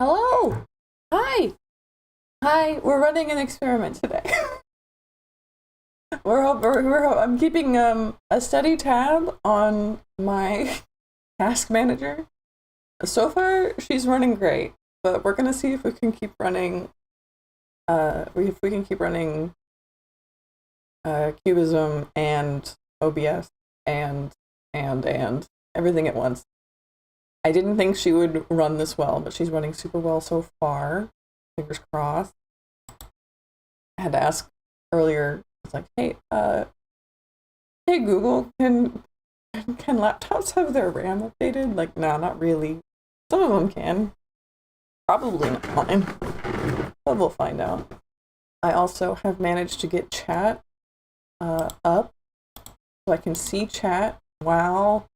Hello. Hi. Hi. We're running an experiment today. I'm keeping a steady tab on my task manager. So far, she's running great, but we're gonna see if we can keep running. If we can keep running Cubism and OBS and everything at once. I didn't think she would run this well, but she's running super well so far. Fingers crossed. I had to ask earlier. It's like, hey Google, can laptops have their RAM updated? Like, no, not really. Some of them can. Probably not mine, but we'll find out. I also have managed to get chat up, so I can see chat while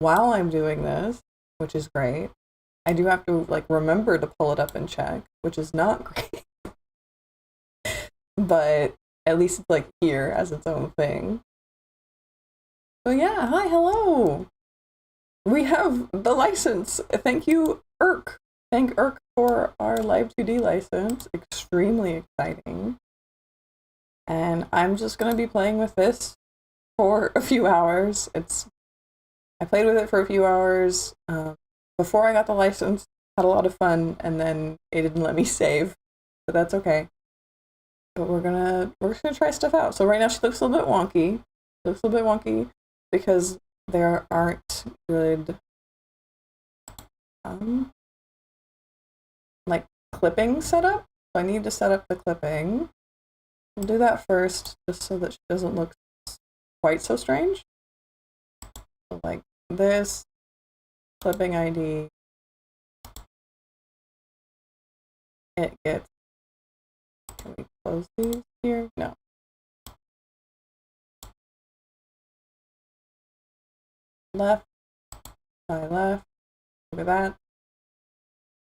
I'm doing this, which is great. I do have to like remember to pull it up and check, which is not great. But at least it's like here as its own thing. So yeah, hi, hello. We have the license. Thank you, Irk. Thank Irk for our Live2D license. Extremely exciting. And I'm just gonna be playing with this for a few hours. I played with it for a few hours before I got the license. Had a lot of fun, and then it didn't let me save, but that's okay. But we're just gonna try stuff out. So right now she looks a little bit wonky. Because there aren't good like clipping setup. So I need to set up the clipping. We'll do that first, just so that she doesn't look quite so strange. So like this clipping ID, it gets. Can we close these here? No. Left, side left. Look at that.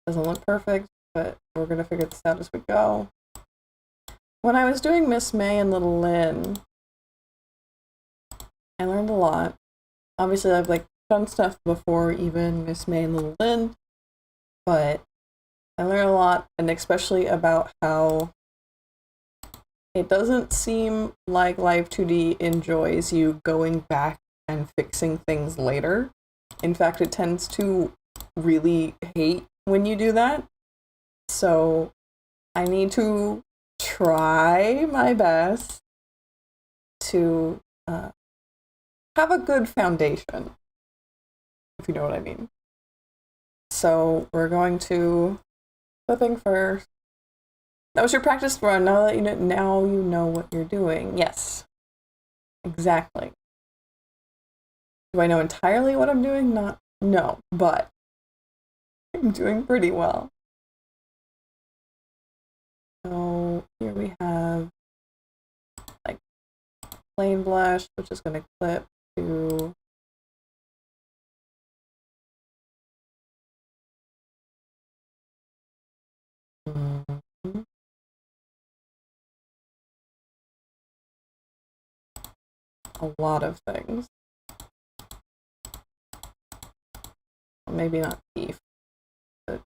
Doesn't look perfect, but we're gonna figure this out as we go. When I was doing Miss May and Little Lynn, I learned a lot. Obviously, I've like done stuff before even Miss May and Little Lynn, but I learned a lot, and especially about how it doesn't seem like Live2D enjoys you going back and fixing things later. In fact, it tends to really hate when you do that. So I need to try my best to have a good foundation, if you know what I mean. So we're going to flipping first. That was your practice run. Now you know what you're doing. Yes, exactly. Do I know entirely what I'm doing? No, but I'm doing pretty well. So here we have like plain blush, which is going to clip to a lot of things. Maybe not beef, but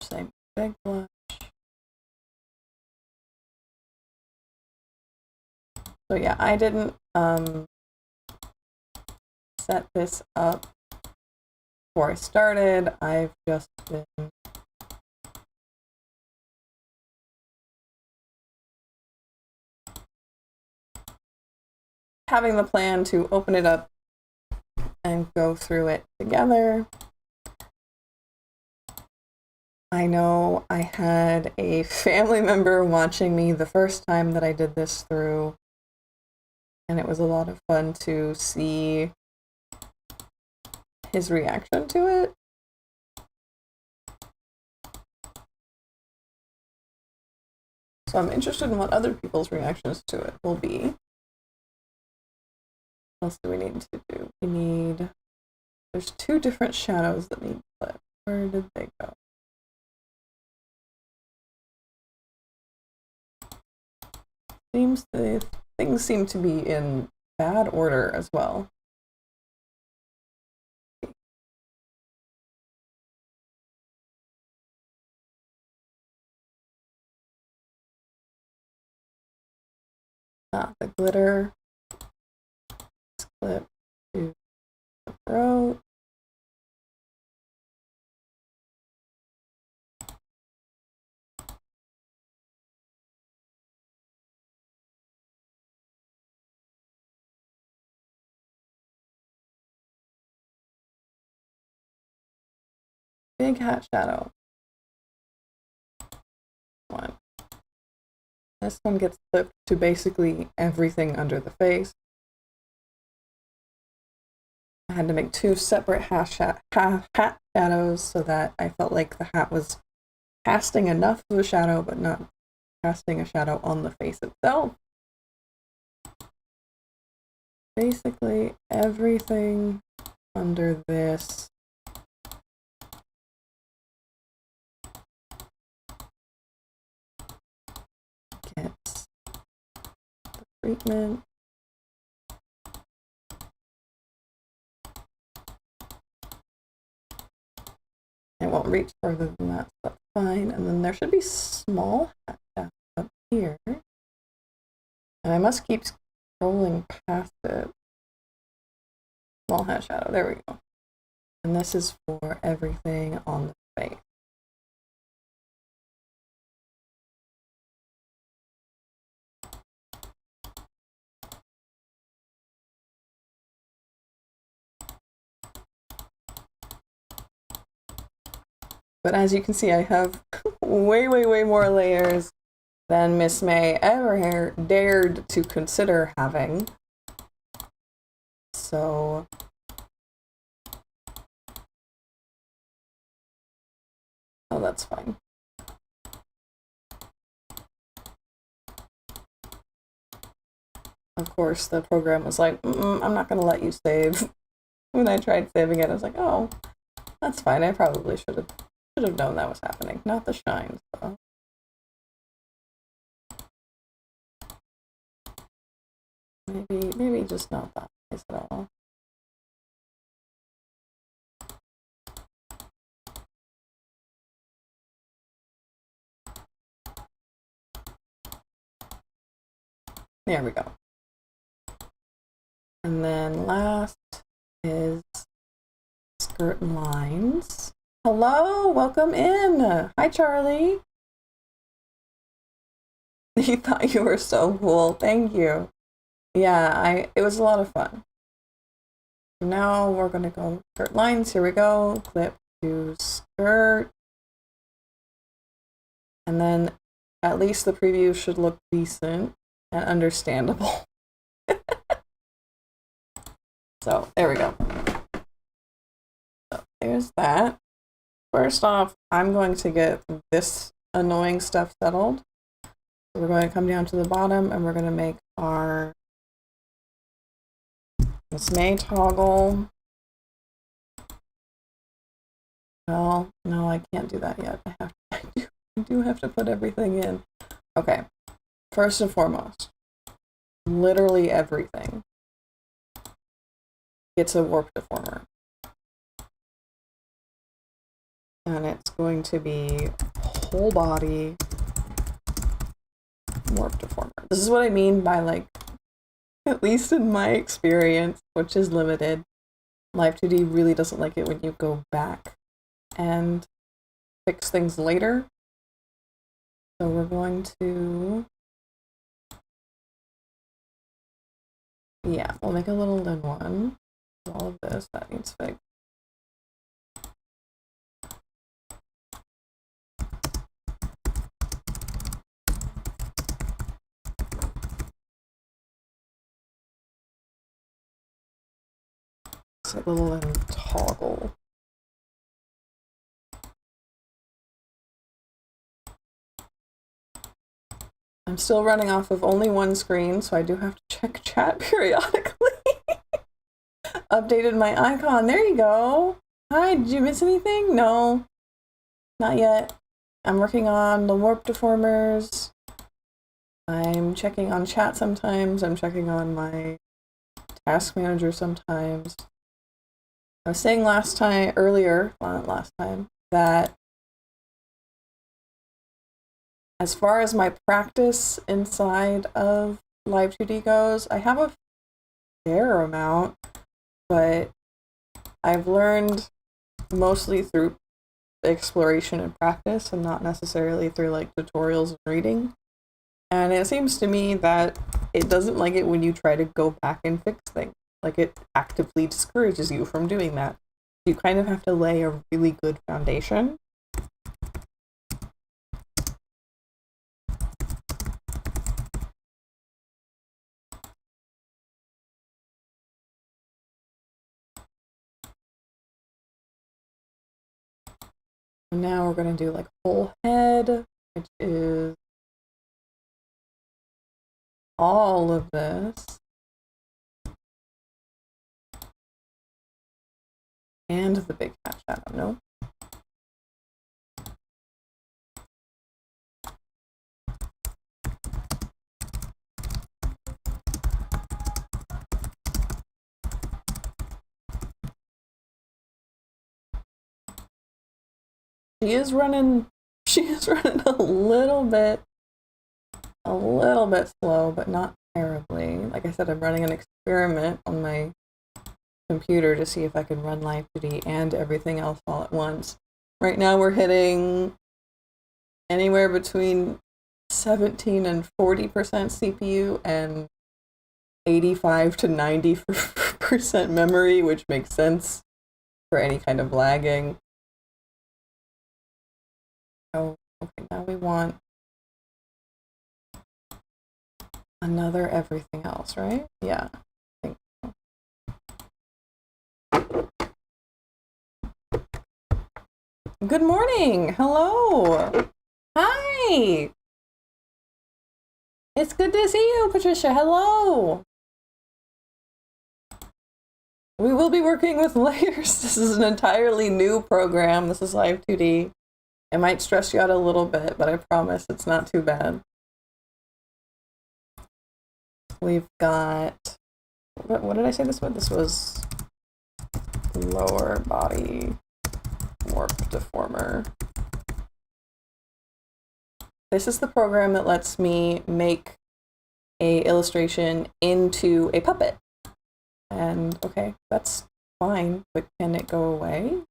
same big blush. So yeah, I didn't set this up before I started. I've just been having the plan to open it up and go through it together. I know I had a family member watching me the first time that I did this through, and it was a lot of fun to see his reaction to it. So I'm interested in what other people's reactions to it will be. What else do we need to do? There's two different shadows that need clipped. Where did they go? Seems the things seem to be in bad order as well. The glitter. Let's clip to the throat. Big hat shadow. One. This one gets clipped to basically everything under the face. I had to make two separate hat shadows so that I felt like the hat was casting enough of a shadow, but not casting a shadow on the face itself. Basically everything under this gets the treatment. It won't reach further than that, so that's fine. And then there should be small hat shadow up here. And I must keep scrolling past it. Small hat shadow, there we go. And this is for everything on the face. But as you can see, I have way more layers than Miss May ever dared to consider having. So oh, that's fine. Of course, the program was like, I'm not going to let you save. When I tried saving it, I was like, oh, that's fine. I probably should have known that was happening. Not the shine, though. Maybe just not that nice at all. There we go. And then last is skirt lines. Hello, welcome in. Hi, Charlie. You thought you were so cool. Thank you. Yeah, it was a lot of fun. Now we're gonna go skirt lines. Here we go. Clip to skirt. And then at least the preview should look decent and understandable. So there we go. So there's that. First off, I'm going to get this annoying stuff settled. So we're going to come down to the bottom and we're going to make our Miss May toggle. Well, no, I can't do that yet. I do have to put everything in. Okay, first and foremost, literally everything gets a warp deformer. And it's going to be whole body warp deformer. This is what I mean by, like, at least in my experience, which is limited, Live2D really doesn't like it when you go back and fix things later. So we're going to, yeah, we'll make a little Lynn one. All of this, that needs fixed. A little toggle. I'm still running off of only one screen, so I do have to check chat periodically. Updated my icon. There you go. Hi, did you miss anything? No, not yet. I'm working on the warp deformers. I'm checking on chat sometimes. I'm checking on my task manager sometimes. I was saying earlier, not last time, that as far as my practice inside of Live2D goes, I have a fair amount, but I've learned mostly through exploration and practice and not necessarily through like tutorials and reading. And it seems to me that it doesn't like it when you try to go back and fix things. Like it actively discourages you from doing that. You kind of have to lay a really good foundation. And now we're going to do like whole head, which is all of this. And the big hat shadow, no? She is running a little bit slow, but not terribly. Like I said, I'm running an experiment on my computer to see if I can run Live2D and everything else all at once. Right now we're hitting anywhere between 17 and 40% CPU and 85 to 90% memory, which makes sense for any kind of lagging. Oh, okay, now we want another everything else, right? Yeah, I think so. Good morning. Hello. Hi. It's good to see you, Patricia. Hello. We will be working with layers. This is an entirely new program. This is Live2D. It might stress you out a little bit, but I promise it's not too bad. We've got, what did I say this was? This was lower body warp deformer. This is the program that lets me make a illustration into a puppet. And okay, that's fine, but can it go away?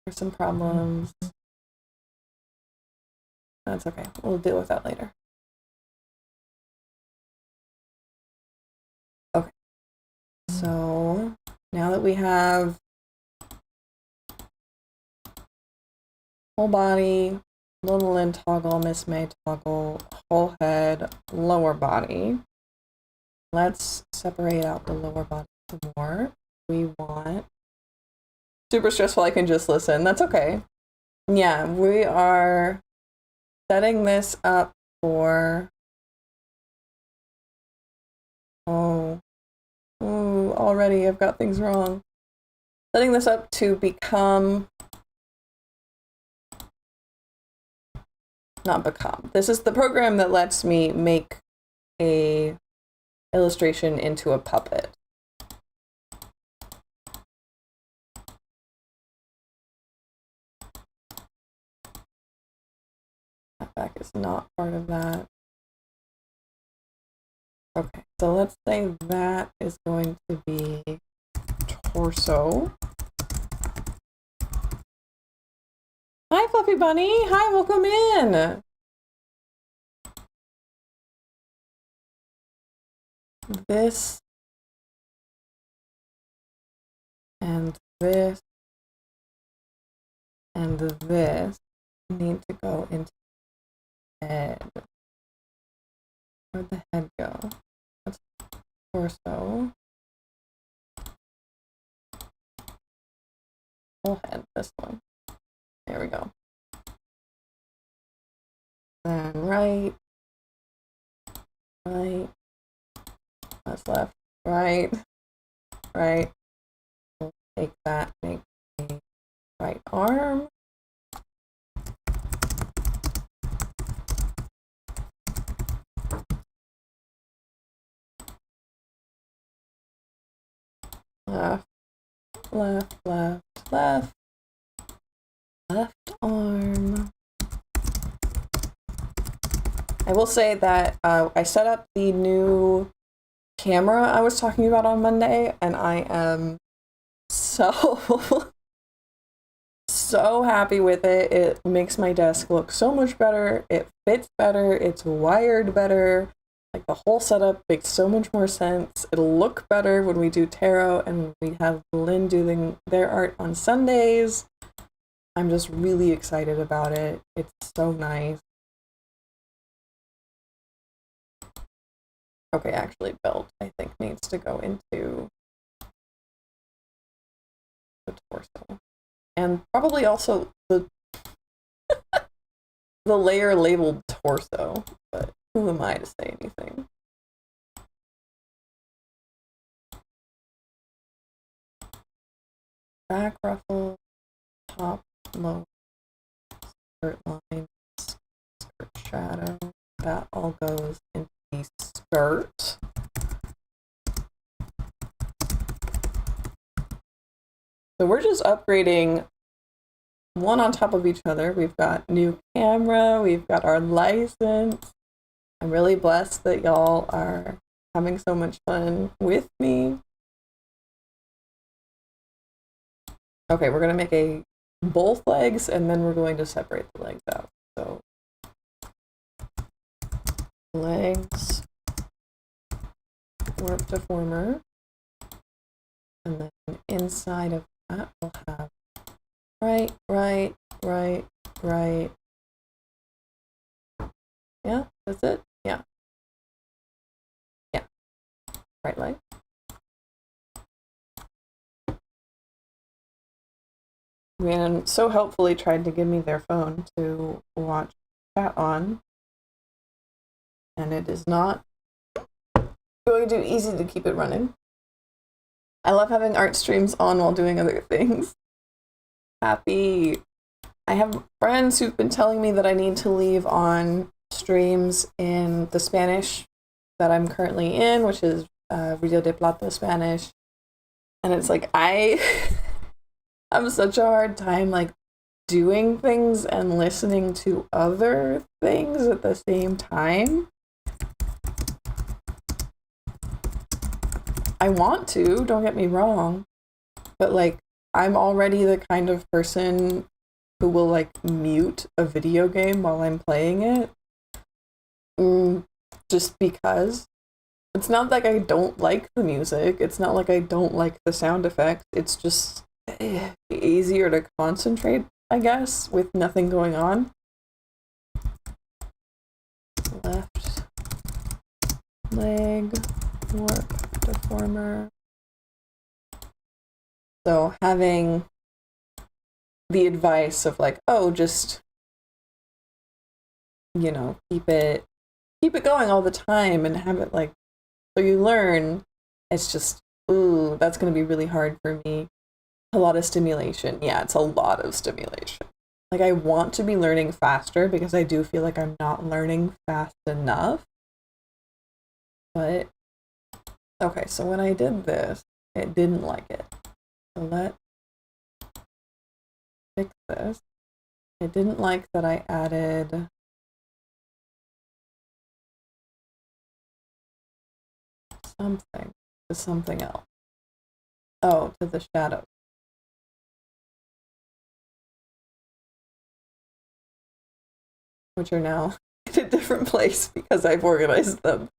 There's some problems. That's okay, we'll deal with that later. Okay, so now that we have whole body, little Lynn toggle, Miss May toggle, whole head, lower body, let's separate out the lower body some more. We want super stressful, I can just listen. That's okay. Yeah, we are setting this up for, already I've got things wrong. Setting this up to become, not become. This is the program that lets me make a illustration into a puppet. That back is not part of that. Okay, so let's say that is going to be torso. Hi, Fluffy Bunny. Hi, welcome in. This and this and this need to go into head. Where'd the head go? That's torso. Whole head, this one. There we go. Then right, that's left, right, take that, make a right arm. Left, left, left, left, left arm. I will say that I set up the new camera I was talking about on Monday, and I am so so happy with it. It makes my desk look so much better. It fits better. It's wired better. Like, the whole setup makes so much more sense. It'll look better when we do tarot and we have Lynn doing their art on Sundays. I'm just really excited about it. It's so nice. Okay, actually, belt, I think, needs to go into the torso. And probably also the the layer labeled torso, but who am I to say anything? Back ruffle, top, low, skirt line, skirt shadow. That all goes into the skirt. So we're just upgrading one on top of each other. We've got new camera, we've got our license. I'm really blessed that y'all are having so much fun with me. Okay, we're gonna make both legs, and then we're going to separate the legs out. So legs, warp deformer, and then inside of that we'll have right, right, right, right. Yeah, that's it. Yeah. Yeah. Right leg. Rhiannon so helpfully tried to give me their phone to watch chat on, and it is not going to be easy to keep it running. I love having art streams on while doing other things. Happy. I have friends who've been telling me that I need to leave on streams in the Spanish that I'm currently in, which is Rio de Plata Spanish. And it's like, I have such a hard time like doing things and listening to other things at the same time. I want to, don't get me wrong, but like, I'm already the kind of person who will like mute a video game while I'm playing it. Just because. It's not like I don't like the music. It's not like I don't like the sound effects. It's just easier to concentrate, I guess, with nothing going on. Left leg, warp, deformer. So having the advice of like, oh, just, you know, keep it going all the time and have it like, so you learn. It's just, ooh, that's going to be really hard for me. A lot of stimulation. Yeah, it's a lot of stimulation. Like, I want to be learning faster because I do feel like I'm not learning fast enough. But, okay, so when I did this, it didn't like it. So let's fix this. It didn't like that I added something to something else. Oh, to the shadow. Which are now in a different place because I've organized them.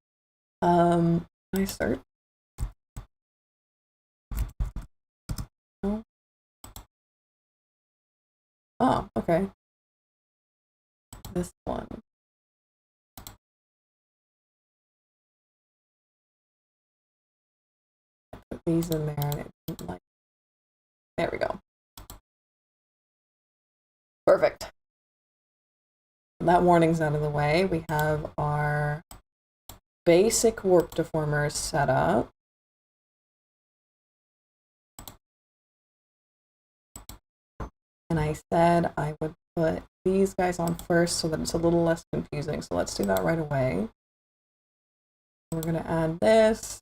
Can I start? No. Oh, okay. This one. I put these in there and it didn't like. There we go. Perfect. That warning's out of the way. We have our basic warp deformers set up. And I said I would put these guys on first so that it's a little less confusing. So let's do that right away. We're going to add this.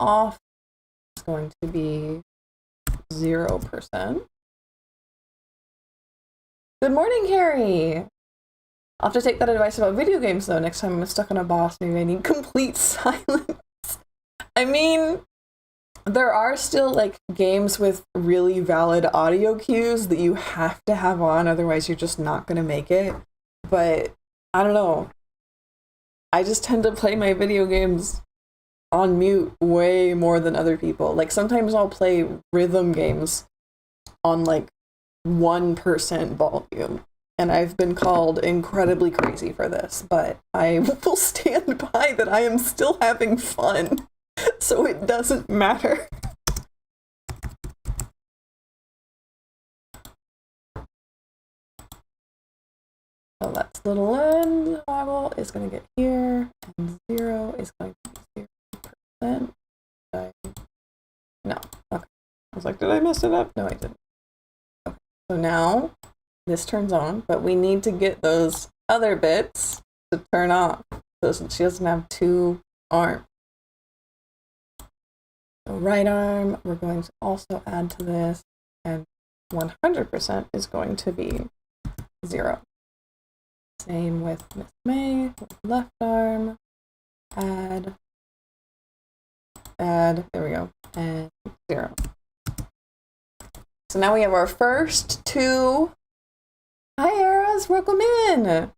Off is going to be 0%. Good morning, Carrie! I'll have to take that advice about video games, though. Next time I'm stuck on a boss, maybe I need complete silence. I mean, there are still, like, games with really valid audio cues that you have to have on, otherwise you're just not gonna make it. But, I don't know. I just tend to play my video games on mute way more than other people. Like, sometimes I'll play rhythm games on, like, 1% volume. And I've been called incredibly crazy for this, but I will stand by that I am still having fun, so it doesn't matter. So that's little Lynn toggle is going to get here, and 0 is going to be 0%. No. Okay. I was like, did I mess it up? No, I didn't. Okay. So now this turns on, but we need to get those other bits to turn off so she doesn't have 2 arms. So right arm, we're going to also add to this, and 100% is going to be 0. Same with Miss May, with left arm, add, there we go, and 0. So now we have our first 2. Hi, Eras, welcome in.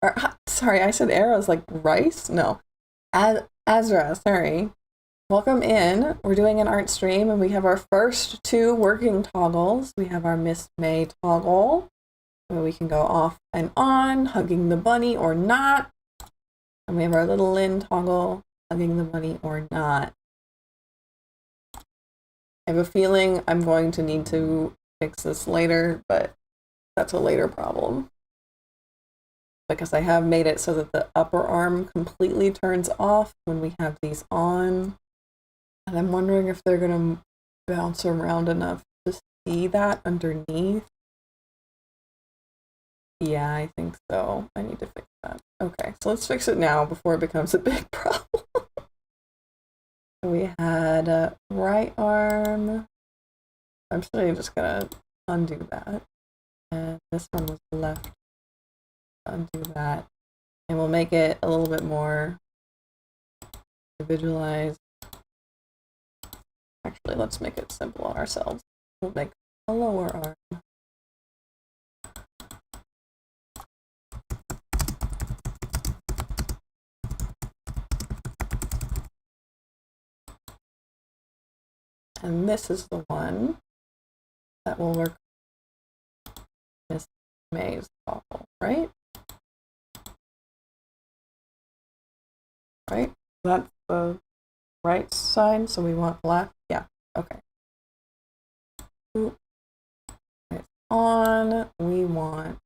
Or, sorry, I said Eras like rice? No, Azra, sorry. Welcome in. We're doing an art stream, and we have our first 2 working toggles. We have our Miss May toggle, where we can go off and on, hugging the bunny or not. And we have our little Lynn toggle, hugging the bunny or not. I have a feeling I'm going to need to fix this later, but that's a later problem. Because I have made it so that the upper arm completely turns off when we have these on. And I'm wondering if they're going to bounce around enough to see that underneath. Yeah, I think so. I need to fix that. Okay, so let's fix it now before it becomes a big problem. So we had right arm. I'm actually just gonna undo that. And this one was left. Undo that. And we'll make it a little bit more individualized. Actually, let's make it simple on ourselves. We'll make a lower arm. And this is the one that will work Miss May's toggle, right? Right? That's the right side, so we want left. Yeah, okay. It's on, we want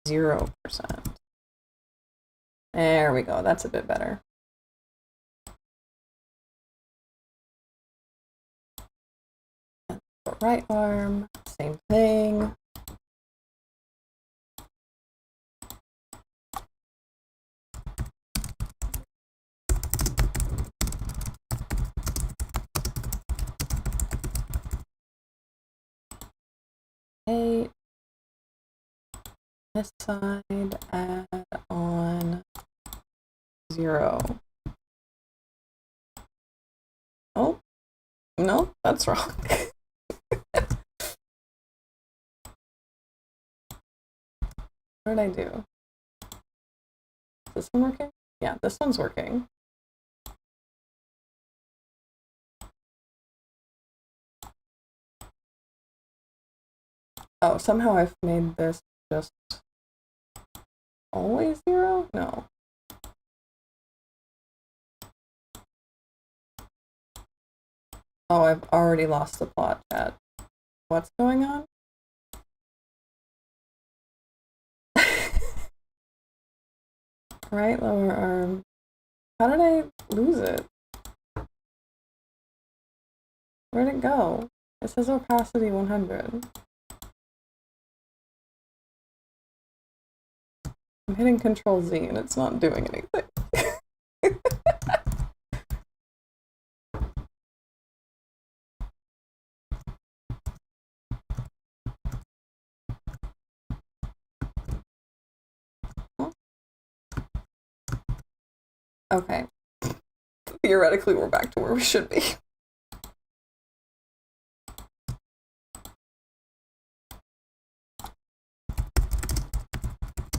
0%. There we go, that's a bit better. Right arm, same thing. Okay. This side, add on 0. Oh, no, that's wrong. What did I do? Is this one working? Yeah, this one's working. Oh, somehow I've made this just always 0? No. Oh, I've already lost the plot, chat. What's going on? Right lower arm. How did I lose it? Where'd it go? It says opacity 100. I'm hitting Control Z and it's not doing anything. Okay. Theoretically, we're back to where we should be.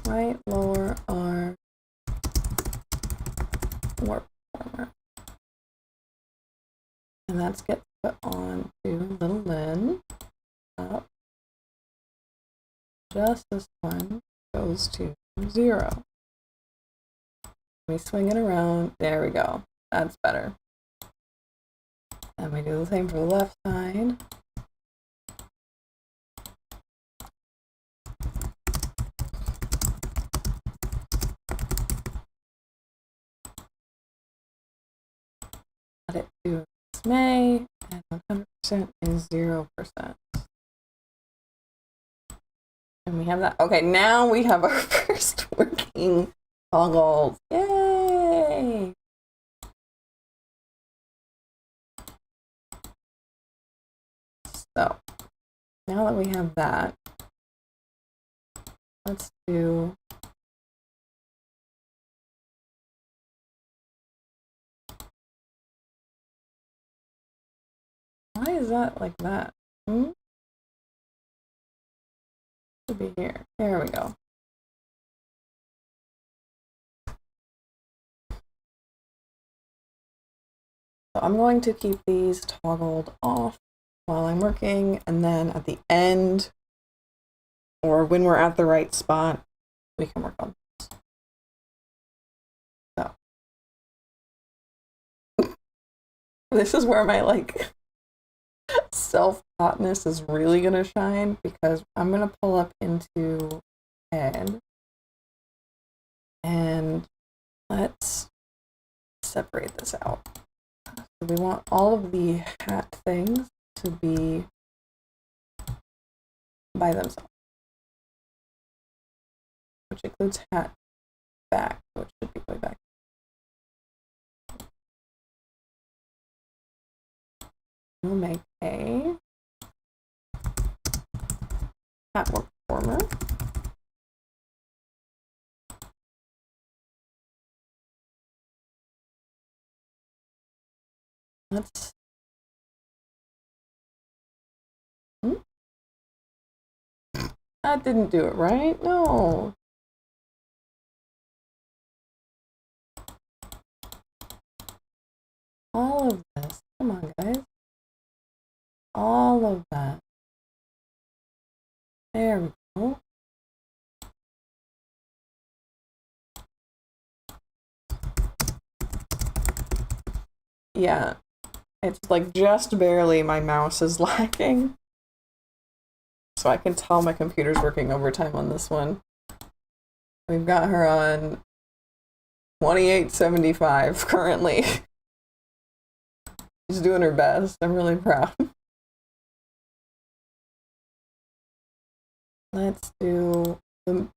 Right, lower R, warp former. And that's get put on to little Lynn. Up. Just this one goes to 0. We swing it around. There we go. That's better. And we do the same for the left side. Let it do dismay, and 100% is 0%. And we have that. Okay, now we have our first working toggles. Yay! So, now that we have that, let's do why is that like that? Should be here. There we go. So I'm going to keep these toggled off while I'm working, and then at the end, or when we're at the right spot, we can work on this. So this is where my like self-taughtness is really gonna shine, because I'm gonna pull up into head, and let's separate this out. So we want all of the hat things to be by themselves, which includes hat back, which should be way back. We'll make a hat work former. Let's that didn't do it right. No. All of this. Come on, guys. All of that. There we go. Yeah. It's like just barely my mouse is lacking. So I can tell my computer's working overtime on this one. We've got her on 2875 currently. She's doing her best. I'm really proud. Let's do the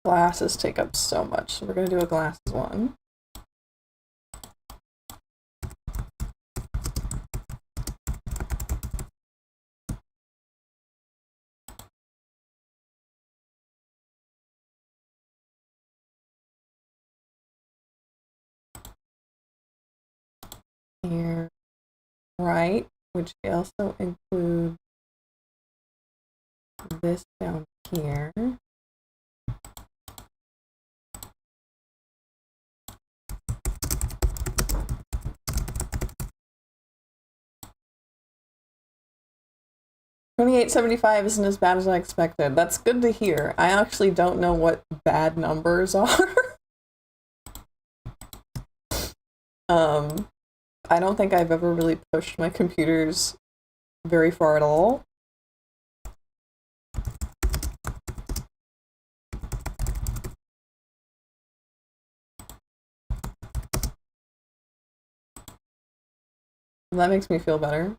glasses take up so much. So we're going to do a glasses one. Here, right, which also includes this down here. $28.75 isn't as bad as I expected. That's good to hear. I actually don't know what bad numbers are. I don't think I've ever really pushed my computers very far at all. That makes me feel better.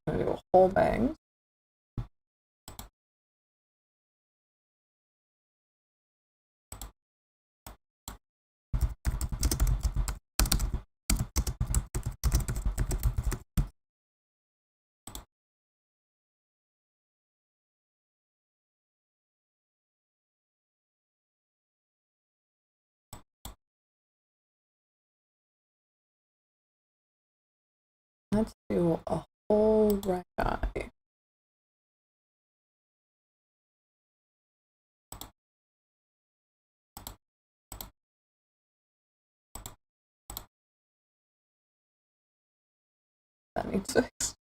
gonna do a whole bang. Let's do a whole right eye. That needs fixed.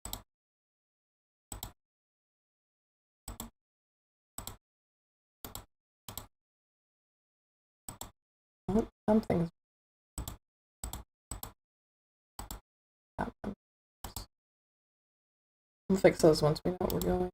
Oh, something's happened. We'll fix those once we know what we're doing.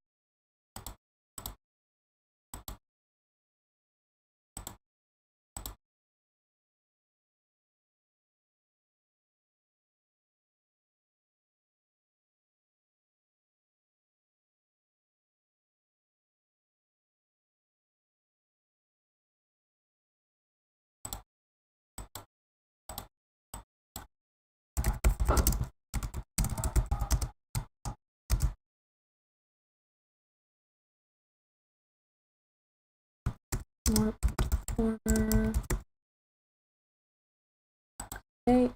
More corner. Okay,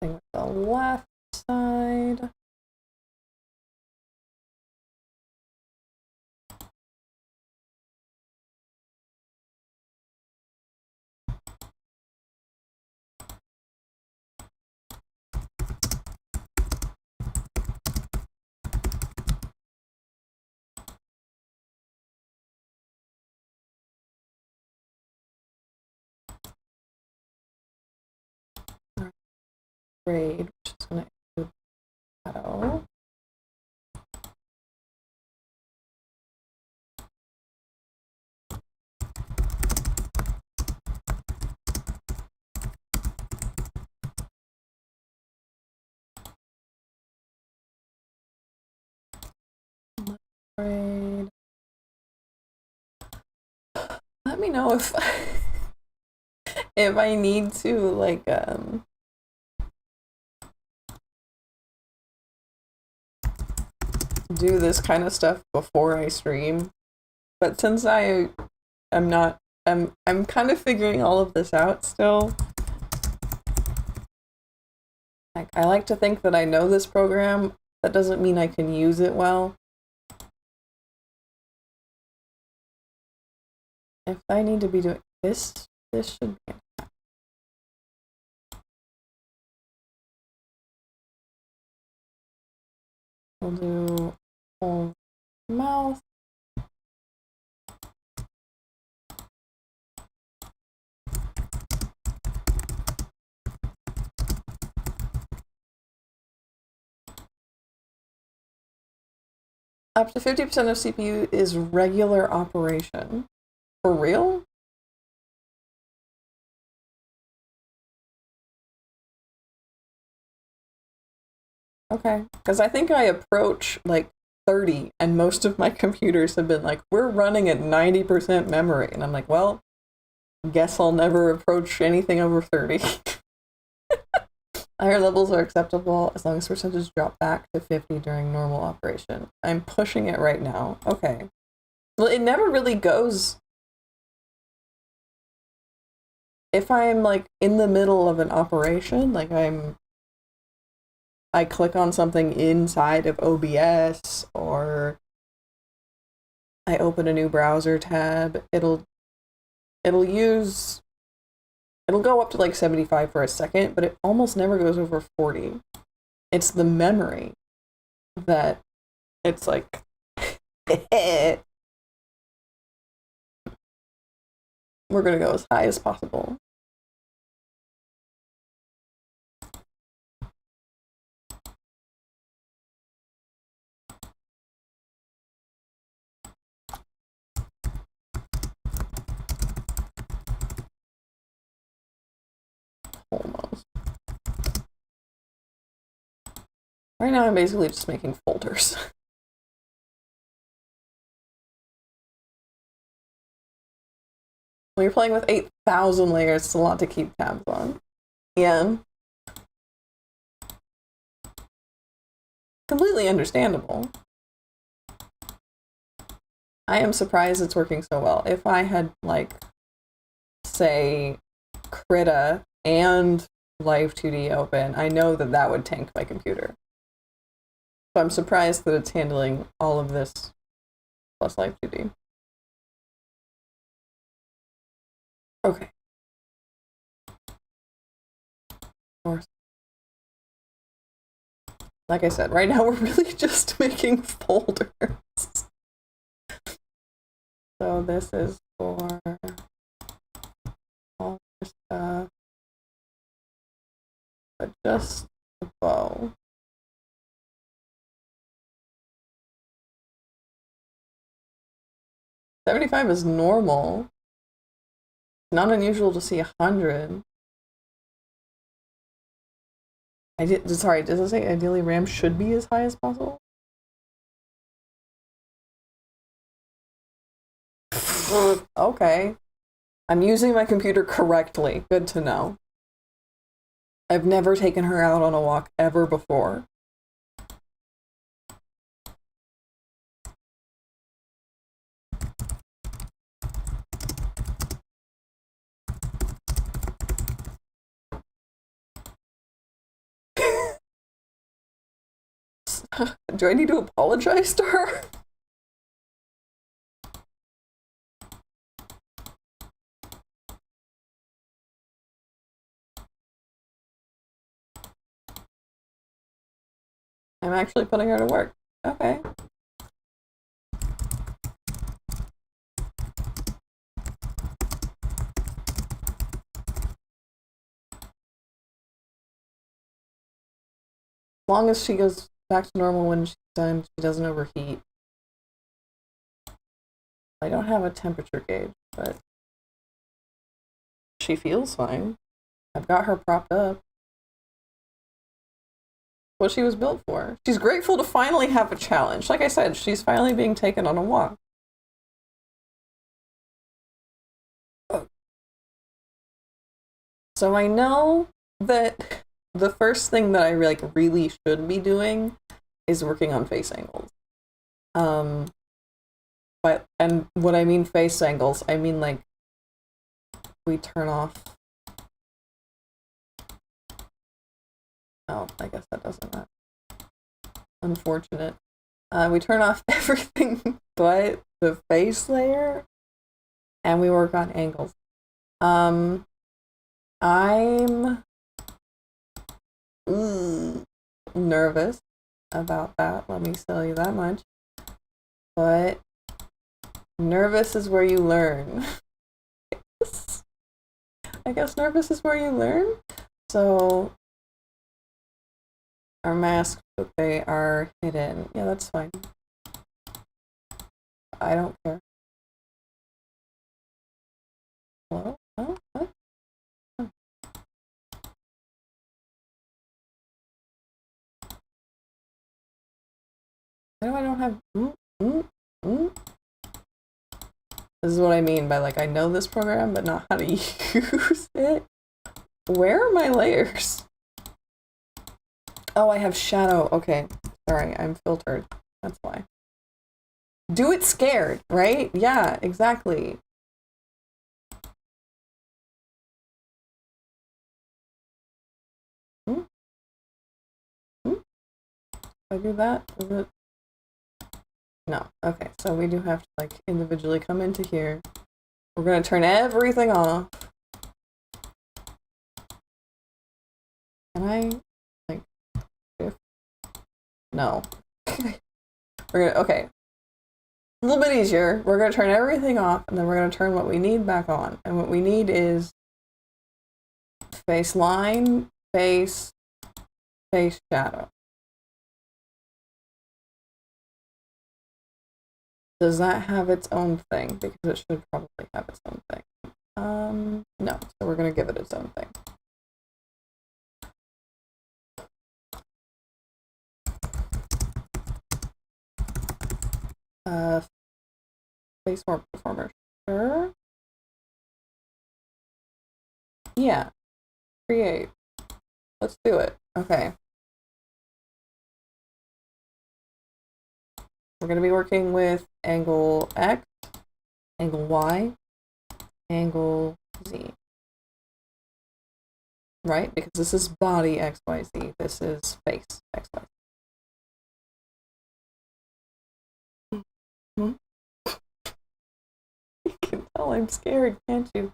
thing with the left side. Grade, which is going to include shadow. Grade. Let me know if if I need to like do this kind of stuff before I stream. But since I'm kind of figuring all of this out still. Like, I like to think that I know this program. That doesn't mean I can use it well. If I need to be doing this should be. We'll do whole mouth. Up to 50% of CPU is regular operation. For real? Okay, because I think I approach like 30 and most of my computers have been like, we're running at 90% memory. And I'm like, well, guess I'll never approach anything over 30. Higher levels are acceptable as long as percentages drop back to 50 during normal operation. I'm pushing it right now. Okay. Well, it never really goes. If I'm like in the middle of an operation, like I click on something inside of OBS or I open a new browser tab, it'll go up to like 75 for a second, but it almost never goes over 40. It's the memory that it's like we're gonna go as high as possible. Almost. Right now I'm basically just making folders. When you're playing with 8,000 layers, it's a lot to keep tabs on. Yeah. Completely understandable. I am surprised it's working so well. If I had, like, say, Krita and Live2D open, I know that that would tank my computer. So I'm surprised that it's handling all of this plus Live2D. Okay. Like I said, right now we're really just making folders. So this is for all this stuff, but just the bow. $75 is normal. Not unusual to see 100. Sorry, does it say ideally RAM should be as high as possible? Okay. I'm using my computer correctly. Good to know. I've never taken her out on a walk ever before. Do I need to apologize to her? I'm actually putting her to work. Okay. As long as she goes back to normal when she's done, she doesn't overheat. I don't have a temperature gauge, but she feels fine. I've got her propped up. What she was built for. She's grateful to finally have a challenge. Like I said, she's finally being taken on a walk. So I know that the first thing that I really should be doing is working on face angles. And what I mean face angles, I mean like we turn off. Oh, I guess that doesn't matter. Unfortunate. We turn off everything but the face layer, and we work on angles. I'm nervous about that, let me tell you that much. But nervous is where you learn. I guess nervous is where you learn. So our masks, but they are hidden. Yeah, that's fine. I don't care. Hello? Oh, what? Oh. Why do I don't have... This is what I mean by, like, I know this program, but not how to use it. Where are my layers? Oh, I have shadow. Okay. Sorry, I'm filtered. That's why. Do it scared, right? Yeah, exactly. I do that? Is it? No. Okay, so we do have to, like, individually come into here. We're gonna turn everything off. Can I, like, if... No. We're gonna, okay. A little bit easier. We're gonna turn everything off, and then we're gonna turn what we need back on. And what we need is face line, face shadow. Does that have its own thing? Because it should probably have its own thing. No. So we're gonna give it its own thing. Face more performer. Sure. Yeah, create. Let's do it. Okay. We're going to be working with angle X, angle Y, angle Z. Right? Because this is body XYZ. This is face XYZ. You can tell I'm scared, can't you?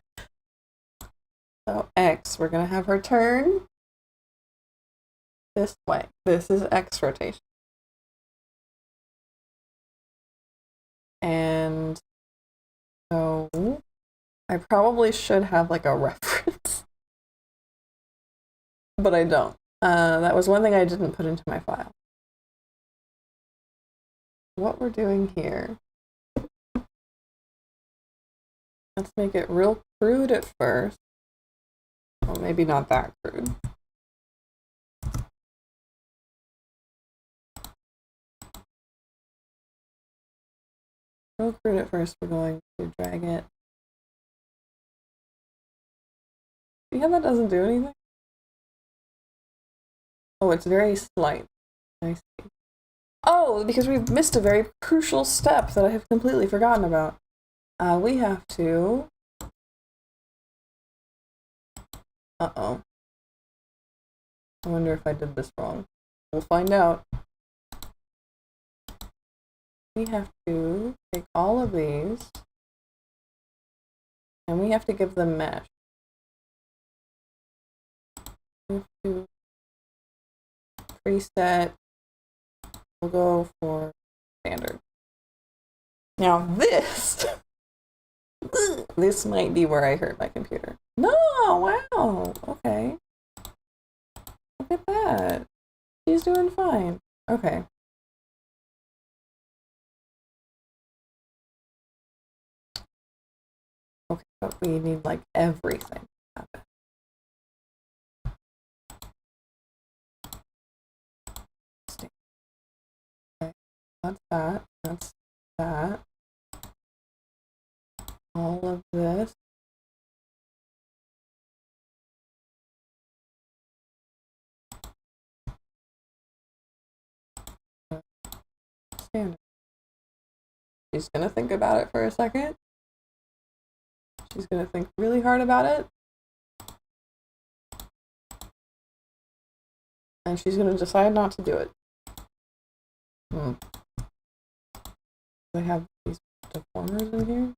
So X, we're going to have her turn this way. This is X rotation. And so I probably should have like a reference, but I don't. That was one thing I didn't put into my file. What we're doing here, let's make it real crude at first. Well, maybe not that crude. Real crude at first, we're going to drag it. See how that doesn't do anything? Oh, it's very slight. I see. Oh, because we've missed a very crucial step that I have completely forgotten about. We have to... Uh-oh. I wonder if I did this wrong. We'll find out. We have to take all of these, and we have to give them mesh. We have to preset. We'll go for standard. Now this, this might be where I hurt my computer. No, wow, okay. Look at that. She's doing fine. Okay. Okay, but we need like everything to happen. Okay, that's that. That's that. All of this. Standard. She's gonna think about it for a second. She's gonna think really hard about it. And she's gonna decide not to do it. I have these deformers in here.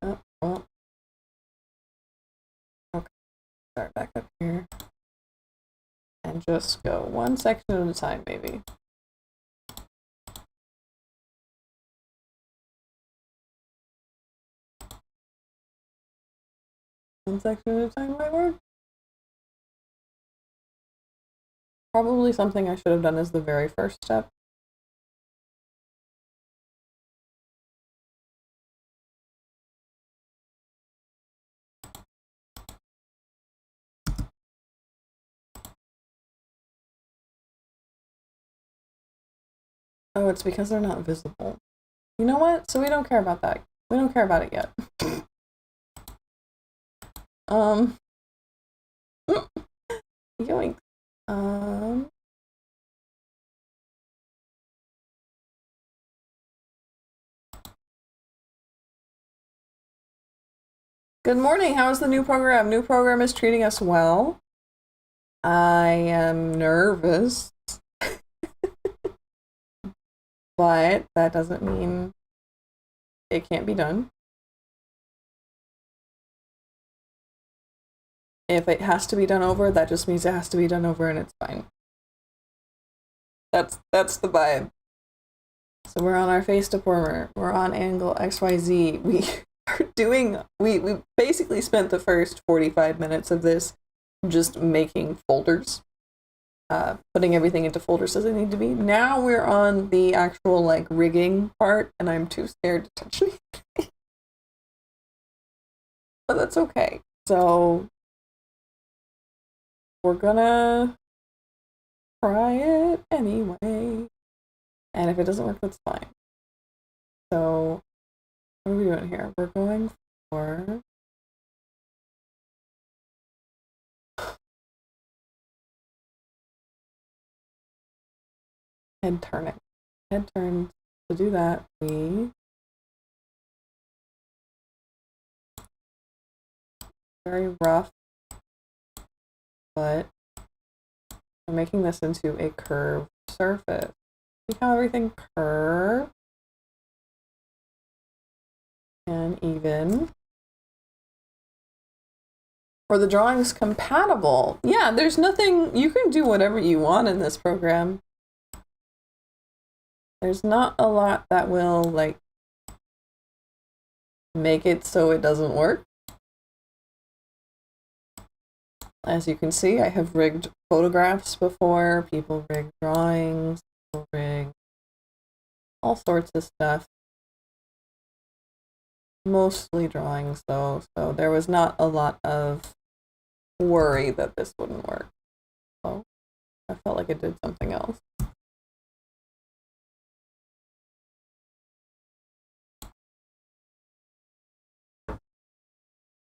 Oh, well. Okay, start back up here. And just go one section at a time, maybe. One section at a time might work. Probably something I should have done as the very first step. Oh, it's because they're not visible. You know what? So we don't care about that. We don't care about it yet. Yoink. Good morning. How's the new program? New program is treating us well. I am nervous. But that doesn't mean it can't be done. If it has to be done over, that just means it has to be done over and it's fine. That's the vibe. So we're on our face deformer. We're on angle XYZ. We are doing, we basically spent the first 45 minutes of this just making folders. Putting everything into folders as they need to be. Now we're on the actual like rigging part, and I'm too scared to touch anything. But that's okay. So we're gonna try it anyway. And if it doesn't work, that's fine. So what are we doing here? We're going for head turning. Head turns. To do that, we very rough, but we're making this into a curved surface. See how everything curves and even. Or the drawing's compatible. Yeah, there's nothing, you can do whatever you want in this program. There's not a lot that will like make it so it doesn't work. As you can see, I have rigged photographs before, people rig drawings, people rig all sorts of stuff. Mostly drawings though, so there was not a lot of worry that this wouldn't work. So I felt like it did something else.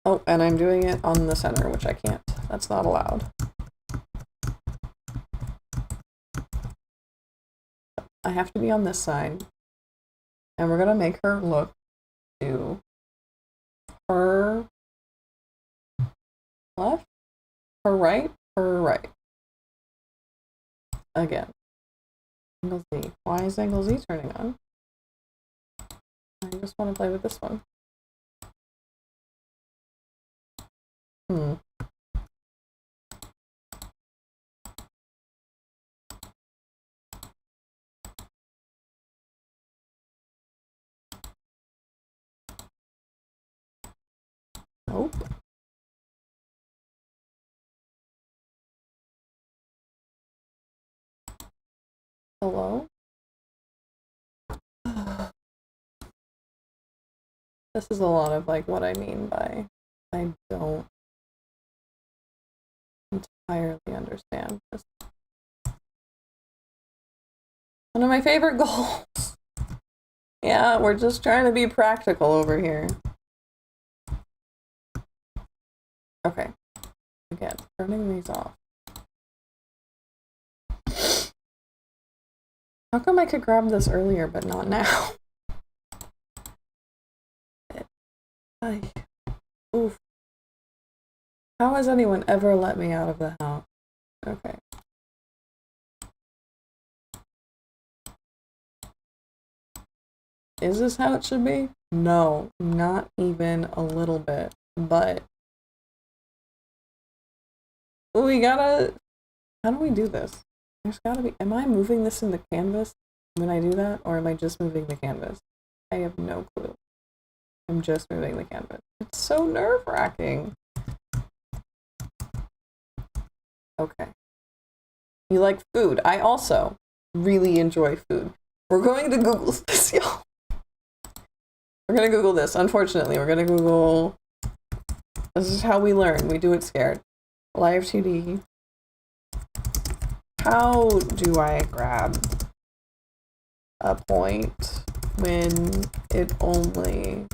Oh, and I'm doing it on the center, which I can't. That's not allowed. I have to be on this side. And we're gonna make her look to her left, her right, her right. Again. Angle Z. Why is angle Z turning on? I just want to play with this one. Nope. Hello? This is a lot of like what I mean by I don't entirely understand this. One of my favorite goals. Yeah, we're just trying to be practical over here. Okay. Again, turning these off. How come I could grab this earlier but not now? Oof. How has anyone ever let me out of the house? Okay. Is this how it should be? No, not even a little bit. But we gotta. How do we do this? There's gotta be. Am I moving this in the canvas when I do that, or am I just moving the canvas? I have no clue. I'm just moving the canvas. It's so nerve-wracking. Okay. You like food. I also really enjoy food. We're going to Google this, y'all. We're gonna Google this. Unfortunately, we're gonna Google. This is how we learn. We do it scared. Live2D. How do I grab a point when it only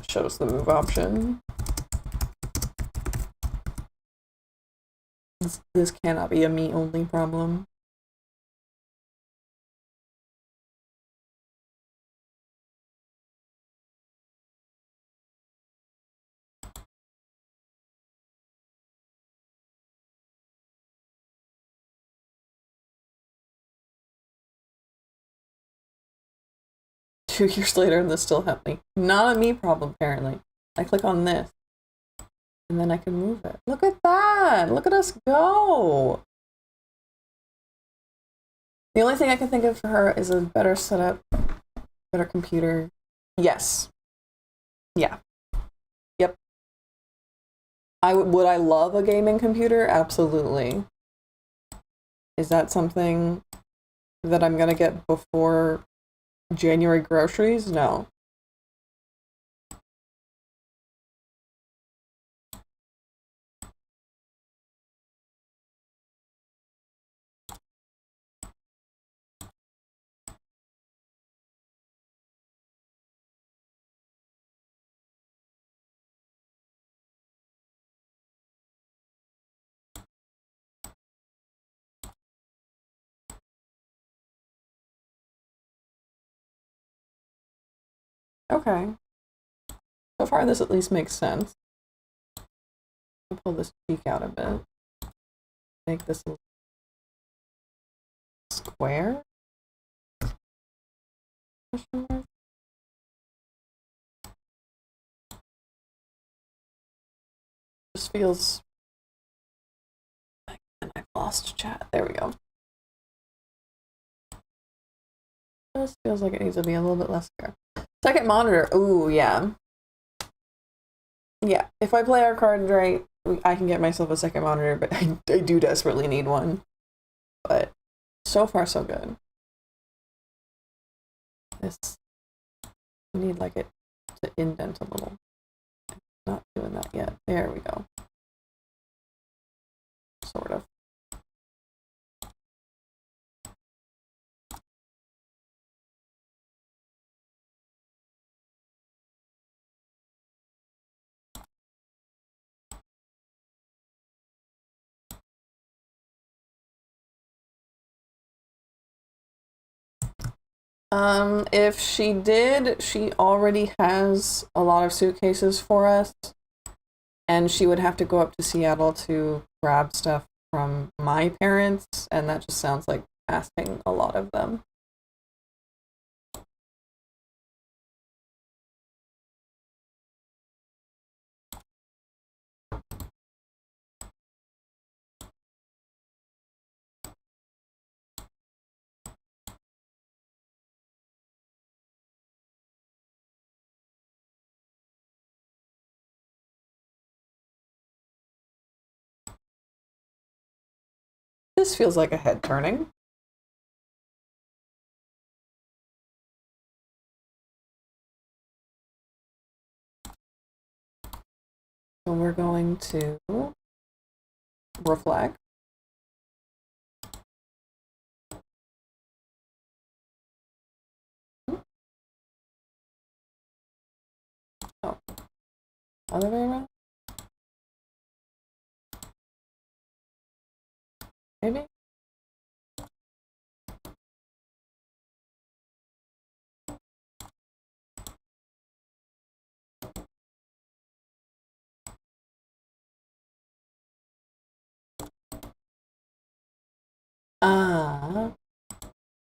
shows the move option? This cannot be a me-only problem. Two years later and this still happening. Not a me problem, apparently. I click on this. And then I can move it. Look at that! Look at us go! The only thing I can think of for her is a better setup, better computer. Yes. Yeah. Yep. Would I love a gaming computer? Absolutely. Is that something that I'm gonna get before January groceries? No. Okay. So far, this at least makes sense. I'll pull this cheek out a bit. Make this a square. This feels. And I've lost chat. There we go. This feels like it needs to be a little bit less square. Second monitor. Ooh, yeah. Yeah, if I play our cards right, I can get myself a second monitor, but I do desperately need one. But so far, so good. This, I need like it to indent a little. Not doing that yet. There we go. Sort of. If she did, she already has a lot of suitcases for us, and she would have to go up to Seattle to grab stuff from my parents, and that just sounds like asking a lot of them. This feels like a head turning. So we're going to reflect. Oh, other way around? Maybe?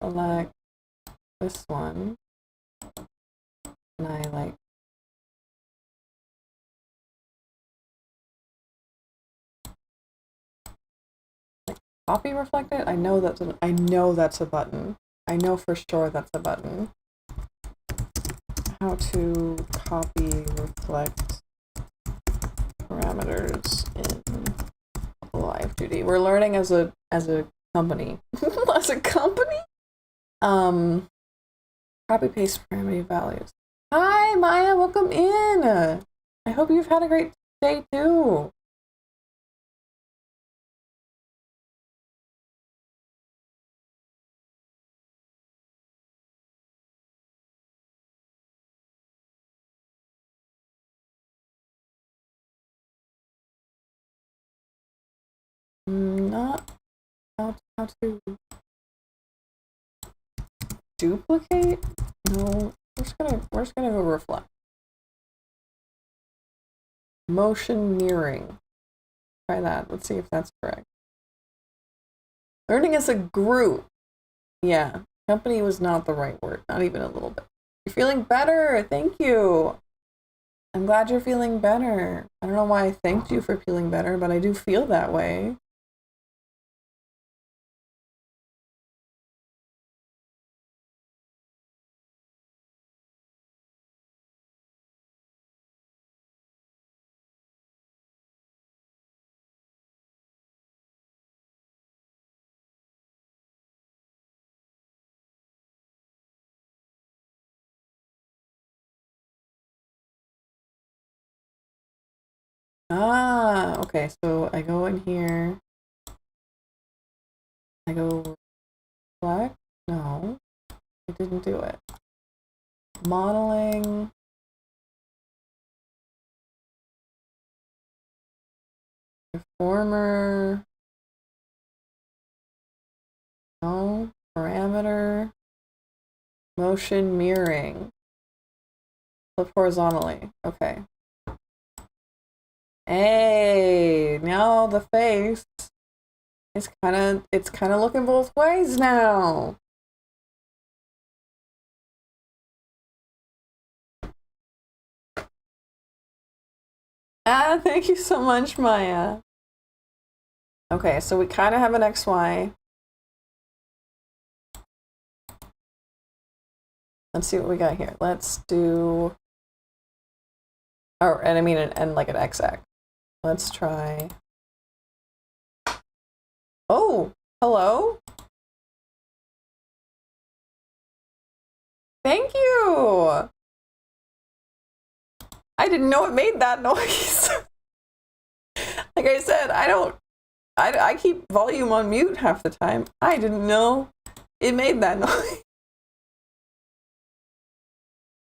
Select this one, and I like copy reflected. I know that's a button. I know for sure that's a button. How to copy reflect parameters in Live2D. We're learning as a company. As a company? Copy paste parameter values. Hi Maya, welcome in. I hope you've had a great day too. Not how to duplicate? No, we're just gonna go reflect. Motion mirroring. Try that. Let's see if that's correct. Learning as a group. Yeah, company was not the right word. Not even a little bit. You're feeling better. Thank you. I'm glad you're feeling better. I don't know why I thanked you for feeling better, but I do feel that way. Okay, so I go in here. I go reflect. No, I didn't do it. Modeling. Deformer. No. Parameter. Motion mirroring. Flip horizontally. Okay. Hey, now the face is kind of looking both ways now. Ah, thank you so much, Maya. Okay, so we kind of have an XY. Let's see what we got here. Let's do, oh, and I mean, and like an XX. Let's try. Oh, hello. Thank you. I didn't know it made that noise. Like I said, I keep volume on mute half the time. I didn't know it made that noise.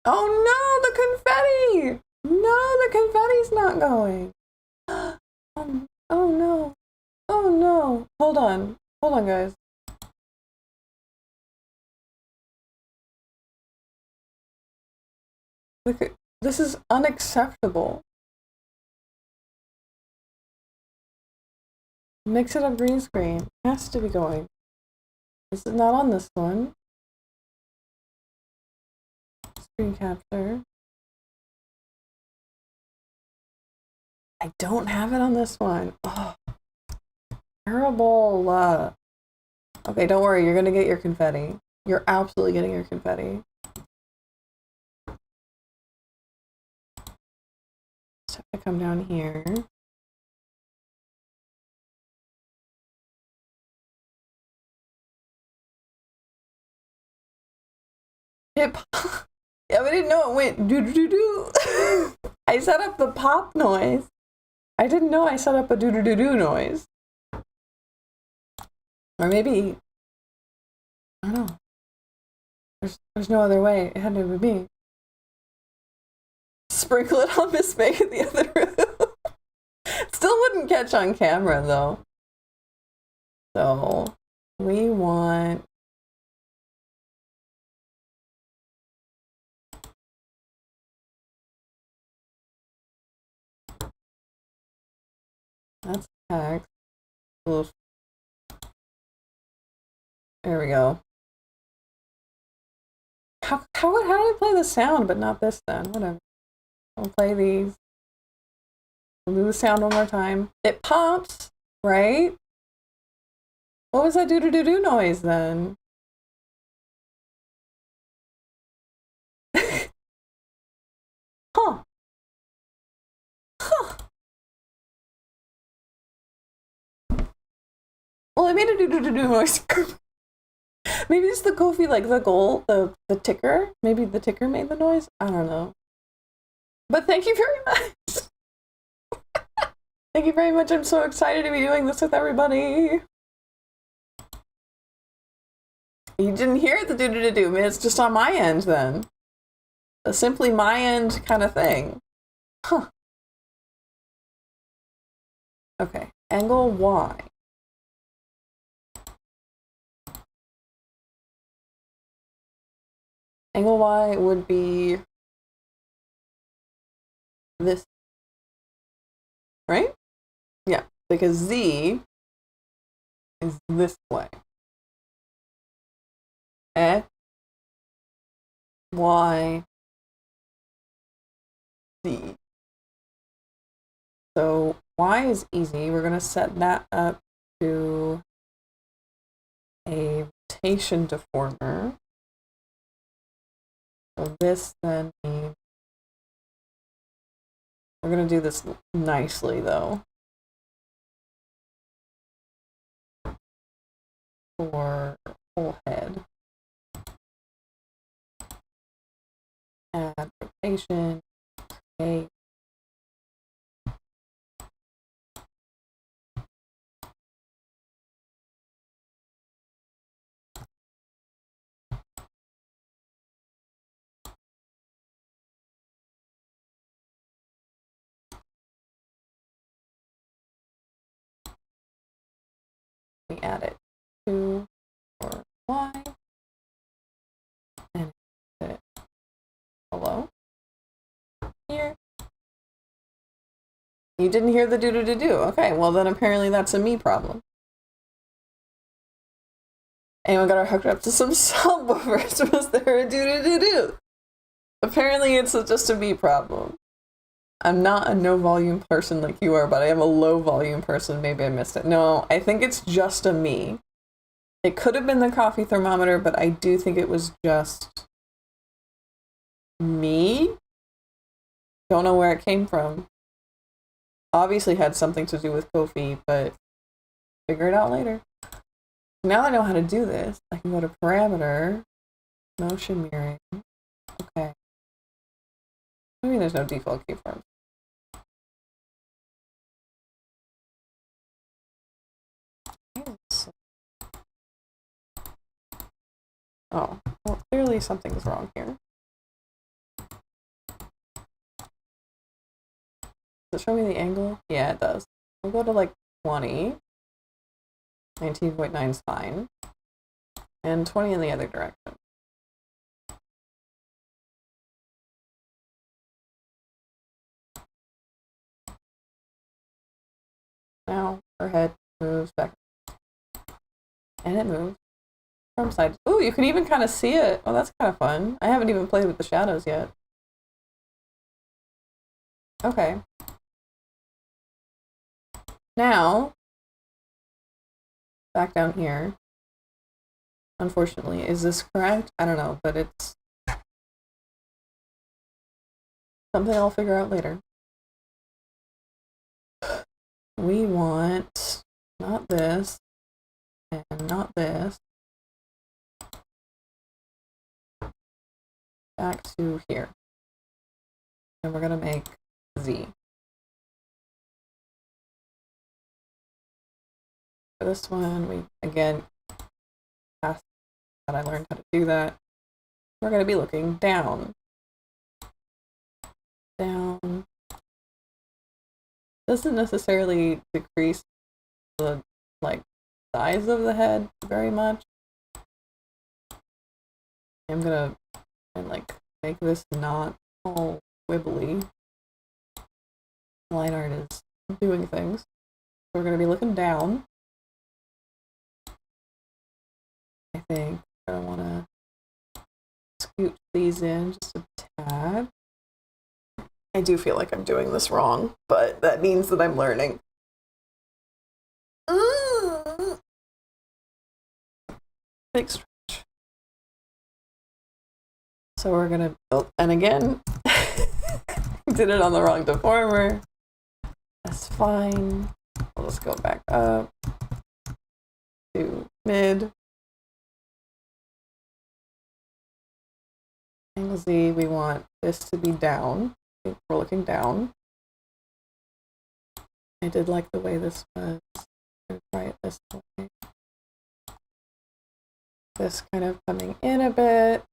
Oh no, the confetti! No, the confetti's not going. Oh no. Oh no. Hold on. Hold on, guys. Look, this is unacceptable. Mix it up green screen. It has to be going. This is not on this one. Screen capture. I don't have it on this one. Oh, terrible. Okay, don't worry. You're gonna get your confetti. You're absolutely getting your confetti. Just have to come down here. Yeah, we didn't know it went doo-doo-doo-doo. I set up the pop noise. I didn't know I set up a doo-doo-doo-doo noise. Or maybe, I don't know. There's no other way. It had to be me. Sprinkle it on Miss May in the other room. Still wouldn't catch on camera though. So we want that's text. Oof. There we go. How did I play the sound but not this then? Whatever. I'll play these. We'll do the sound one more time. It pops, right? What was that doo-doo-doo-doo noise then? Huh. Huh. Well, I made a doo-doo-doo-doo noise. Maybe it's the Ko-fi, like the goal, the ticker. Maybe the ticker made the noise. I don't know. But thank you very much. Thank you very much. I'm so excited to be doing this with everybody. You didn't hear the doo-doo-doo-doo. I mean, it's just on my end then. A simply my end kind of thing. Huh. Okay. Angle Y. Angle Y would be this, right? Yeah, because Z is this way. X, Y, Z. So Y is easy. We're going to set that up to a rotation deformer. So this then means we're going to do this nicely though. For whole head. Add rotation, create. We add it to or Y and hit hello. You didn't hear the do-do-do-do. Okay, well then apparently that's a me problem. Anyone got her hooked up to some subwoofers? Was there a do-do-do-do? Apparently it's just a me problem. I'm not a no volume person like you are, but I am a low volume person. Maybe I missed it. No, I think it's just a me. It could have been the coffee thermometer, but I do think it was just me. Don't know where it came from. Obviously had something to do with Ko-fi, but figure it out later. Now I know how to do this. I can go to parameter, motion mirroring. Okay. I mean, there's no default keyframe. Oh, well, clearly something's wrong here. Does it show me the angle? Yeah, it does. We'll go to like 20. 19.9 is fine. And 20 in the other direction. Now her head moves back. And it moves from side. Ooh, you can even kind of see it. Oh, that's kind of fun. I haven't even played with the shadows yet. Okay. Now, back down here. Unfortunately, is this correct? I don't know, but it's something I'll figure out later. We want not this and not this. Back to here. And we're gonna make Z. For this one, we again asked that I learned how to do that. We're gonna be looking down. Down. Doesn't necessarily decrease the size of the head very much. I'm gonna make this not all wibbly. Line art is doing things. So we're gonna be looking down. I think I wanna scoot these in just a tad. I do feel like I'm doing this wrong, but that means that I'm learning. Big stretch. So we're gonna, oh, and again, did it on the wrong deformer. That's fine. We'll just go back up to mid. Angle Z, we want this to be down. We're looking down. I did like the way this was. I'll try it this way. This kind of coming in a bit.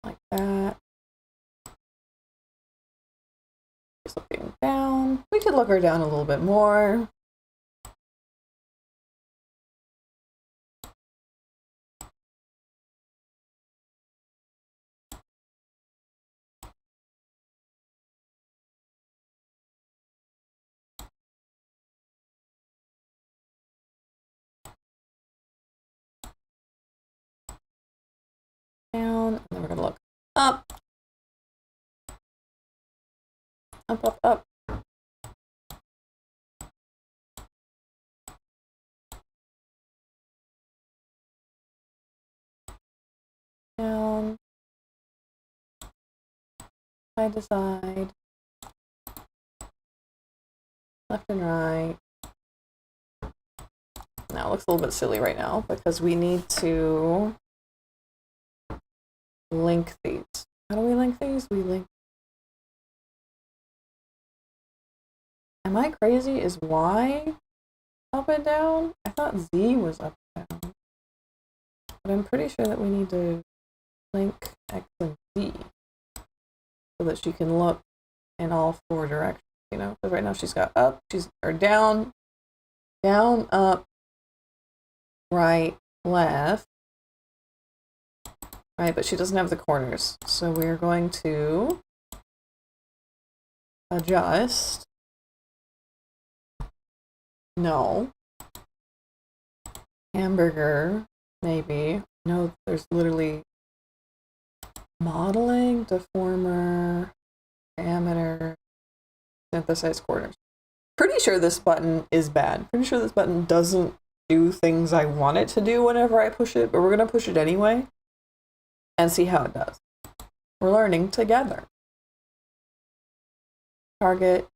Like that. Just looking down. We could look her down a little bit more. Down, and then we're gonna look up. Up, up, up. Down. Side to side. Left and right. Now it looks a little bit silly right now because we need to link these. How do we link these? We link. Am I crazy? Is Y up and down? I thought Z was up and down. But I'm pretty sure that we need to link X and Z so that she can look in all four directions, you know? Because right now she's got up, or down, down, up, right, left, Right, but she doesn't have the corners. So we're going to adjust. No. Hamburger, maybe. No, there's literally modeling, deformer, diameter, synthesize corners. Pretty sure this button is bad. Pretty sure this button doesn't do things I want it to do whenever I push it, but we're gonna push it anyway and see how it does. We're learning together. Target.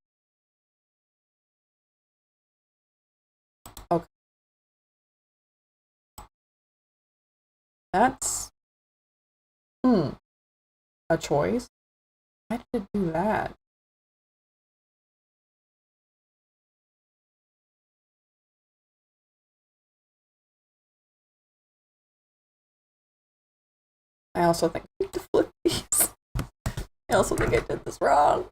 Okay. That's a choice. Why did it do that? I also think I need to flip these. I also think I did this wrong.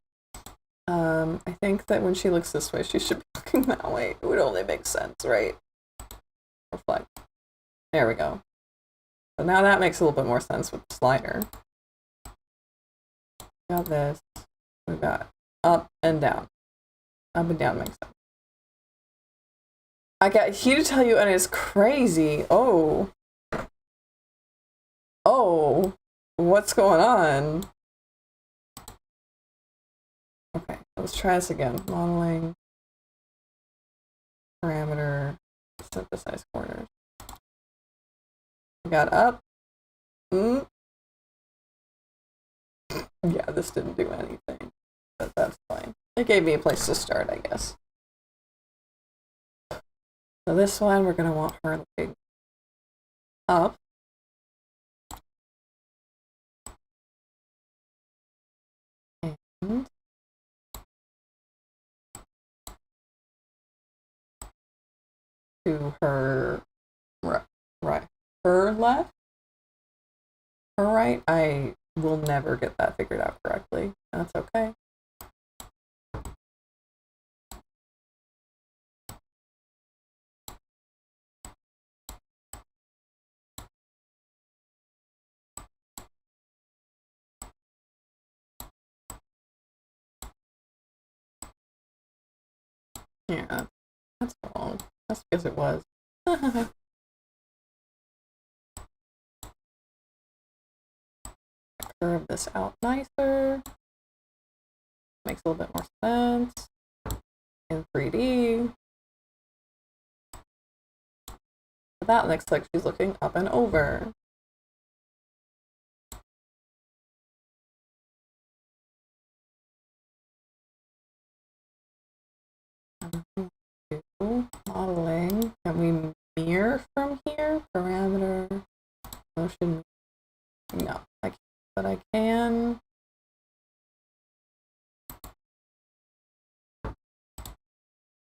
I think that when she looks this way, she should be looking that way. It would only make sense, right? Reflect. There we go. So now that makes a little bit more sense with the slider. We got this. We got up and down. Up and down makes sense. I got here to tell you, and it's crazy. Oh. Oh. What's going on? Okay, let's try this again. Modeling, parameter, synthesize corners. We got up. Yeah, this didn't do anything, but that's fine. It gave me a place to start, I guess. So this one, we're gonna want her looking up. And to her right, her left, her right. I will never get that figured out correctly. That's okay. Yeah, that's wrong. That's because it was. Curve this out nicer. Makes a little bit more sense. In 3D. That looks like she's looking up and over. Modeling. Can we mirror from here? Parameter. Motion. No, I can't, but I can.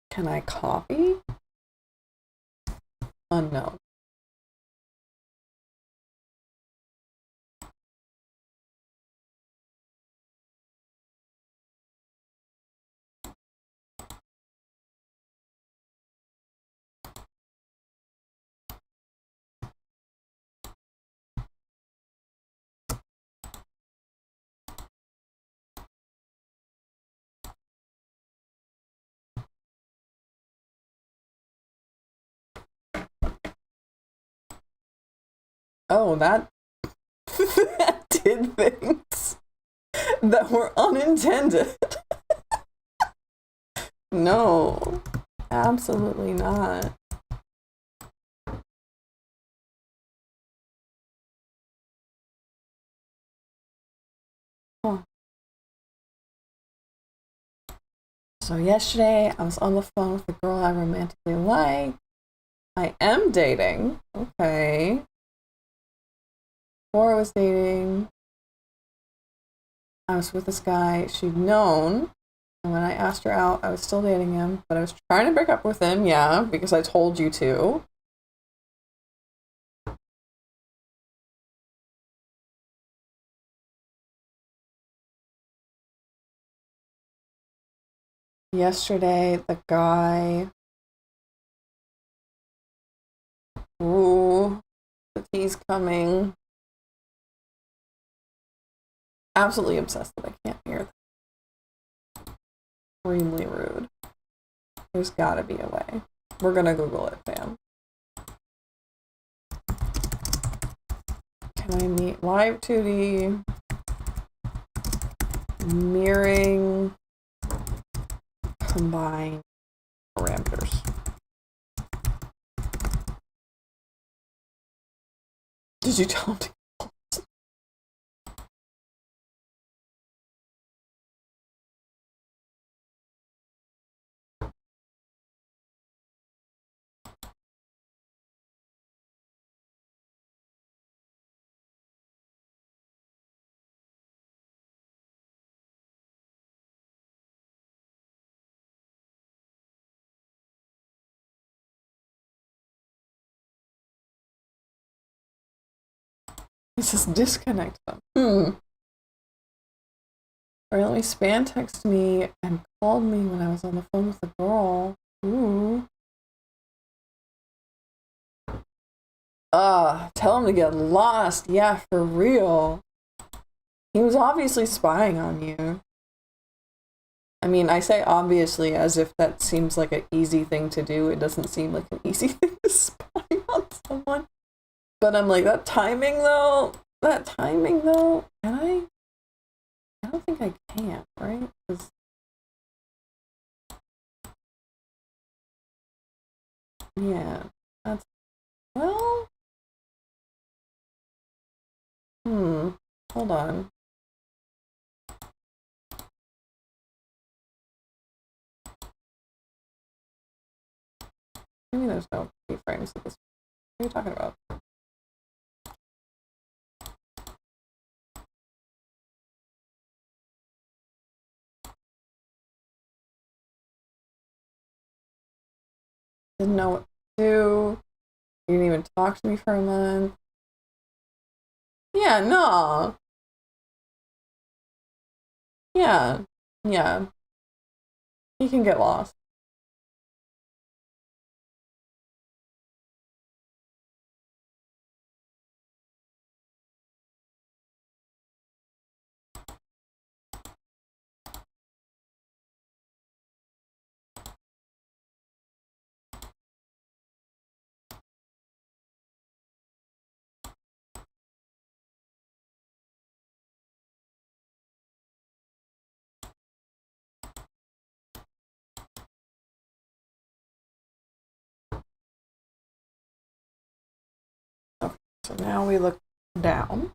Can I copy? Unknown. Oh, that did things that were unintended. No, absolutely not. Huh. So yesterday I was on the phone with the girl I romantically like. I am dating. Okay. Before I was dating, I was with this guy she'd known. And when I asked her out, I was still dating him, but I was trying to break up with him, yeah, because I told you to. Yesterday, the guy. Ooh, the tea's coming. absolutely obsessed that I can't hear that. Extremely rude. There's gotta be a way. We're gonna Google it, fam. Can I meet Live2D mirroring combined parameters? Did you tell him to? It says disconnect them. Apparently Span texted me and called me when I was on the phone with a girl. Ooh. Tell him to get lost. Yeah, for real. He was obviously spying on you. I mean, I say obviously as if that seems like an easy thing to do. It doesn't seem like an easy thing to spy on someone. But I'm like, that timing though, can I? I don't think I can, right? 'Cause yeah, that's, well, hold on. Maybe there's no keyframes at this. What are you talking about? Didn't know what to do. You didn't even talk to me for a month. Yeah, no. Yeah, yeah. He can get lost. Okay, so now we look down.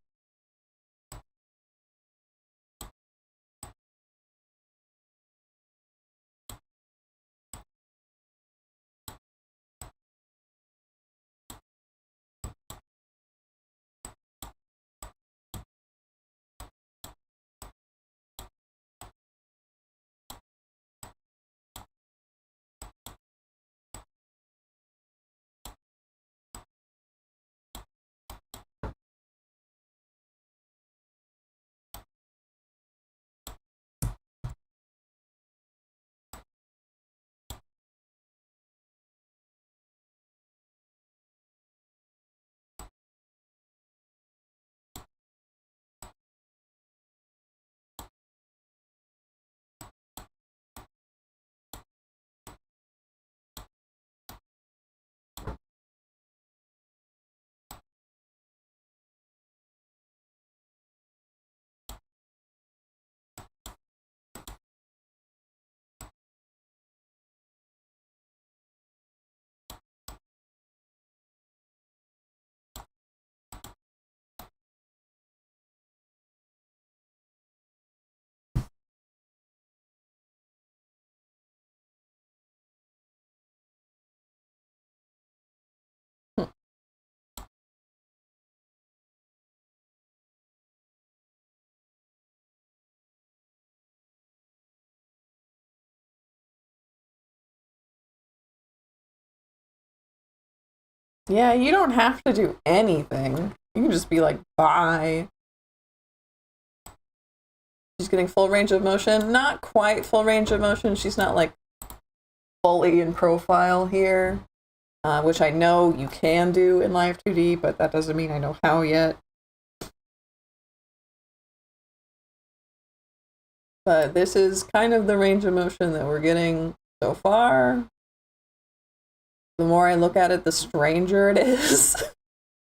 Yeah, you don't have to do anything. You can just be like, bye. She's getting full range of motion. Not quite full range of motion. She's not like fully in profile here, which I know you can do in Live2D, but that doesn't mean I know how yet. But this is kind of the range of motion that we're getting so far. The more I look at it, the stranger it is.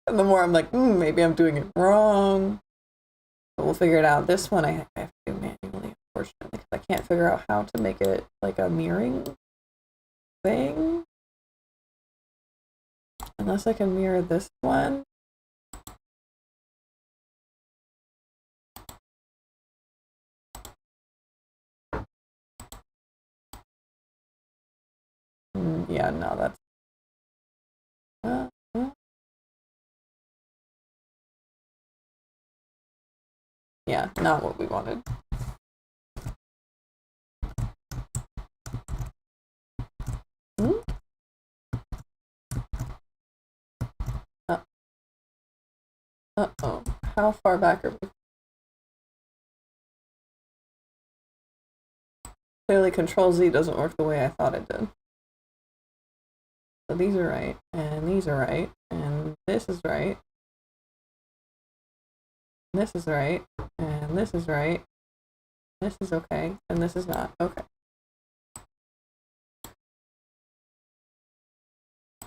And the more I'm like, maybe I'm doing it wrong. But we'll figure it out. This one I have to do manually, unfortunately, because I can't figure out how to make it like a mirroring thing. Unless I can mirror this one. Yeah, no, that's... yeah, not what we wanted. Uh-oh. How far back are we? Clearly Control Z doesn't work the way I thought it did. So these are right, and these are right, and this is right. This is right, and this is right. This is okay, and this is not. Okay.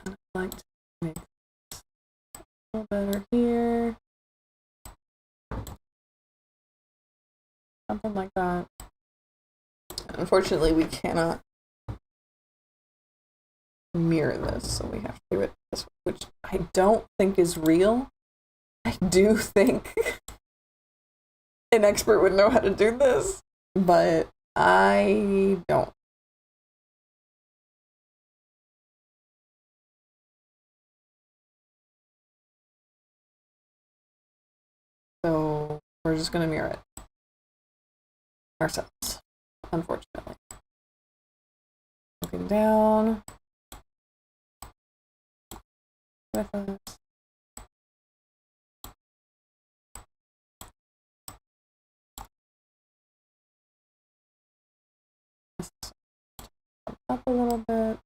I'd like to make this a little better here. Something like that. Unfortunately, we cannot mirror this, so we have to do it this way, which I don't think is real. I do think an expert would know how to do this, but I don't. So we're just going to mirror it ourselves, unfortunately. Looking down with us. Up a little bit.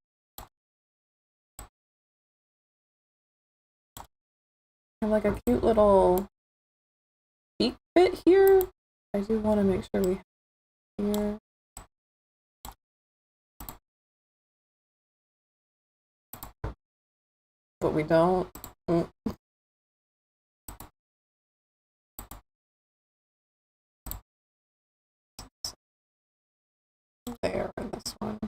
Have like a cute little peak bit here. I do want to make sure we have here. But we don't. There in this one.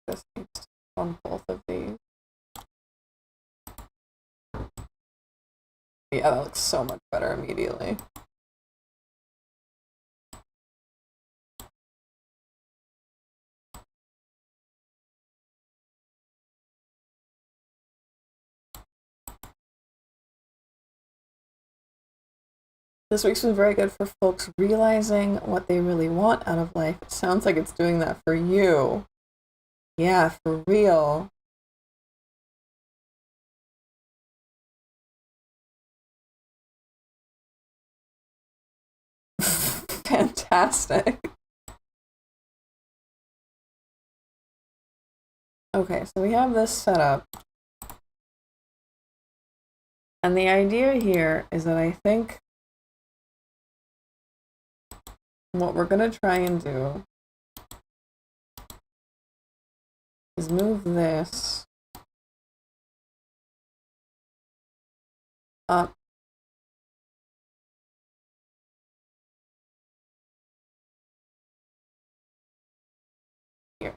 This needs to be on both of these. Yeah, that looks so much better immediately. This week's been very good for folks realizing what they really want out of life. It sounds like it's doing that for you. Yeah, for real. Fantastic. Okay, so we have this set up. And the idea here is that I think what we're going to try and do is move this up here.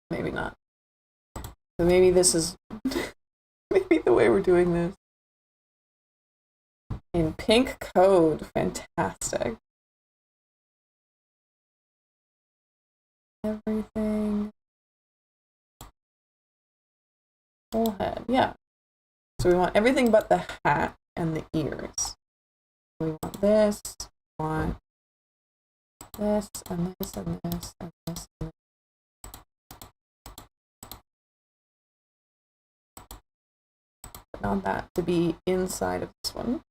Maybe not. So maybe this is maybe the way we're doing this. In pink code, fantastic. Everything. Full head, yeah. So we want everything but the hat and the ears. We want this, want this and this and this and this and this. But not that to be inside of this one.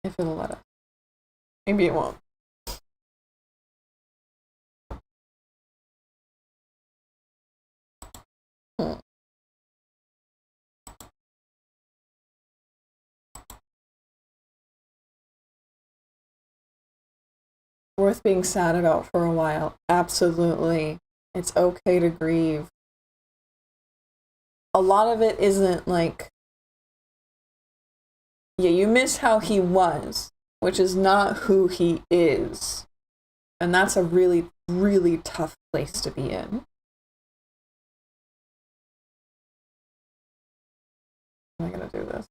If it'll let us. Maybe it won't. Worth being sad about for a while. Absolutely. It's okay to grieve. A lot of it isn't like, yeah, you miss how he was, which is not who he is. And that's a really, really tough place to be in. How am I gonna do this?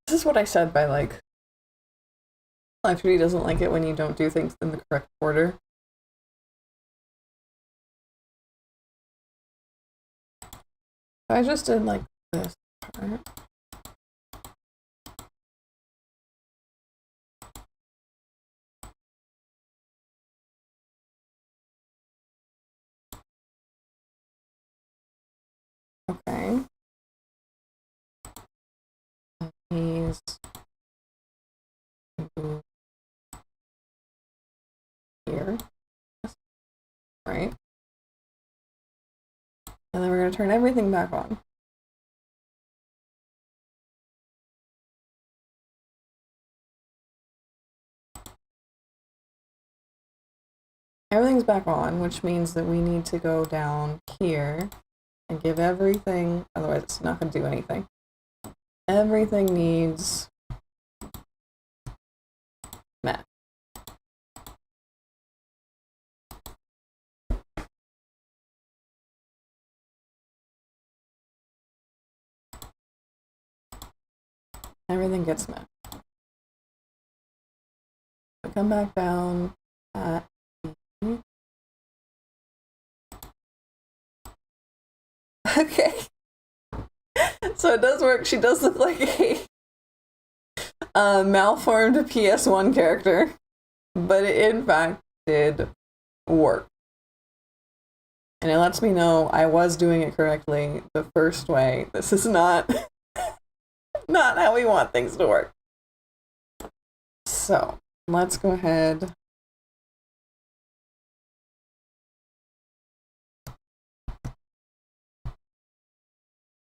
This is what I said by like, Live2D doesn't like it when you don't do things in the correct order. I just did like this part. Okay. He's here, right? And then we're going to turn everything back on. Everything's back on, which means that we need to go down here and give everything, otherwise it's not going to do anything. Everything needs matte. Everything gets matte. So come back down at okay. So it does work. She does look like a malformed PS1 character, but it in fact did work. And it lets me know I was doing it correctly the first way. This is not not how we want things to work. So let's go ahead.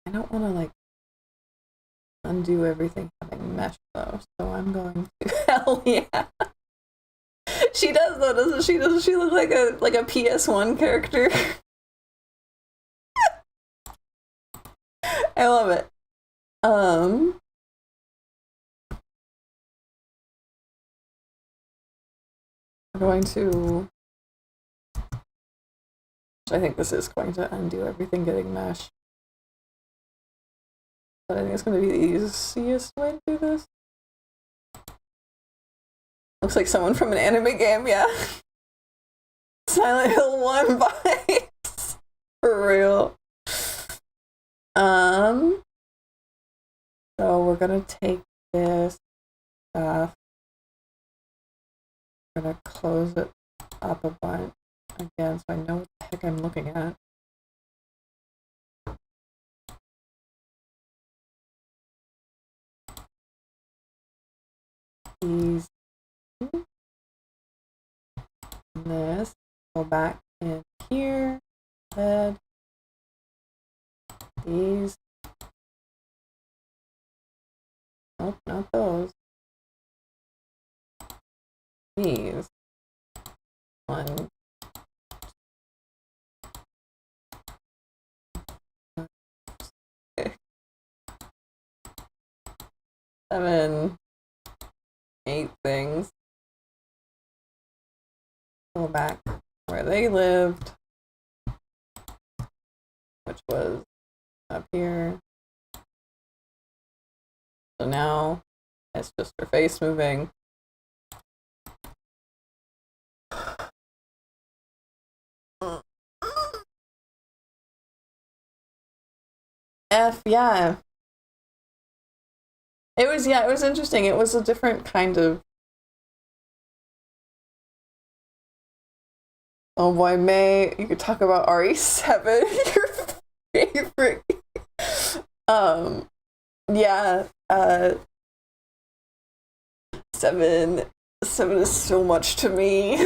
I don't want to like undo everything having mesh though, so I'm going to hell yeah. She does though, doesn't she? Doesn't she look like a PS1 character? I love it. I'm going to, I think this is going to undo everything getting mesh. But I think it's going to be the easiest way to do this. Looks like someone from an anime game, yeah. Silent Hill 1 vibes. For real. So we're gonna take this stuff. We're gonna close it up a bunch again so I know what the heck I'm looking at. on this. Go back in here. Bed. These. Nope, not those. These. 1, 6, 7, 8 things. Go back where they lived, which was up here. So now it's just her face moving. Yeah. It was interesting. It was a different kind of. Oh boy, May, you could talk about RE7, your favorite. Yeah, 7 is so much to me.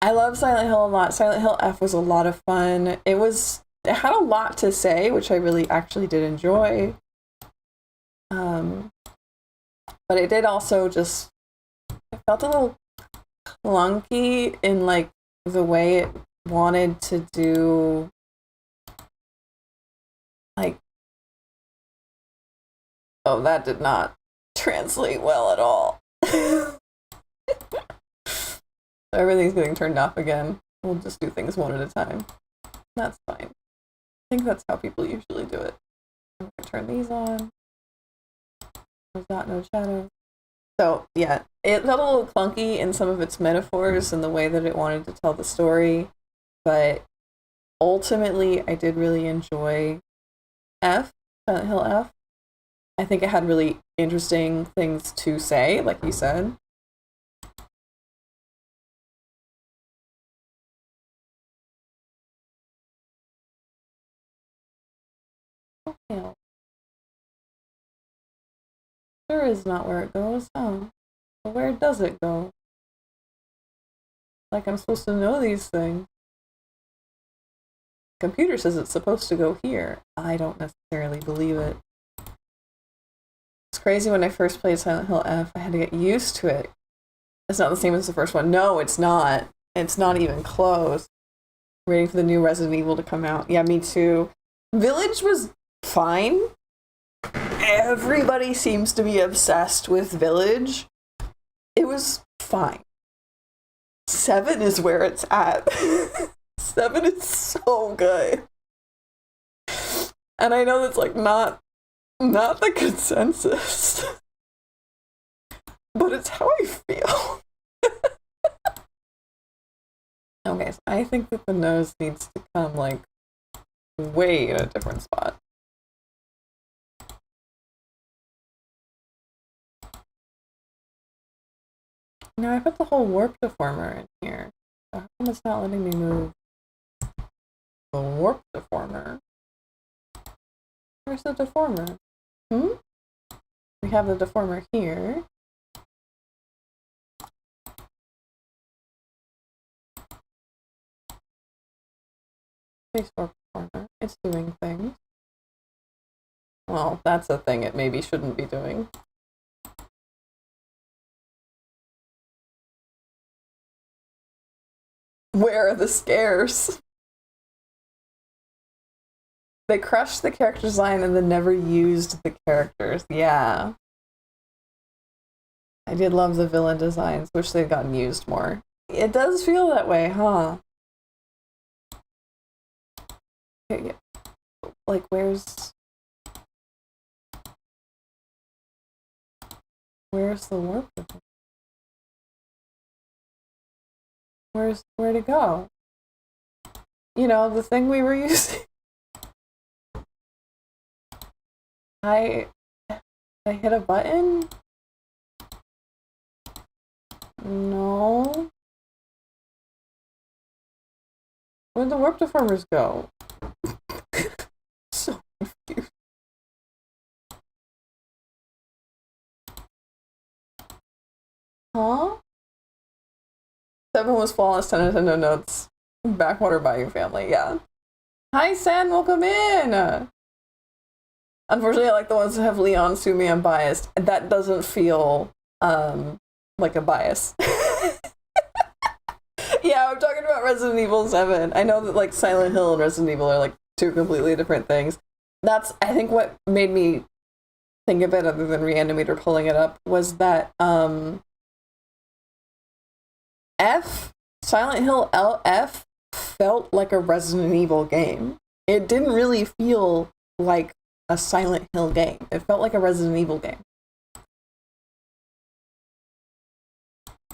I love Silent Hill a lot. Silent Hill F was a lot of fun. It had a lot to say, which I really actually did enjoy. But it did also it felt a little clunky in like the way it wanted to do like, oh, that did not translate well at all. Everything's getting turned off again. We'll just do things one at a time. That's fine. I think that's how people usually do it. I'm gonna turn these on. There's not no shadow. So yeah, it felt a little clunky in some of its metaphors and the way that it wanted to tell the story, but ultimately I did really enjoy Silent Hill F. I think it had really interesting things to say, like you said. Okay. Sure is not where it goes, huh? But where does it go? Like I'm supposed to know these things. Computer says it's supposed to go here. I don't necessarily believe it. It's crazy. When I first played Silent Hill F, I had to get used to it. It's not the same as the first one. No, it's not. It's not even close. Waiting for the new Resident Evil to come out. Yeah, me too. Village was fine. Everybody seems to be obsessed with Village. It was fine. 7 is where it's at. 7 is so good. And I know that's like not the consensus. But it's how I feel. Okay, so I think that the nose needs to come like way in a different spot. Now I put the whole warp deformer in here. So how come it's not letting me move the warp deformer? Where's the deformer? We have the deformer here. Face warp deformer. It's doing things. Well, that's a thing it maybe shouldn't be doing. Where are the scares? They crushed the character design and then never used the characters. Yeah. I did love the villain designs. Wish they'd gotten used more. It does feel that way, huh? Okay, yeah. Like, where's the warp? Where'd it go? You know, the thing we were using. I hit a button? No. Where'd the warp deformers go? So confused. Huh? 7 was flawless, 10 Nintendo notes. Backwater Bayou family, yeah. Hi, San, welcome in! Unfortunately, I like the ones that have Leon sue me, I'm biased. That doesn't feel, like a bias. Yeah, I'm talking about Resident Evil 7. I know that, like, Silent Hill and Resident Evil are, like, 2 completely different things. That's, I think, what made me think of it, other than Reanimator pulling it up, was that, Silent Hill LF felt like a Resident Evil game. It didn't really feel like a Silent Hill game. It felt like a Resident Evil game.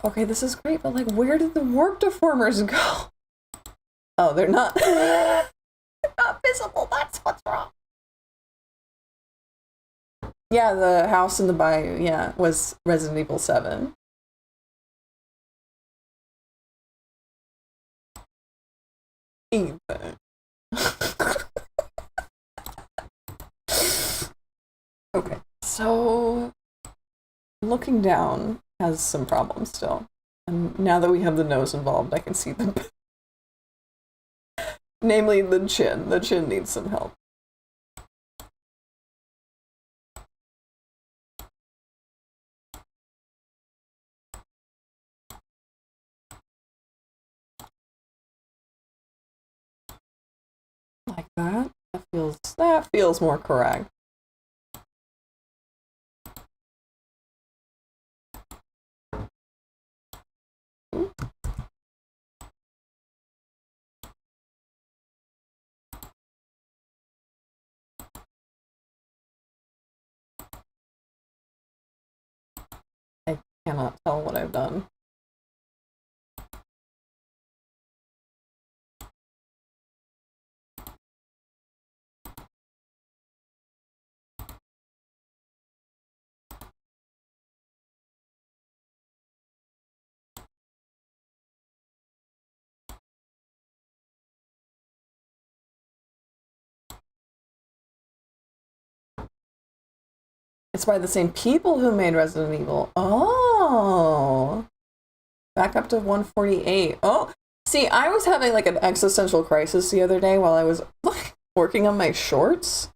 Okay, this is great, but like, where did the warp deformers go? Oh, they're not. They're not visible. That's what's wrong. Yeah, the house in the bayou, yeah, was Resident Evil 7. Ethan. Okay, so looking down has some problems still. And now that we have the nose involved, I can see them. Namely, the chin. The chin needs some help. Like that. That feels more correct. I cannot tell what I've done. It's by the same people who made Resident Evil. Oh! Back up to 148. Oh! See, I was having like an existential crisis the other day while I was working on my shorts.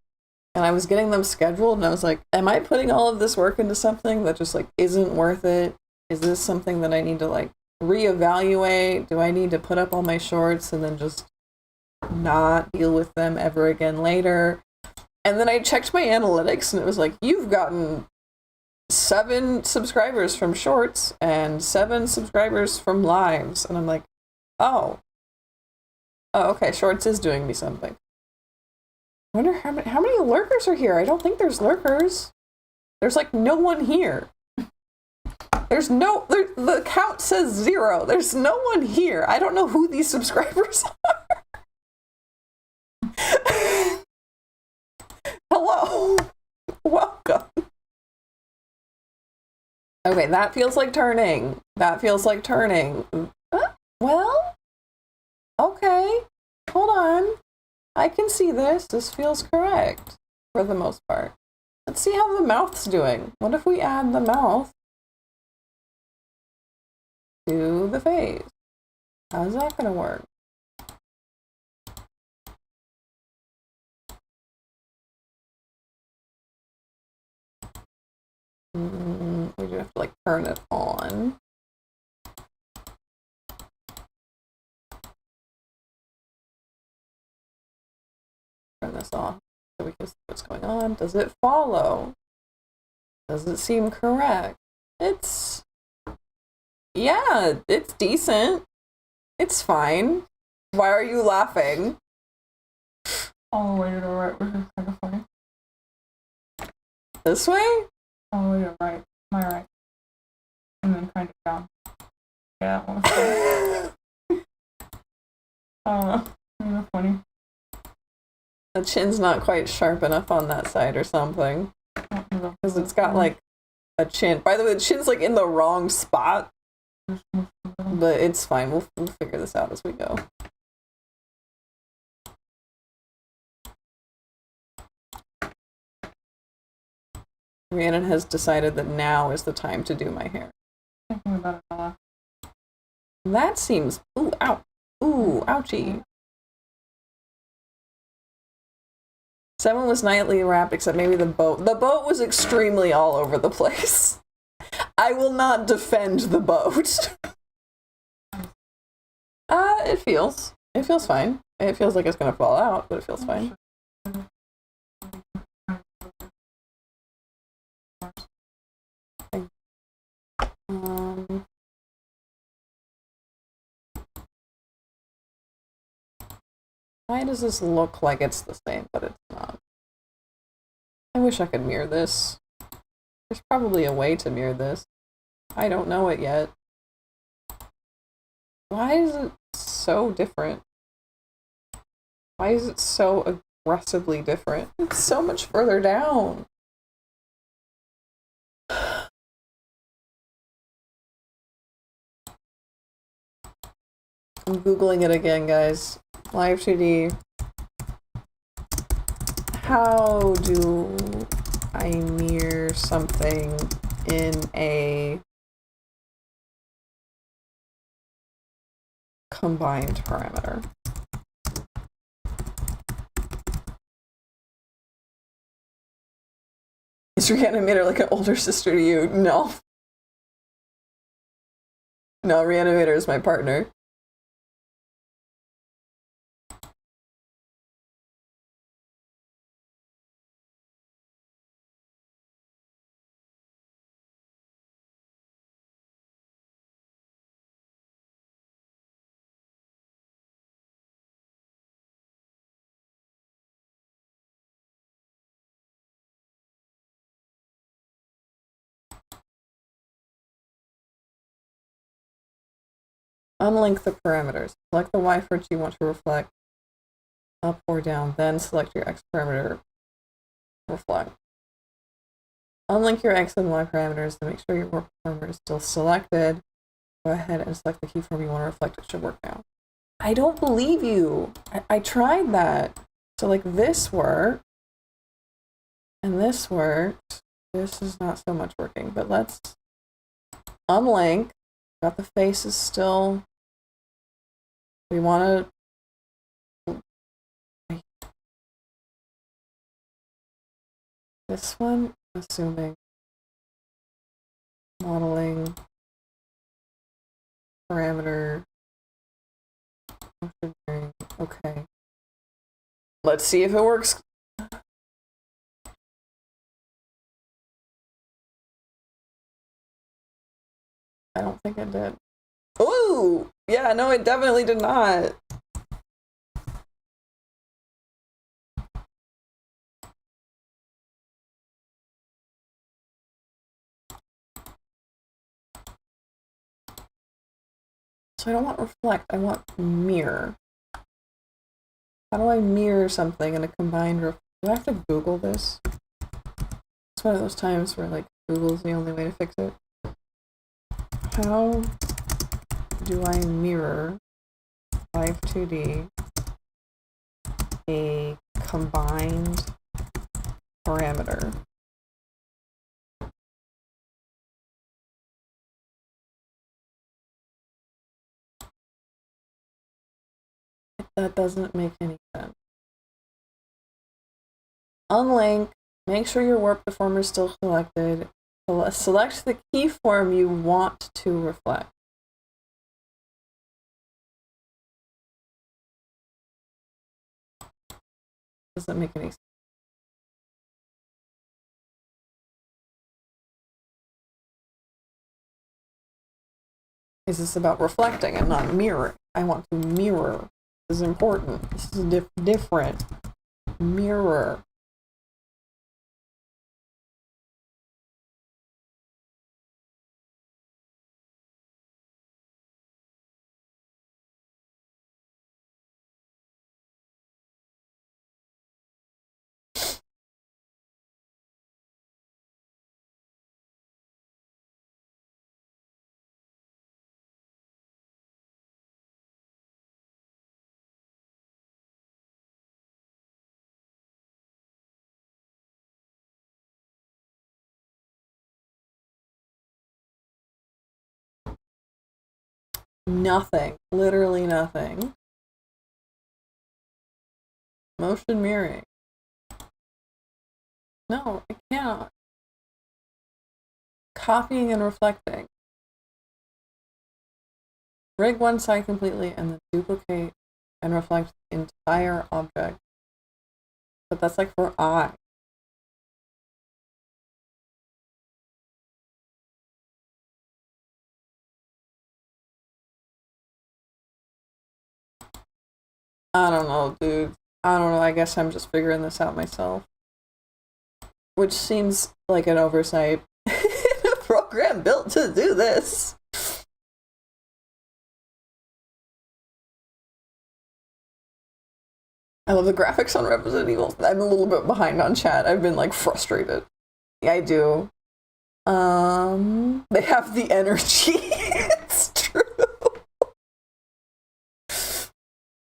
And I was getting them scheduled, and I was like, am I putting all of this work into something that just like isn't worth it? Is this something that I need to like reevaluate? Do I need to put up all my shorts and then just not deal with them ever again later? And then I checked my analytics, and it was like, you've gotten 7 subscribers from shorts and 7 subscribers from lives. And I'm like, oh, okay, shorts is doing me something. I wonder how many lurkers are here. I don't think there's lurkers. There's like no one here. The count says 0. There's no one here. I don't know who these subscribers are. Hello. Welcome. Okay, that feels like turning. Well, okay. Hold on. I can see this. This feels correct for the most part. Let's see how the mouth's doing. What if we add the mouth to the face? How's that gonna work? We do have to like turn it on. Turn this off so we can see what's going on. Does it follow? Does it seem correct? Yeah, it's decent. It's fine. Why are you laughing? All the way to the right, which is kind of funny. This way? All the way to the right. My right. And then kind of down. Yeah, that one was funny. Funny. The chin's not quite sharp enough on that side or something. Because it's got like a chin. By the way, the chin's like in the wrong spot. But it's fine. We'll figure this out as we go. Rhiannon has decided that now is the time to do my hair. Thinking about it a lot. That seems... Ooh, ow. Ooh, ouchie. 7 was nightly wrapped, except maybe the boat. The boat was extremely all over the place. I will not defend the boat. It feels. It feels fine. It feels like it's gonna fall out, but it feels fine. Why does this look like it's the same, but it's not? I wish I could mirror this. There's probably a way to mirror this. I don't know it yet. Why is it so different? Why is it so aggressively different? It's so much further down. I'm Googling it again, guys. Live2D. How do I mirror something in a combined parameter? Is Reanimator like an older sister to you? No. No, Reanimator is my partner. Unlink the parameters. Select the Y for which you want to reflect, up or down, then select your X parameter, reflect. Unlink your X and Y parameters to make sure your warp parameter is still selected. Go ahead and select the keyform you want to reflect. It should work now. I don't believe you. I tried that. So like this worked, and this worked. This is not so much working, but let's unlink. Got the faces still. We want to... This one, assuming. Modeling. Parameter. Okay. Let's see if it works. I don't think it did. Ooh! Yeah, no, it definitely did not. So I don't want reflect, I want mirror. How do I mirror something in a combined do I have to Google this? It's one of those times where like Google's the only way to fix it. How do I mirror Live2D a combined parameter? That doesn't make any sense. Unlink, make sure your warp deformer is still selected. Select the keyform you want to reflect. Doesn't make any sense. Is this about reflecting and not mirroring? I want to mirror. This is important. This is different. Mirror. Nothing. Literally nothing. Motion mirroring. No, I cannot. Copying and reflecting. Rig one side completely and then duplicate and reflect the entire object. But that's like for eye. I don't know, dude. I don't know. I guess I'm just figuring this out myself. Which seems like an oversight. A program built to do this. I love the graphics on Resident Evil. I'm a little bit behind on chat. I've been like frustrated. Yeah, I do. They have the energy. It's true.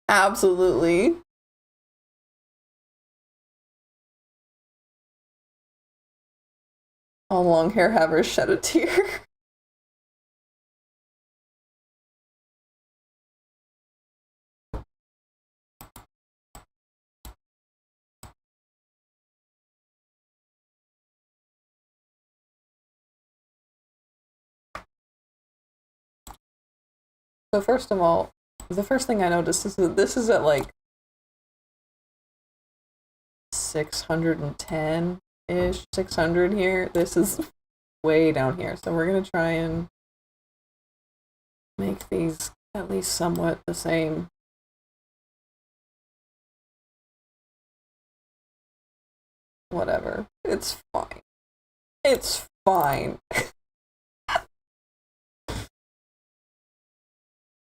Absolutely. All long hair havers shed a tear. So first of all, the first thing I noticed is that this is at like 610-ish, 600 here. This is way down here. So we're gonna try and make these at least somewhat the same. Whatever. It's fine. It's fine.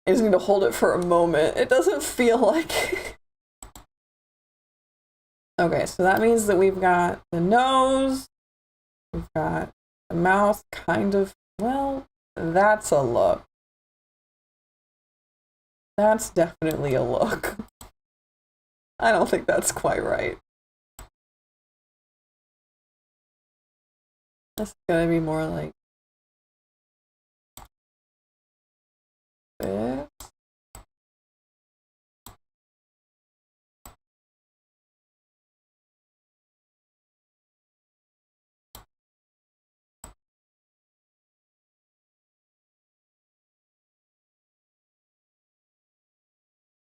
I just need to hold it for a moment. It doesn't feel like... Okay, so that means that we've got the nose, we've got the mouth, kind of, well, that's a look. That's definitely a look. I don't think that's quite right. That's gonna be more like this.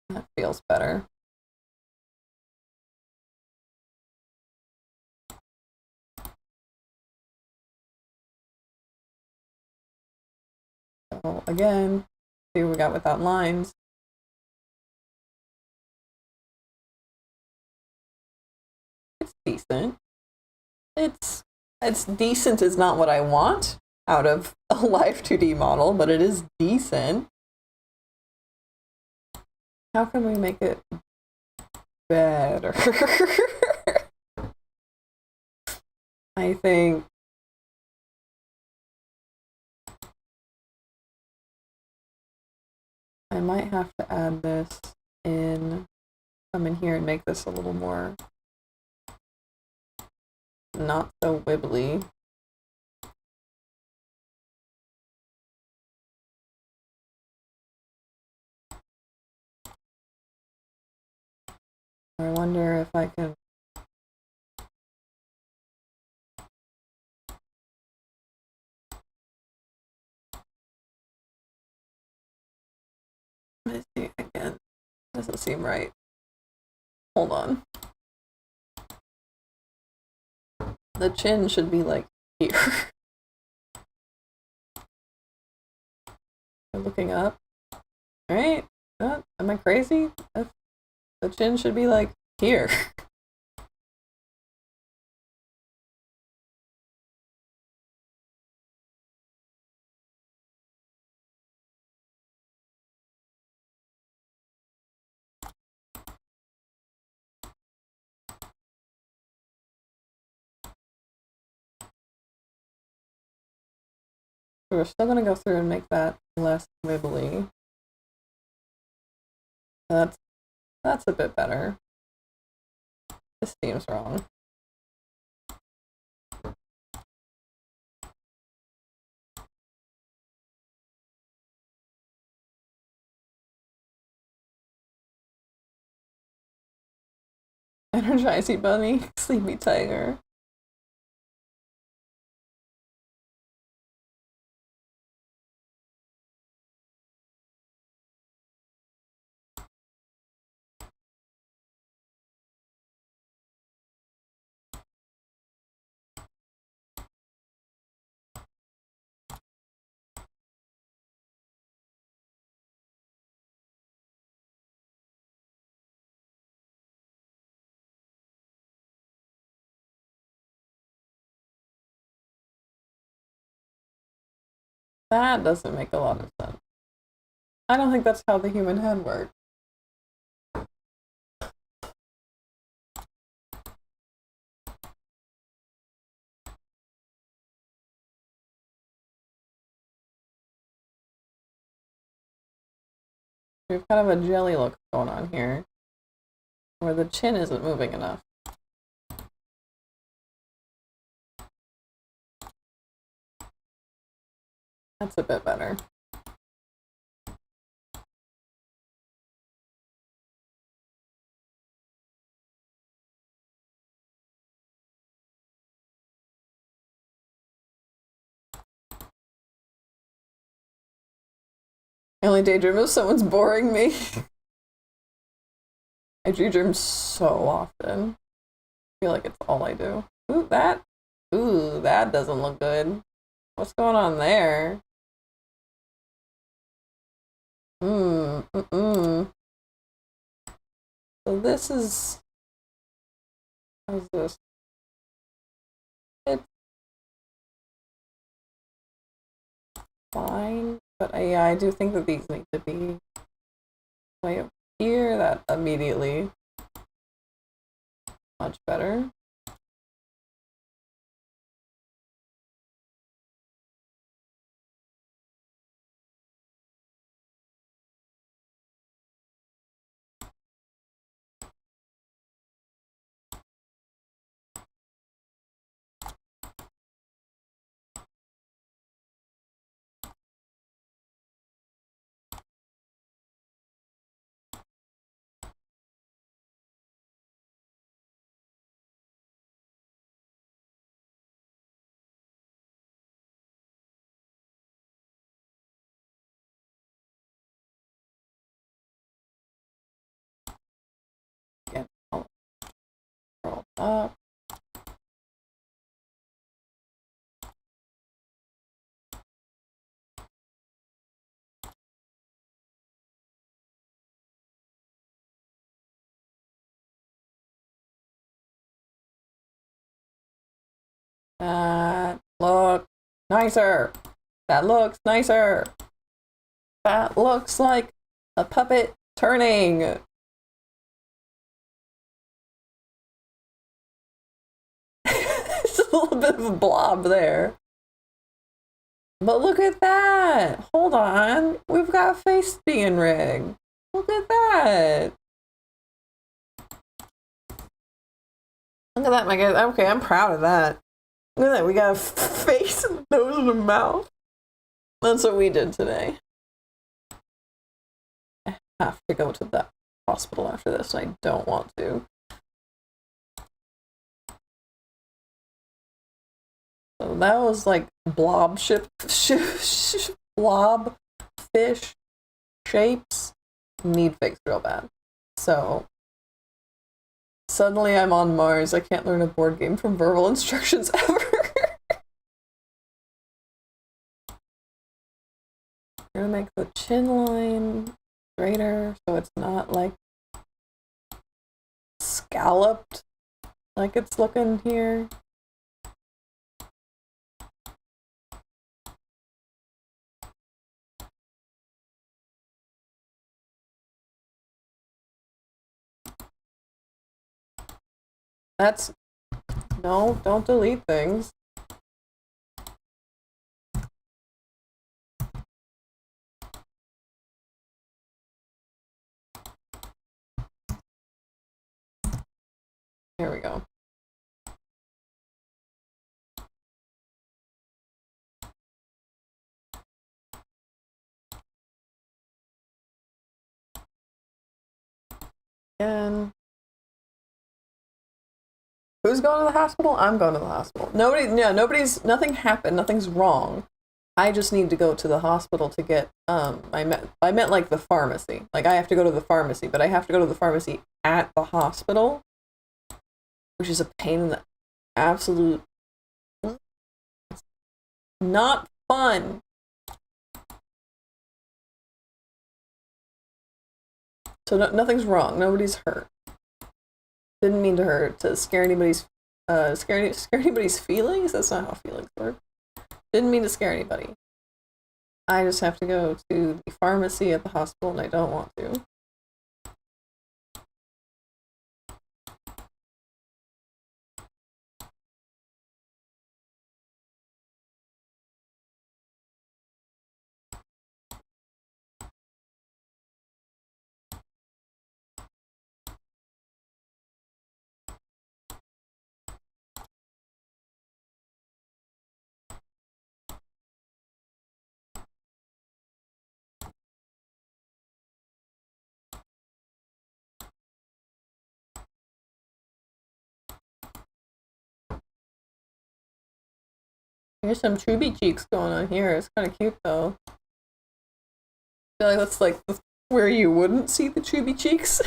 That feels better. So again, see what we got without lines. It's decent. It's decent is not what I want out of a Live2D model, but it is decent. How can we make it better? I think I might have to add this in, come in here and make this a little more not so wibbly. I wonder if I can let's see again. Doesn't seem right. Hold on. The chin should be like here. I'm looking up. Alright. Am I crazy? The chin should be like here. We're still gonna go through and make that less wibbly. That's a bit better. This seems wrong. Energizey bunny, sleepy tiger. That doesn't make a lot of sense. I don't think that's how the human head works. We have kind of a jelly look going on here, where the chin isn't moving enough. That's a bit better. I only daydream if someone's boring me. I daydream so often. I feel like it's all I do. Ooh, that doesn't look good. What's going on there? So this is, how's this? It's fine, but yeah, I do think that these need to be way up here. That immediately much better. Again, I'll scroll up. That looks nicer. That looks nicer. That looks like a puppet turning. It's a little bit of a blob there. But look at that. Hold on. We've got face being rigged. Look at that. Look at that, my guys. Okay, I'm proud of that. Look at that. We got a face, a nose, and a mouth. That's what we did today. I have to go to the hospital after this. I don't want to. So that was like blob blob fish shapes need fixed real bad. So suddenly I'm on Mars. I can't learn a board game from verbal instructions ever. I'm gonna make the chin line straighter so it's not like scalloped like it's looking here. That's, no, don't delete things. Here we go. Again. Who's going to the hospital? I'm going to the hospital. Nothing happened. Nothing's wrong. I just need to go to the hospital to get, I meant like the pharmacy. Like I have to go to the pharmacy, but I have to go to the pharmacy at the hospital, which is a pain in the absolute, not fun. So nothing's wrong. Nobody's hurt. Didn't mean to hurt, to scare anybody's feelings. That's not how feelings work. Didn't mean to scare anybody. I just have to go to the pharmacy at the hospital, and I don't want to. There's some chubby cheeks going on here. It's kind of cute though. I feel like that's like where you wouldn't see the chubby cheeks.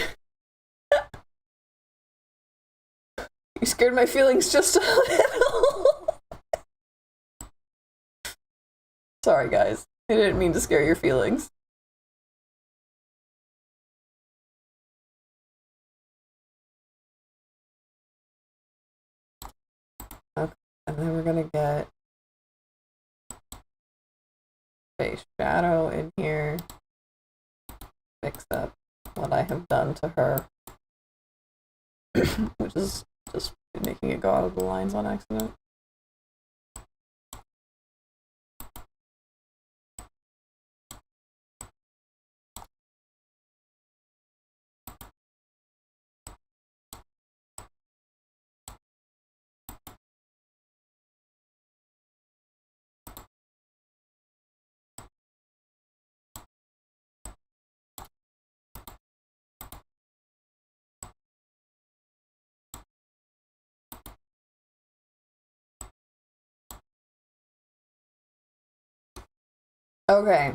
You scared my feelings just a little. Sorry guys, I didn't mean to scare your feelings. Okay, and then we're gonna get a shadow in here. Fix up what I have done to her, which is just making it go out of the lines on accident. Okay.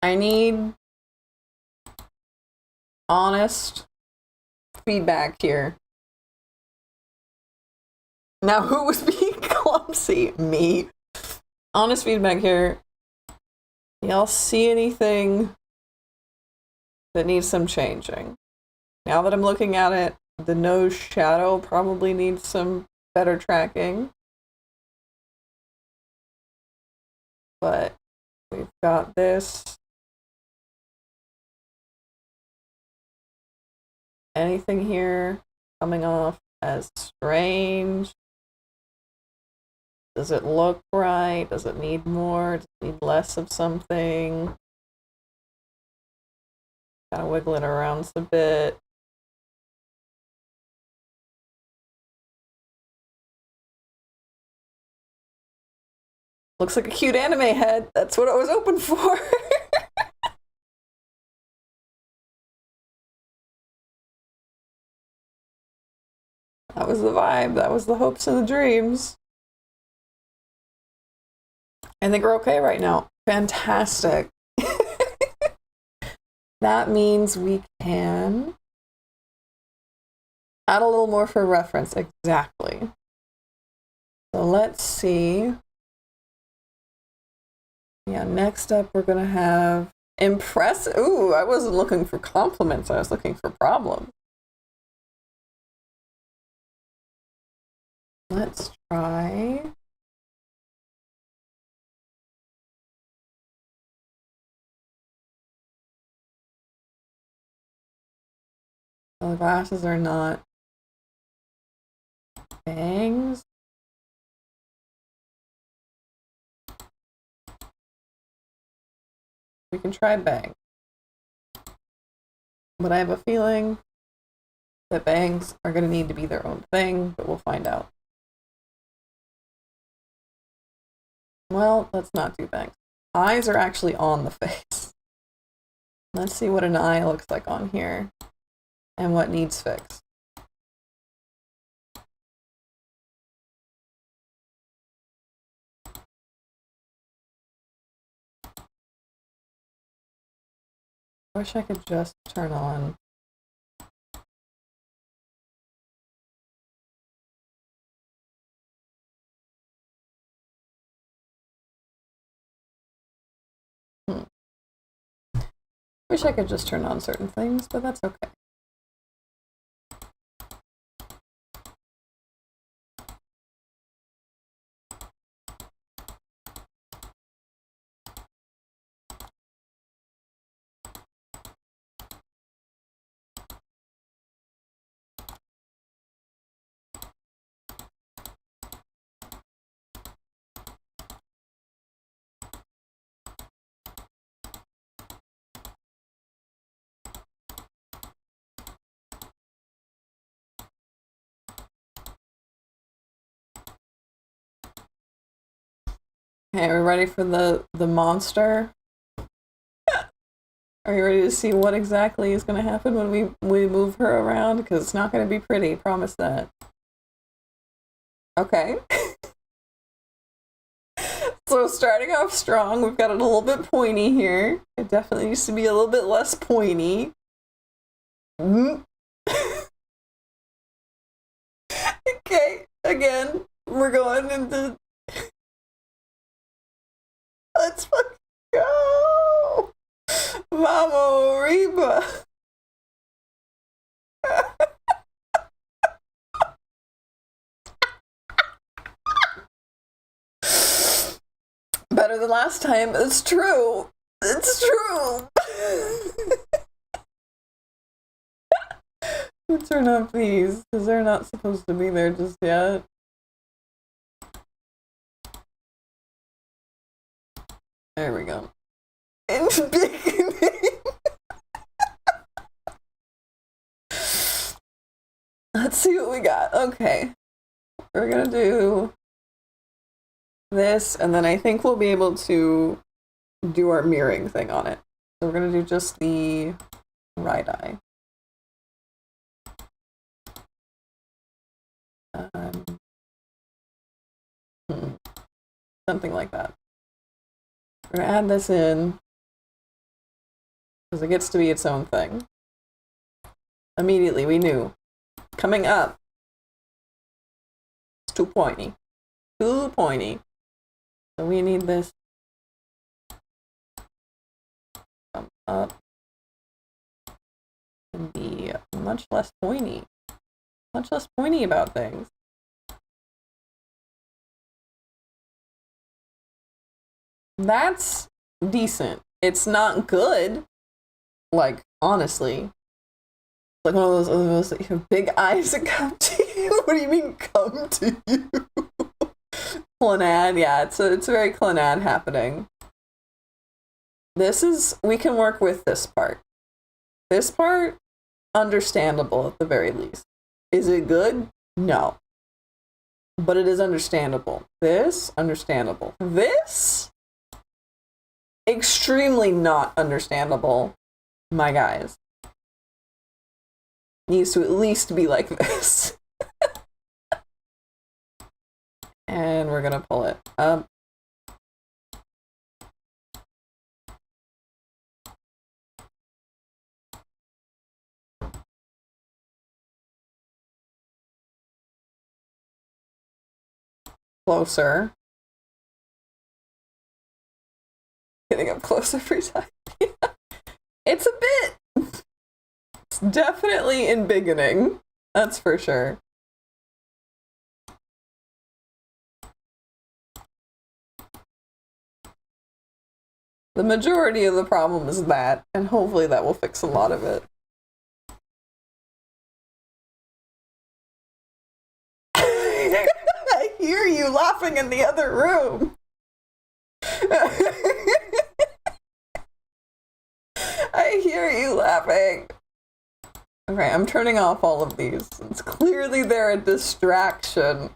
I need honest feedback here. Now, who was being clumsy? Me. Honest feedback here. Y'all see anything that needs some changing? Now that I'm looking at it, the nose shadow probably needs some better tracking. But we've got this. Anything here coming off as strange? Does it look right? Does it need more? Does it need less of something? Kind of wiggle it around a bit. Looks like a cute anime head. That's what I was hoping for. That was the vibe. That was the hopes and the dreams. I think we're okay right now. Fantastic. That means we can add a little more for reference. Exactly. So let's see. Yeah, next up we're gonna have impressive. Ooh, I wasn't looking for compliments. I was looking for problems. Let's try. The glasses are not bangs. We can try bang. But I have a feeling that bangs are going to need to be their own thing, but we'll find out. Well, let's not do bangs. Eyes are actually on the face. Let's see what an eye looks like on here and what needs fixed. I wish I could just turn on. Wish I could just turn on certain things, but that's okay. Okay, are we ready for the monster? Are you ready to see what exactly is going to happen when we move her around? Because it's not going to be pretty, promise that. Okay. So starting off strong, we've got it a little bit pointy here. It definitely needs to be a little bit less pointy. Okay, again, we're going into... Let's fucking go! Mama Reba! Better than last time. It's true. It's true. Let's turn off these because they're not supposed to be there just yet. There we go. In beginning. Let's see what we got. Okay. We're gonna do this, and then I think we'll be able to do our mirroring thing on it. So we're gonna do just the right eye. Something like that. We're gonna add this in because it gets to be its own thing. Immediately, we knew. Coming up. It's too pointy. Too pointy. So we need this come up and be much less pointy. Much less pointy about things. That's decent. It's not good. Like, honestly. Like one of those that you have big eyes that come to you. What do you mean come to you? Clanad, yeah, it's very clanad happening. This is, we can work with this part. This part, understandable at the very least. Is it good? No. But it is understandable. This, understandable. This, extremely not understandable, my guys. Needs to at least be like this. And we're gonna pull it up. Closer. Getting up close every time. It's a bit. It's definitely in beginning. That's for sure. The majority of the problem is that, and hopefully that will fix a lot of it. I hear you laughing in the other room. I hear you laughing. Okay, I'm turning off all of these. It's clearly they're a distraction.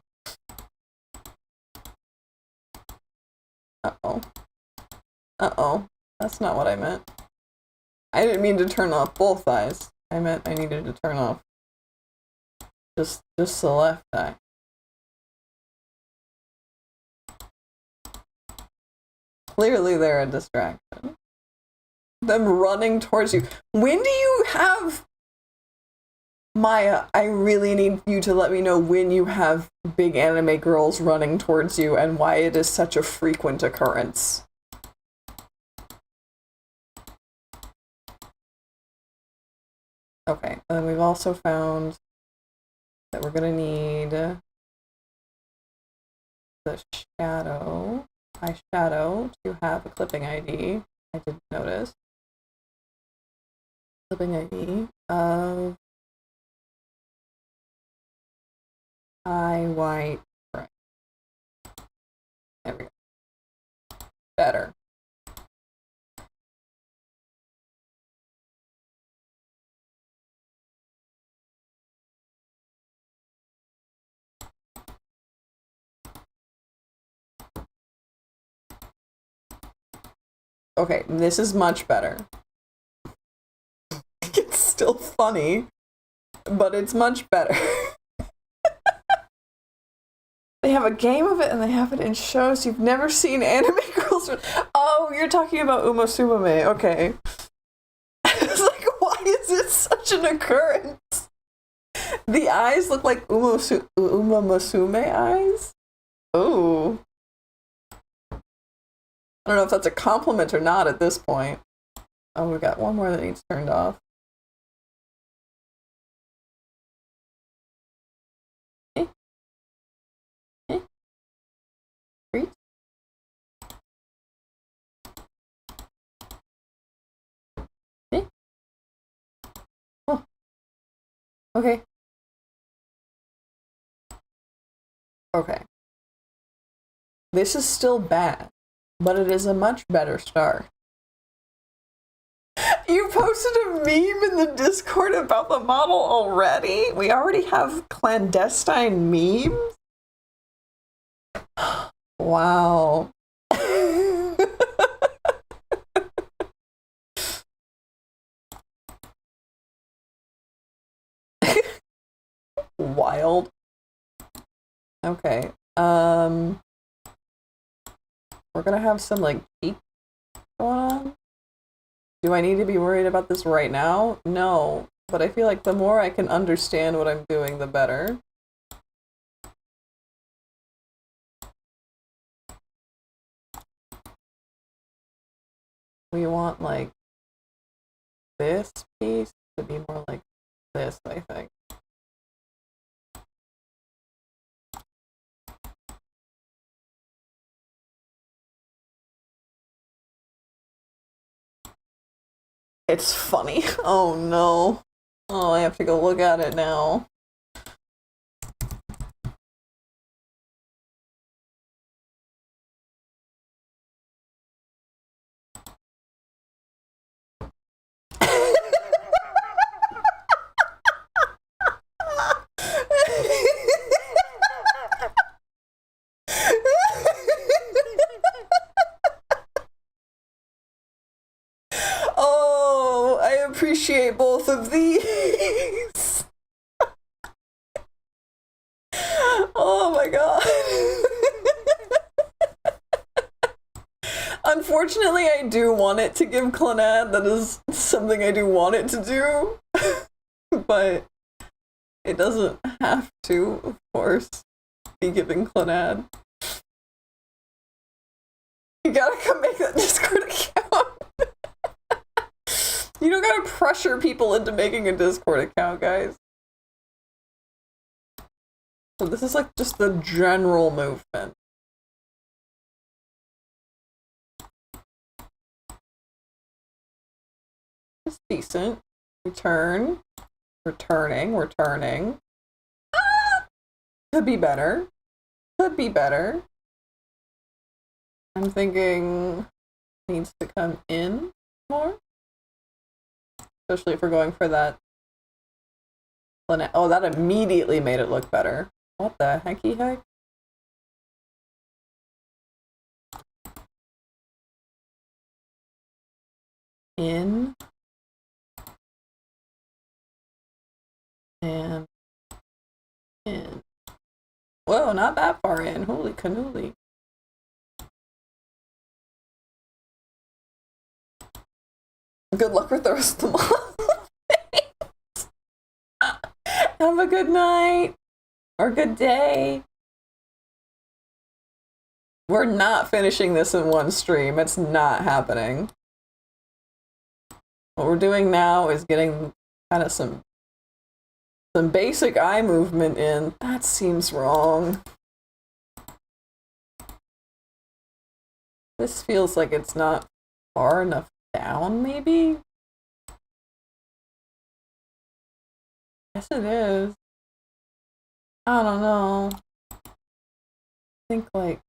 Uh-oh. Uh-oh. That's not what I meant. I didn't mean to turn off both eyes. I meant I needed to turn off just the left eye. Clearly they're a distraction. them running towards you. When do you have... Maya, I really need you to let me know when you have big anime girls running towards you and why it is such a frequent occurrence. Okay, and then we've also found that we're gonna need the eyeshadow to have a clipping ID. I didn't notice. Clipping ID of eye white. Right. There we go. Better. Okay, this is much better. It's still funny, but it's much better. They have a game of it and they have it in shows. You've never seen anime girls. Oh, you're talking about Umasume. Okay. I was like, why is it such an occurrence? The eyes look like Umasume eyes? Oh. I don't know if that's a compliment or not at this point. Oh, we got one more that needs turned off. Treat. Oh. Okay. Okay. This is still bad, but it is a much better start. You posted a meme in the Discord about the model already? We already have clandestine memes? Wow. Wild. Okay. We're gonna have some like cheek going on. Do I need to be worried about this right now? No. But I feel like the more I can understand what I'm doing, the better. We want like this piece to be more like this, I think. It's funny. Oh no. Oh, I have to go look at it now. Oh, I appreciate both of these. Oh my god. Unfortunately, I do want it to give Clannad. That is something I do want it to do. But it doesn't have to, of course, be giving Clannad. You gotta come make that Discord account. You don't gotta pressure people into making a Discord account, guys. So this is like just the general movement. It's decent. Returning. Ah! Could be better. Could be better. I'm thinking needs to come in more. Especially if we're going for that. Oh, that immediately made it look better. What the hecky heck? In. And in. Whoa, not that far in. Holy cannoli. Good luck with the rest of the month. Have a good night. Or good day. We're not finishing this in one stream. It's not happening. What we're doing now is getting kind of some basic eye movement in. That seems wrong. This feels like it's not far enough down, maybe? Yes, it is. I don't know. I think, like...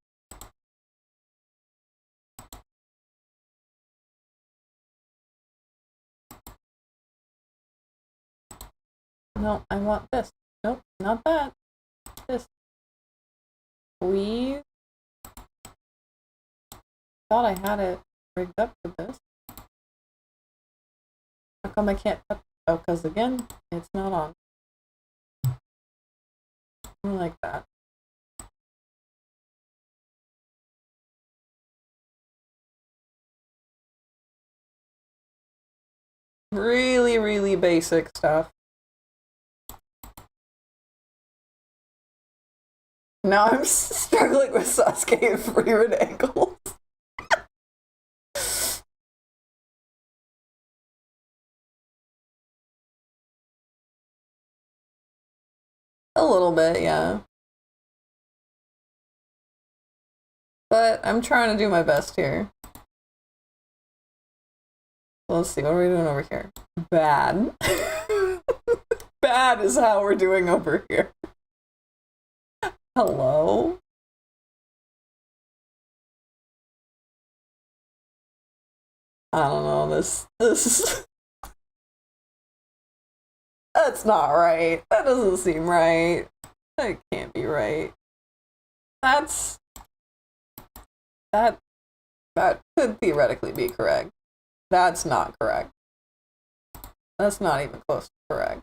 No, I want this. Nope, not that. This. Please. Thought I had it rigged up for this. How come I can't touch? Oh, because again, it's not on. Like that. Really, really basic stuff. Now I'm struggling with Sasuke favorite angles. A little bit, yeah. But I'm trying to do my best here. Let's see, what are we doing over here? Bad. Bad is how we're doing over here. Hello? I don't know, this that's not right. That doesn't seem right. That can't be right. That could theoretically be correct. That's not correct. That's not even close to correct.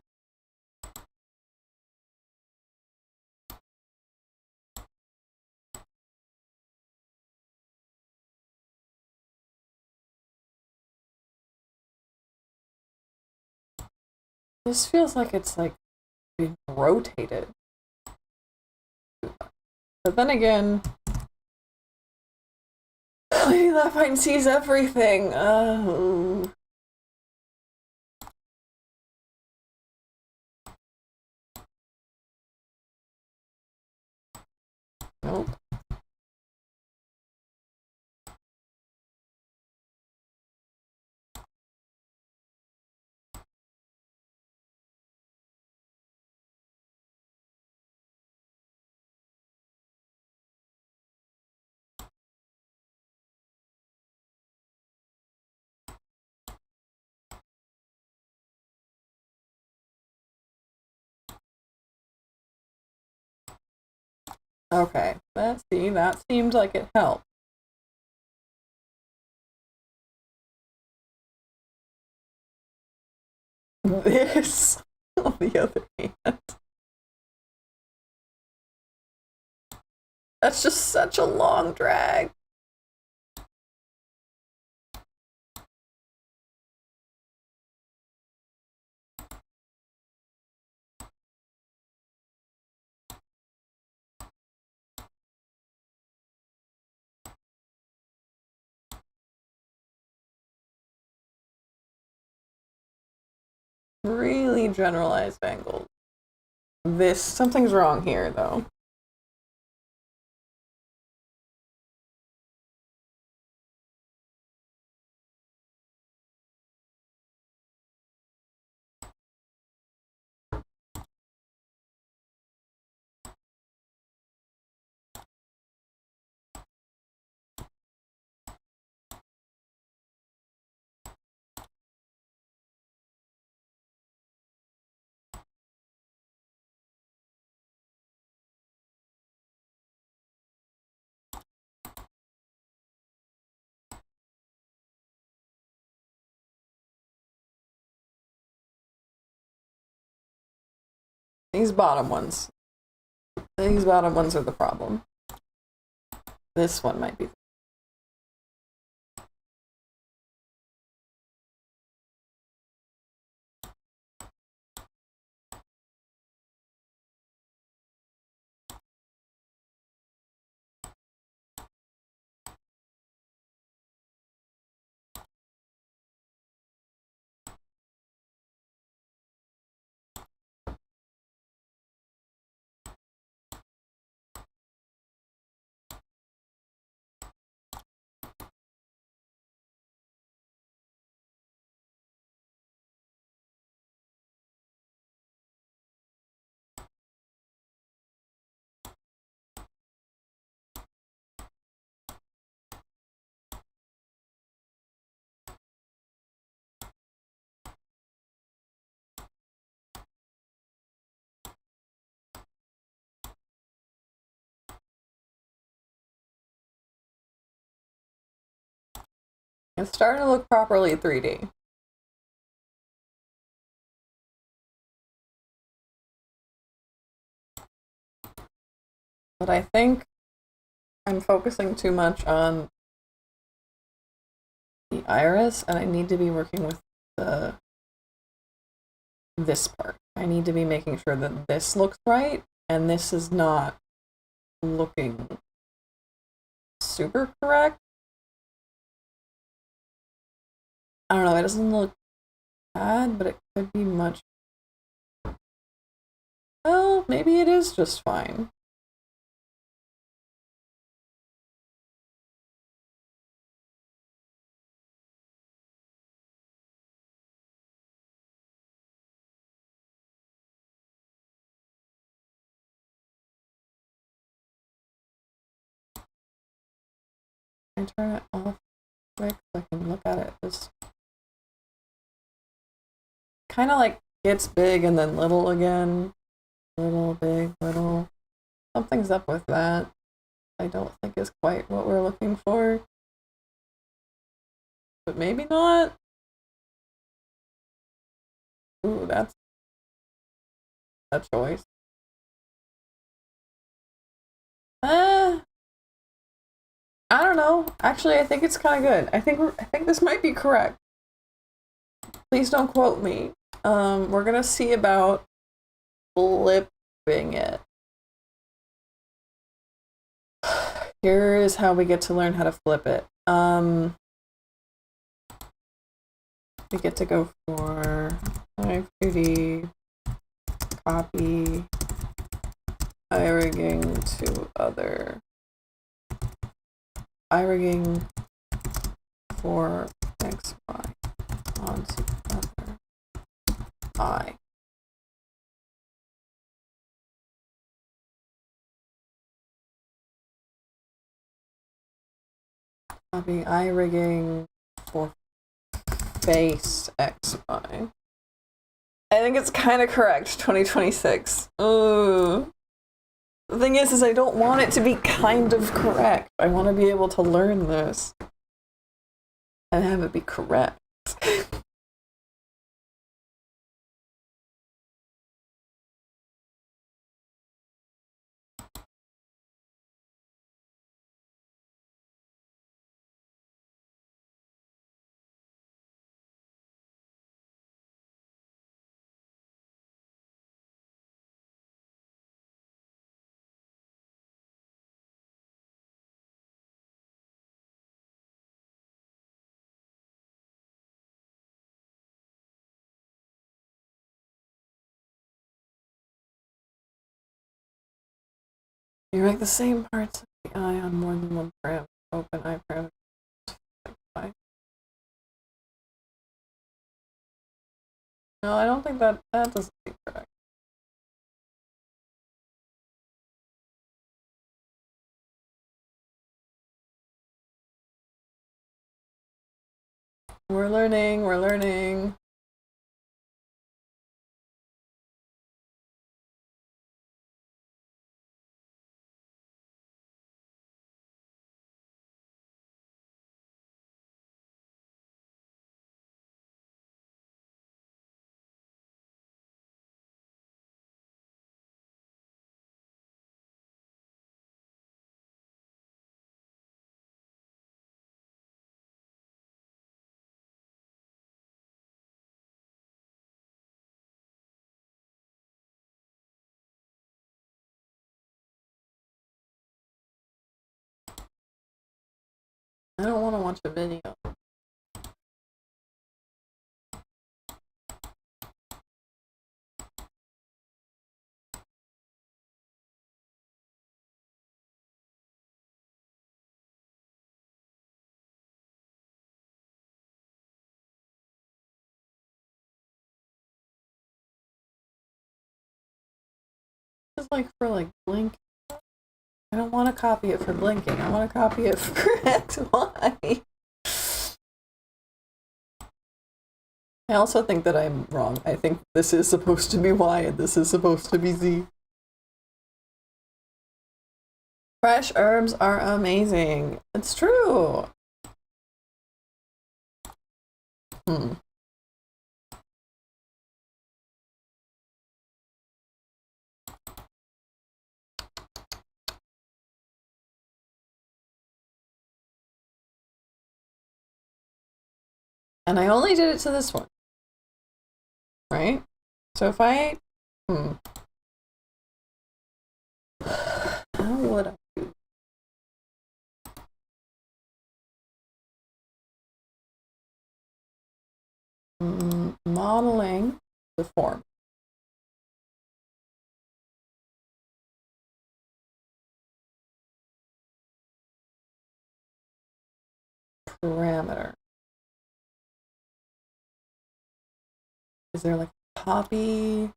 This feels like it's like being rotated. But then again, Lady Lapine sees everything. Nope. Okay, let's see, that seemed like it helped. This, on the other hand, that's just such a long drag. Really generalized angles. Something's wrong here, though. These bottom ones are the problem. This one might be. It's starting to look properly 3D. But I think I'm focusing too much on the iris, and I need to be working with this part. I need to be making sure that this looks right, and this is not looking super correct. I don't know, it doesn't look bad, but it could be much. Well, maybe it is just fine. I turn it off quick so I can look at it. Just kind of like gets big and then little again. Little, big, little. Something's up with that. I don't think is quite what we're looking for. But maybe not. Ooh, that's a choice. I don't know. Actually, I think it's kind of good. I think this might be correct. Please don't quote me. We're gonna see about flipping it. Here is how we get to learn how to flip it. We get to go for Live2D, copy, irigging to other, irigging for XY onto other I. Copy irigging for face XY. I think it's kind of correct, 2026. Ooh. The thing is I don't want it to be kind of correct. I want to be able to learn this and have it be correct. You make the same parts of the eye on more than one parameter. Open eye parameter. No, I don't think that doesn't seem correct. We're learning, we're learning. I don't want to watch a video. It's like for like blink. I don't want to copy it for blinking. I want to copy it for XY. I also think that I'm wrong. I think this is supposed to be Y and this is supposed to be Z. Fresh herbs are amazing. It's true. Hmm. And I only did it to this one. Right? So if I... How would I do? Modeling the form. Parameter. Is there like a copy?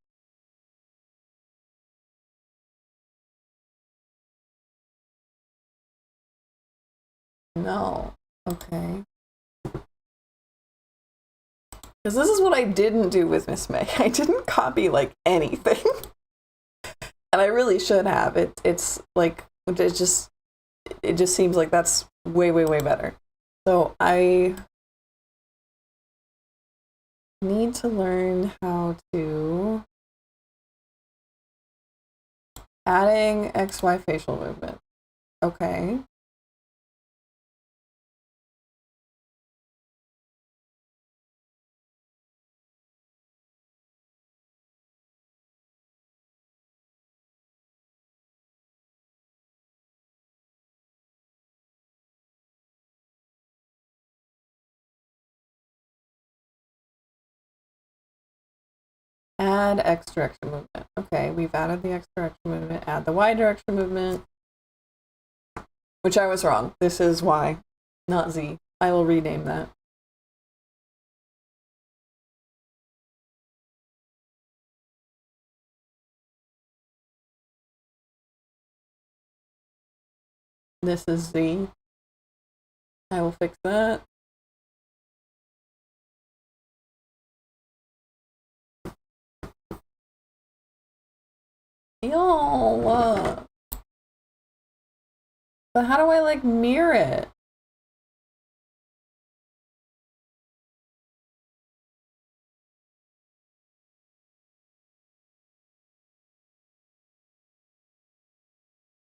No. Okay. Because this is what I didn't do with Miss May. I didn't copy like anything. And I really should have. It's like it just seems like that's way better. So I need to learn how to adding XY facial movement. Okay. Add X direction movement. Okay, we've added the X direction movement. Add the Y direction movement. Which I was wrong. This is Y, not Z. I will rename that. This is Z. I will fix that. Yo, but how do I like mirror it?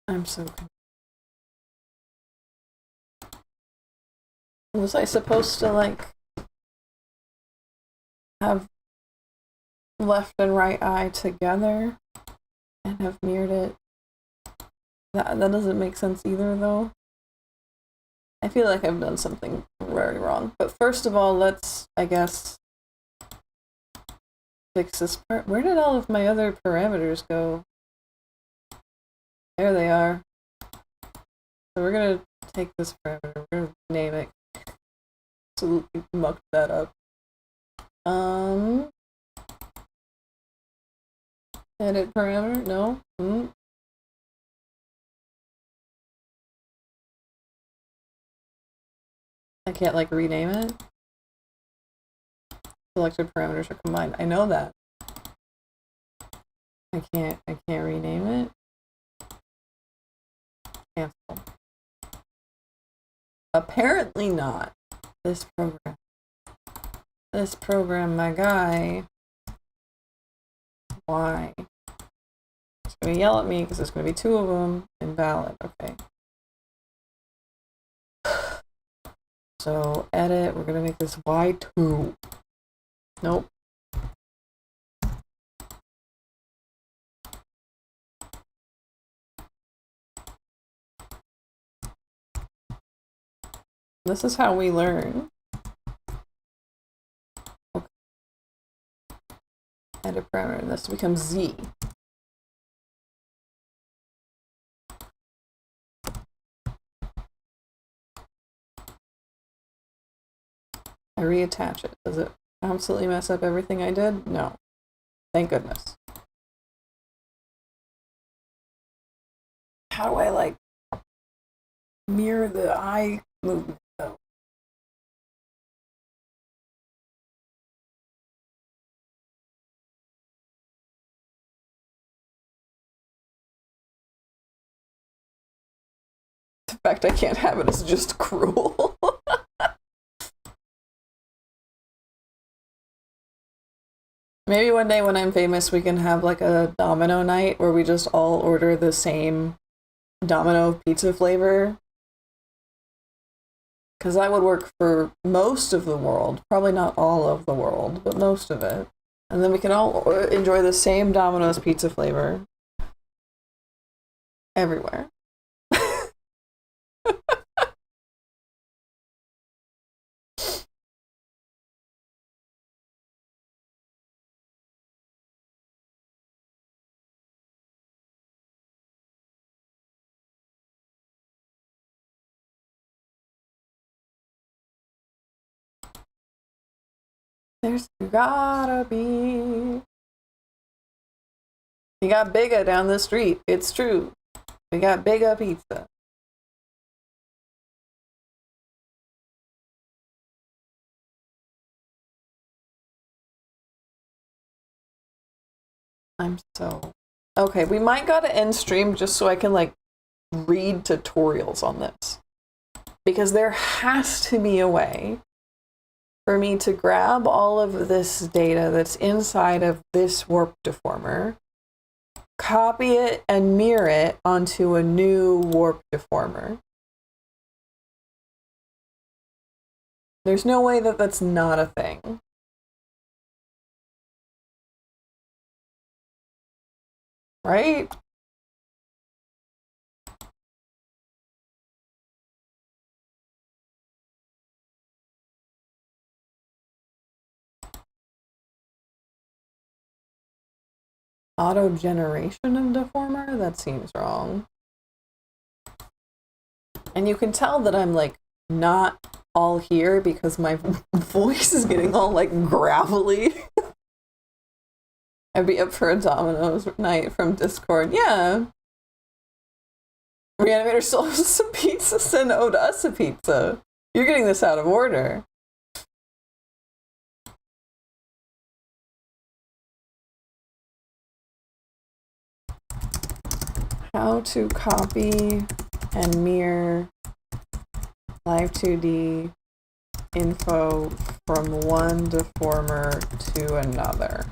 I'm so confused. Was I supposed to like have left and right eye together and have mirrored it? That doesn't make sense either though. I feel like I've done something very wrong. But first of all, let's, I guess, fix this part. Where did all of my other parameters go? There they are. So we're gonna take this parameter, we're gonna name it. Absolutely mucked that up. Edit parameter, no. I can't like rename it. Selected parameters are combined. I know that. I can't rename it. Cancel. Apparently not. This program, my guy. Why? It's gonna yell at me because there's gonna be two of them. Invalid. Okay. So edit. We're gonna make this Y2. Nope. This is how we learn. Okay. Edit parameter. This becomes Z. I reattach it. Does it absolutely mess up everything I did? No. Thank goodness. How do I like mirror the eye movement though? The fact I can't have it is just cruel. Maybe one day when I'm famous, we can have like a domino night where we just all order the same domino pizza flavor. Because that would work for most of the world. Probably not all of the world, but most of it. And then we can all enjoy the same Domino's pizza flavor everywhere. There's gotta be. You got Bigga down the street. It's true. We got Bigga pizza. I'm so... Okay, we might gotta end stream just so I can, like, read tutorials on this. Because there has to be a way for me to grab all of this data that's inside of this warp deformer, copy it and mirror it onto a new warp deformer. There's no way that that's not a thing. Right? Auto generation of deformer? That seems wrong. And you can tell that I'm like not all here because my voice is getting all like gravelly. I'd be up for a Domino's night from Discord. Yeah. Reanimator still has some pizza, send owed us a pizza. You're getting this out of order. How to copy and mirror Live2D info from one deformer to another.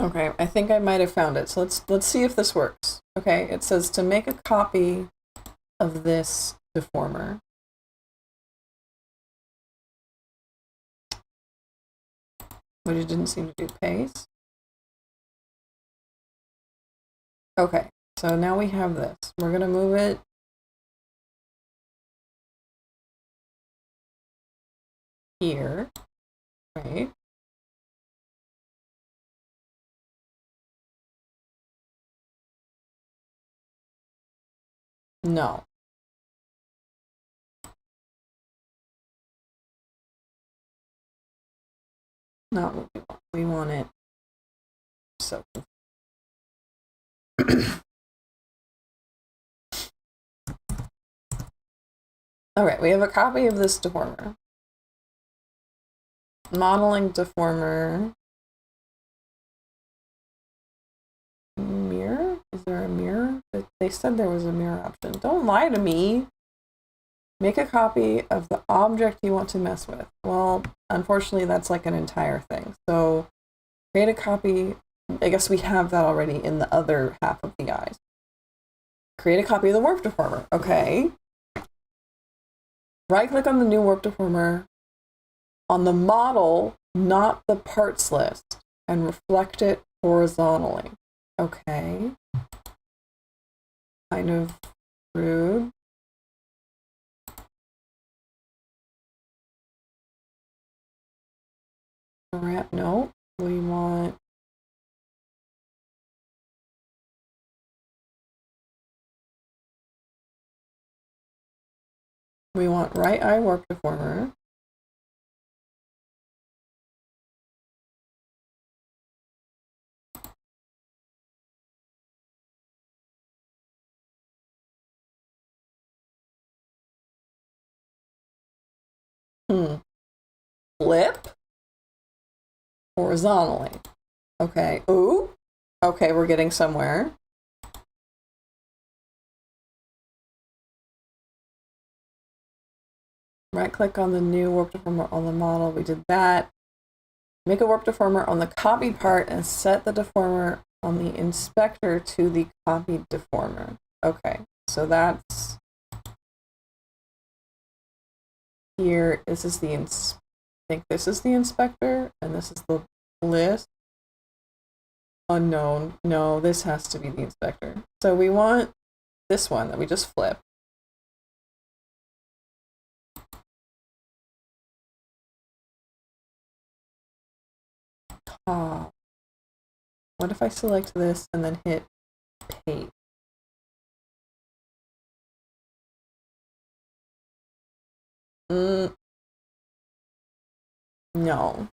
Okay, I think I might have found it. So let's see if this works. Okay, it says to make a copy of this deformer. But it didn't seem to do paste. Okay, so now we have this. We're gonna move it here, right? No. Not what we want. We want it so. Alright, we have a copy of this deformer. Modeling deformer. Mirror? Is there a mirror? They said there was a mirror option. Don't lie to me. Make a copy of the object you want to mess with. Well, unfortunately, that's like an entire thing. So create a copy. I guess we have that already in the other half of the eyes. Create a copy of the warp deformer. Okay. Right-click on the new warp deformer on the model, not the parts list, and reflect it horizontally. Okay. kind of rude. Wrap, no, we want right eye warp deformer. Flip horizontally. Okay. Ooh. Okay, we're getting somewhere. Right click on the new warp deformer on the model. We did that. Make a warp deformer on the copied part and set the deformer on the inspector to the copied deformer. Okay, so that's here. This is the I think this is the inspector, and this is the list. Unknown. No, this has to be the inspector. So we want this one that we just flipped. What if I select this and then hit paste? No.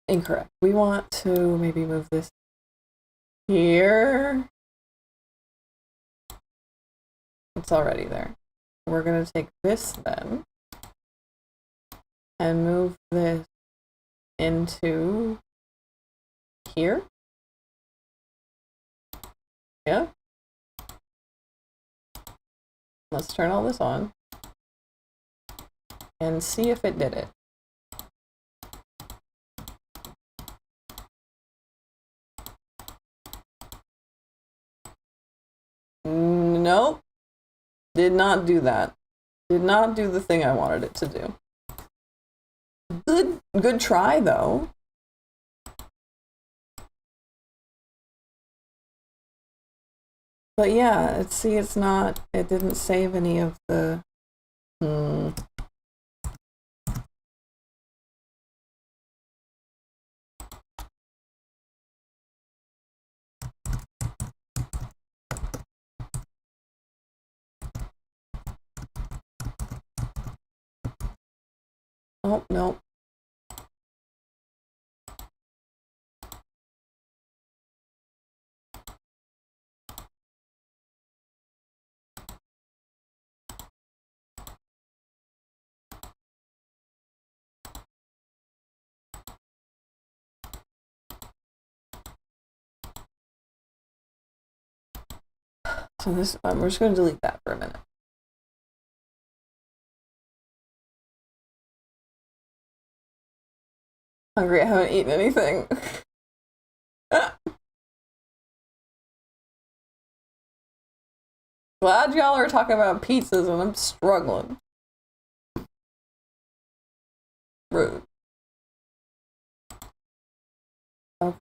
Incorrect. We want to maybe move this here. It's already there. We're going to take this then and move this into here. Yeah. Let's turn all this on and see if it did it. Nope. Did not do that. Did not do the thing I wanted it to do. Good try though. But yeah, it's not, it didn't save any of the, Oh, no. So this, we're just going to delete that for a minute. Hungry, I haven't eaten anything. Glad y'all are talking about pizzas and I'm struggling. Rude. Okay.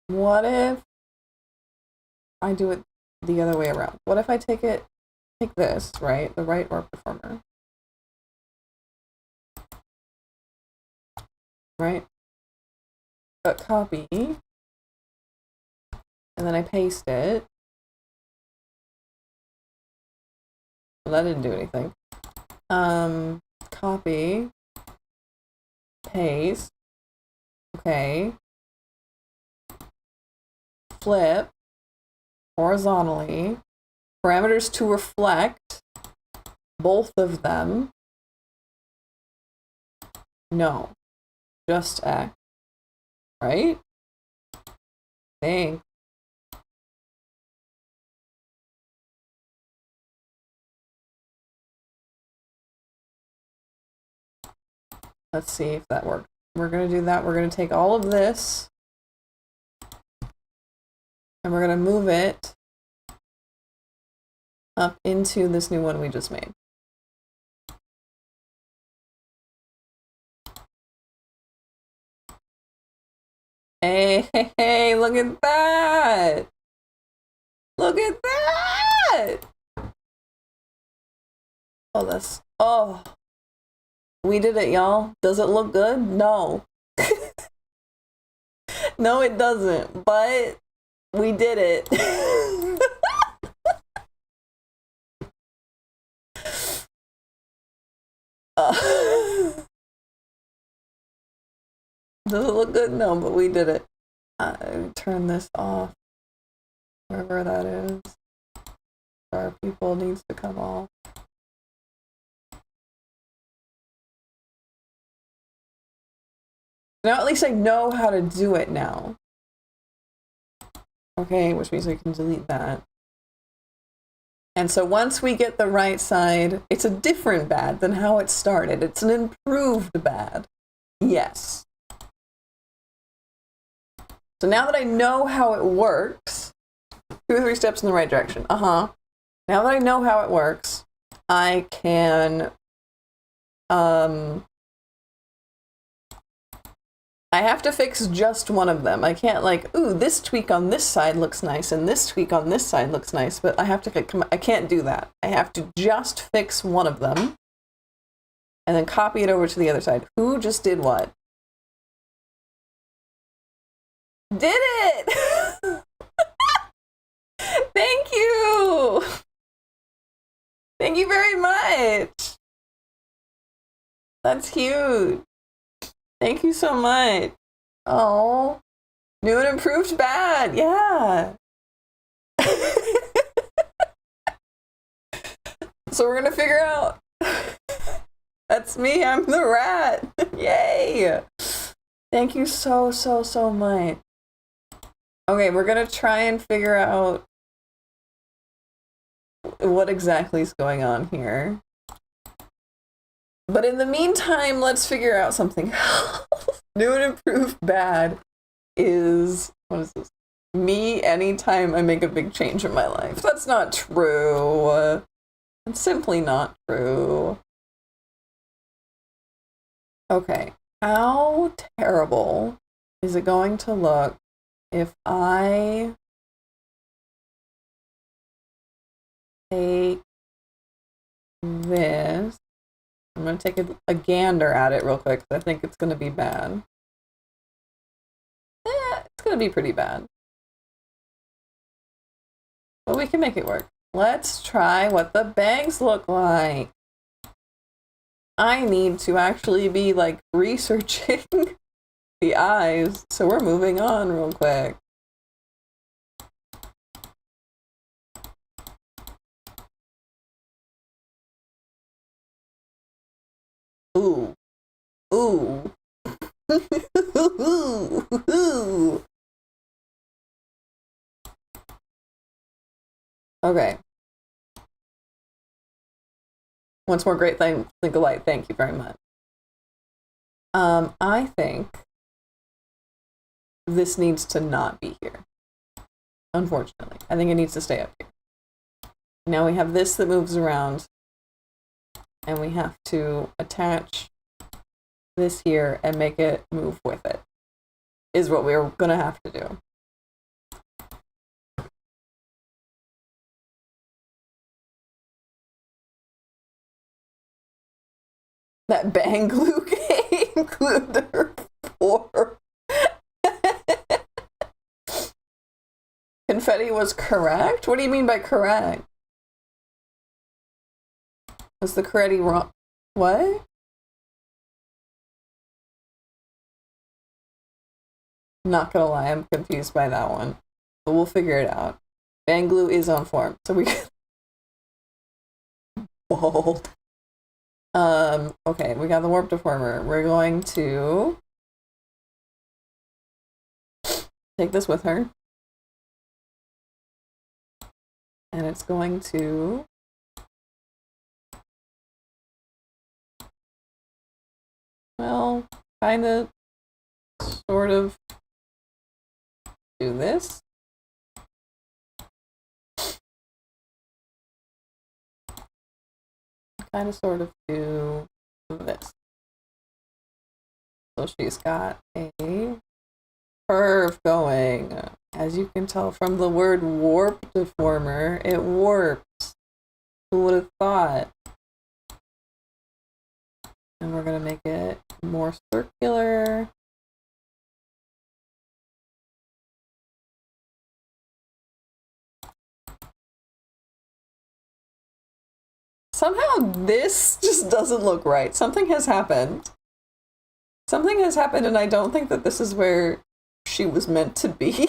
What if I do it the other way around? What if I take this, right? The right warp deformer. Right? But copy. And then I paste it. Well, that didn't do anything. Copy. Paste. Okay. Flip. Horizontally. Parameters to reflect. Both of them. No. Just X. Right? Thanks. Let's see if that works. We're going to do that. We're going to take all of this and we're going to move it up into this new one we just made. Hey, hey, hey, look at that! Look at that! Oh, that's, oh. We did it, y'all. Does it look good? No. No, it doesn't, but we did it. Does it look good? No, but we did it. Turn this off. Wherever that is. Our people needs to come off. Now at least I know how to do it now. Okay, which means we can delete that. And so once we get the right side, it's a different bad than how it started. It's an improved bad. Yes. So now that I know how it works, 2 or 3 steps in the right direction. Now that I know how it works, I can, I have to fix just one of them. I can't like, ooh, this tweak on this side looks nice and this tweak on this side looks nice, but I have to, I can't do that. I have to just fix one of them and then copy it over to the other side. Who just did what? Did it! Thank you! Thank you very much! That's huge. Thank you so much. Oh, new and improved bad. Yeah. So we're going to figure out. That's me. I'm the rat. Yay. Thank you so, so, so much. Okay, we're going to try and figure out what exactly is going on here. But in the meantime, let's figure out something else. New and improved bad is, what is this? Me anytime I make a big change in my life. That's not true. It's simply not true. Okay, how terrible is it going to look if I take this? I'm going to take a gander at it real quick because I think it's going to be bad. It's going to be pretty bad. But we can make it work. Let's try what the bangs look like. I need to actually be like researching the eyes, so we're moving on real quick. Ooh. Ooh. Ooh. Okay. Once more, great thing, think alike. Thank you very much. I think this needs to not be here. Unfortunately, I think it needs to stay up here. Now we have this that moves around, and we have to attach this here and make it move with it, is what we're gonna have to do. That bang glue game glued to her floor. Confetti was correct? What do you mean by correct? Was the confetti wrong? What? I'm not gonna lie, I'm confused by that one. But we'll figure it out. Bang glue is on form, so we can... Bold. Okay, we got the warp deformer. We're going to take this with her. And it's going to well, kind of, sort of do this. kind of sort of do this. So she's got a curve going. As you can tell from the word warp deformer, it warps. Who would have thought? And we're going to make it more circular. Somehow this just doesn't look right. Something has happened. Something has happened, and I don't think that this is where she was meant to be.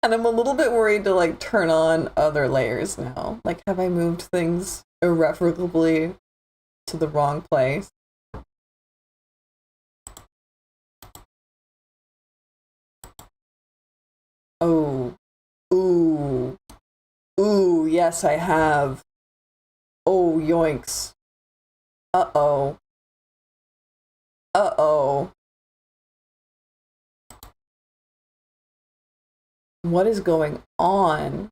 And I'm a little bit worried to like turn on other layers now. Like, have I moved things irrevocably to the wrong place? Oh. Ooh. Ooh, yes, I have. Oh, yoinks. Uh-oh. Uh-oh. What is going on?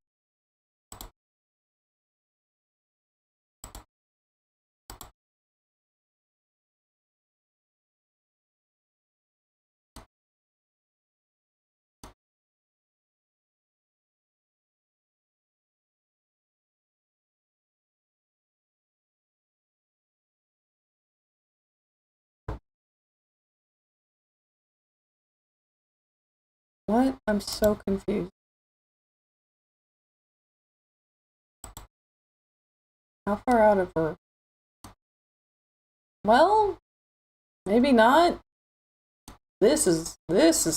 What? I'm so confused. How far out of her? Well, maybe not. This is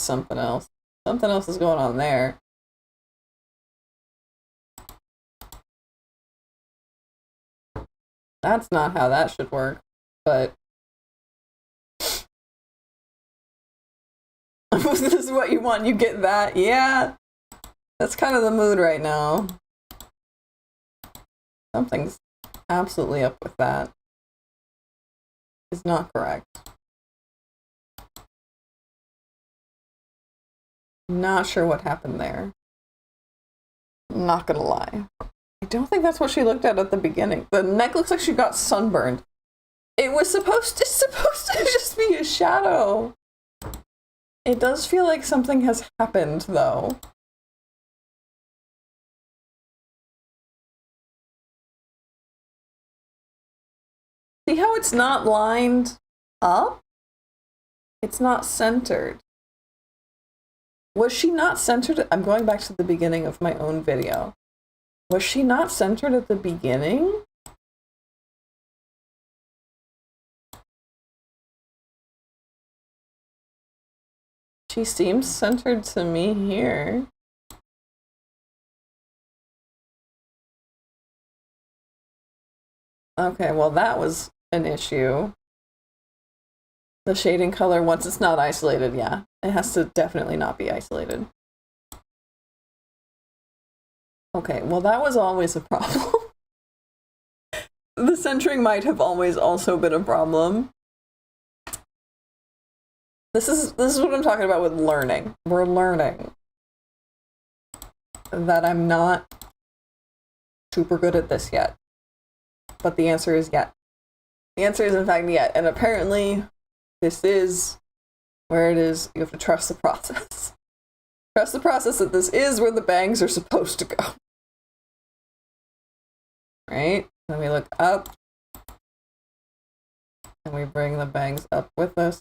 something else. Something else is going on there. That's not how that should work, but this is what you want, you get that. Yeah, that's kind of the mood right now. Something's absolutely up with that. It's not correct. Not sure what happened there. Not gonna lie. I don't think that's what she looked at the beginning. The neck looks like she got sunburned. It was supposed to just be a shadow. It does feel like something has happened, though. See how it's not lined up? It's not centered. Was she not centered? I'm going back to the beginning of my own video. Was she not centered at the beginning? She seems centered to me here. Okay, well that was an issue. The shading color, once it's not isolated, yeah. It has to definitely not be isolated. Okay, well that was always a problem. The centering might have always also been a problem. This is what I'm talking about with learning. We're learning that I'm not super good at this yet. But the answer is yet. The answer is in fact yet. And apparently this is where it is. You have to trust the process. Trust the process that this is where the bangs are supposed to go. Right? Then we look up. And we bring the bangs up with us.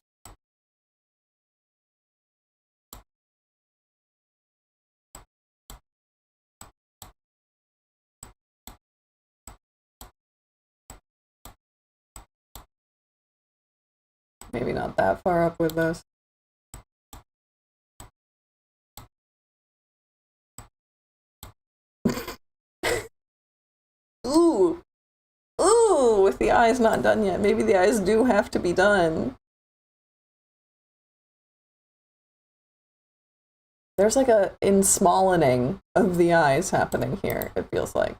Maybe not that far up with us. Ooh! Ooh! With the eyes not done yet. Maybe the eyes do have to be done. There's like a insmallening of the eyes happening here, it feels like.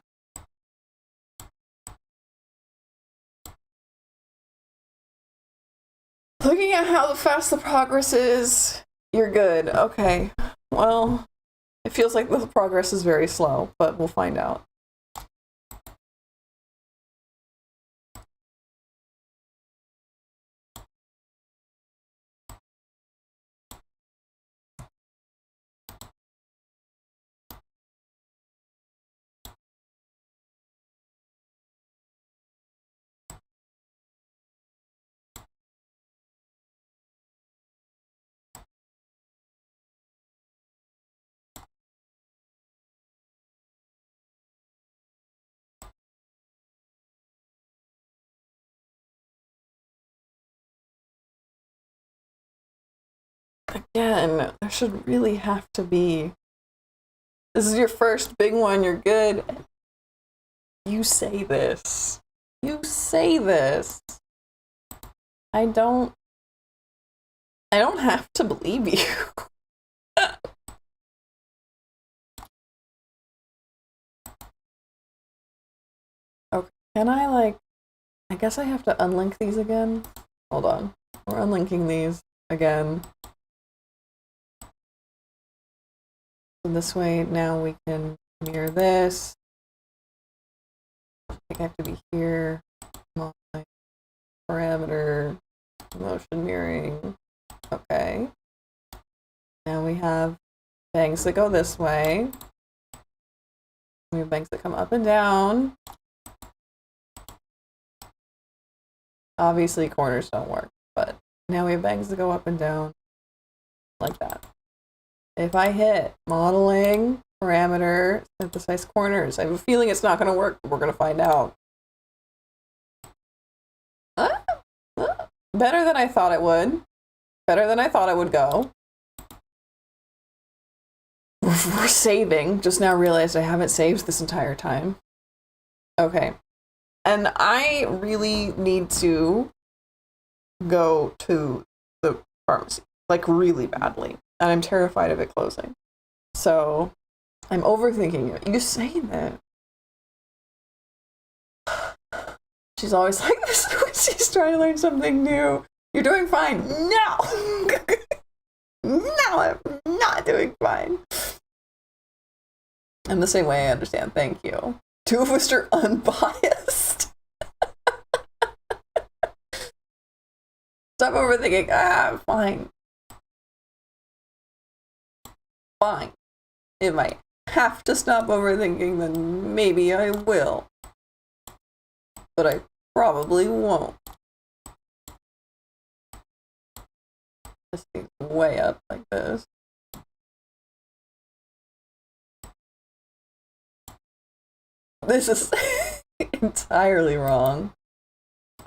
Looking at how fast the progress is, you're good. Okay. Well, it feels like the progress is very slow, but we'll find out. again, there should really have to be. This is your first big one, you're good. You say this. You say this. I don't have to believe you. Okay, can I I guess I have to unlink these again? Hold on. We're unlinking these again. So this way now we can mirror this. I think I have to be here. Parameter, motion mirroring. Okay. Now we have bangs that go this way. We have bangs that come up and down. Obviously corners don't work, but now we have bangs that go up and down like that. If I hit modeling, parameter, synthesize corners, I have a feeling it's not going to work, but we're going to find out. Better than I thought it would. Better than I thought it would go. We're saving. Just now realized I haven't saved this entire time. Okay. And I really need to go to the pharmacy, like really badly. And I'm terrified of it closing. So I'm overthinking it. You say that. She's always like this when she's trying to learn something new. You're doing fine. No! No, I'm not doing fine. In the same way, I understand. Thank you. Two of us are unbiased. Stop overthinking. Fine. Fine. If I have to stop overthinking, then maybe I will. But I probably won't. This thing's way up like this. This is entirely wrong.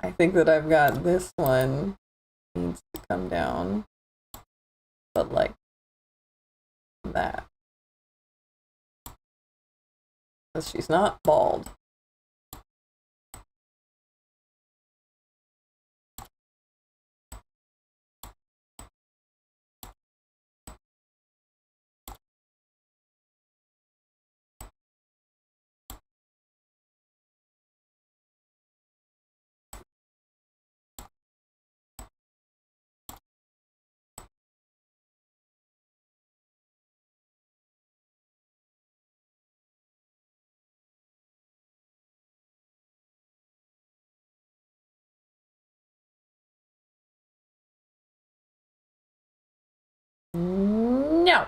I think that I've got this one needs to come down, but like that. Because she's not bald. No.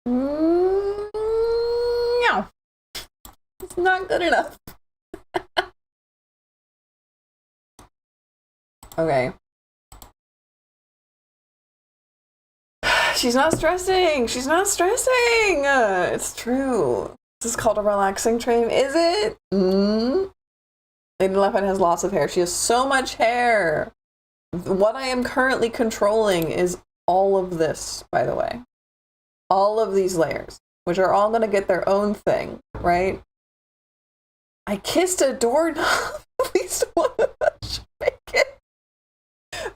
No. It's not good enough. Okay. She's not stressing. She's not stressing. It's true. This is called a relaxing train, is it? Lady Lapine has lots of hair. She has so much hair. What I am currently controlling is all of this, by the way. All of these layers, which are all going to get their own thing, right? I kissed a doorknob. At least one of them should make it.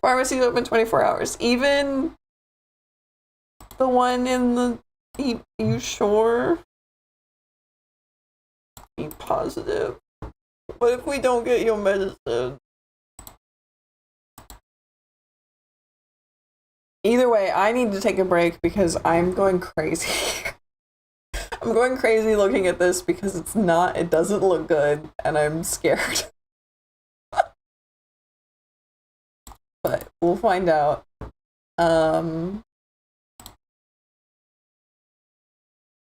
Pharmacy's open 24 hours. Even the one in the... You sure? Be positive. What if we don't get your medicine? Either way, I need to take a break because I'm going crazy. I'm going crazy looking at this because it doesn't look good and I'm scared. But we'll find out.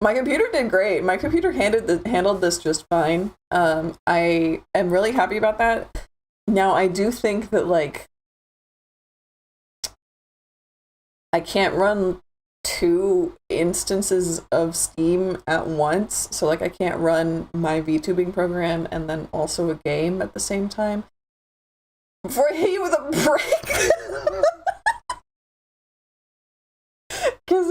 My computer did great. My computer handled this just fine. I am really happy about that. Now, I do think that, like, I can't run 2 instances of Steam at once. So, like, I can't run my VTubing program and then also a game at the same time. Before I hit you with a brick!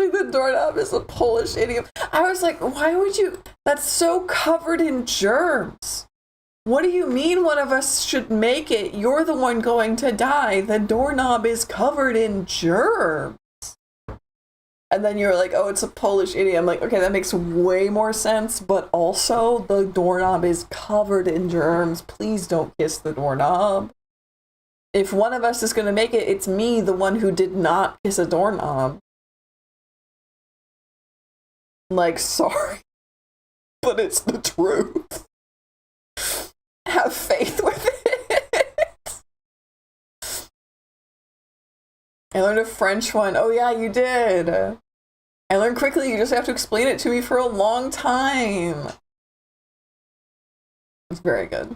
Kissing the doorknob is a Polish idiom. I was like, why would you? That's so covered in germs. What do you mean one of us should make it? You're the one going to die. The doorknob is covered in germs. And then you're like, oh, it's a Polish idiom. I'm like, okay, that makes way more sense. But also, the doorknob is covered in germs. Please don't kiss the doorknob. If one of us is going to make it, it's me, the one who did not kiss a doorknob. Like, sorry. But it's the truth. Have faith with it. I learned a French one. Oh yeah, you did. I learned quickly. You just have to explain it to me for a long time. It's very good.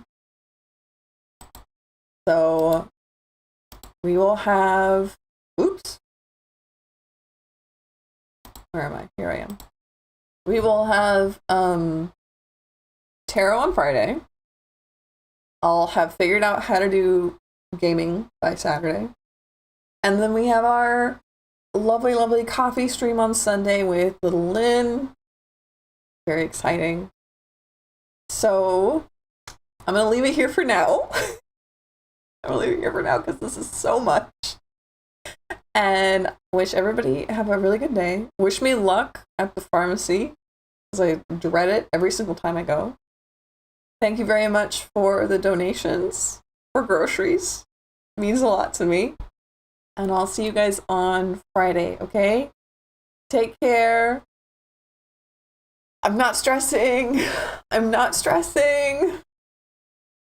So we will have, oops. Where am I? Here I am. We will have tarot on Friday. I'll have figured out how to do gaming by Saturday. And then we have our lovely, lovely coffee stream on Sunday with little Lynn. Very exciting. So I'm going to leave it here for now. I'm going to leave it here for now because this is so much. And wish everybody have a really good day. Wish me luck at the pharmacy because I dread it every single time I go. Thank you very much for the donations for groceries. It means a lot to me. And I'll see you guys on Friday, okay? Take care. I'm not stressing. I'm not stressing.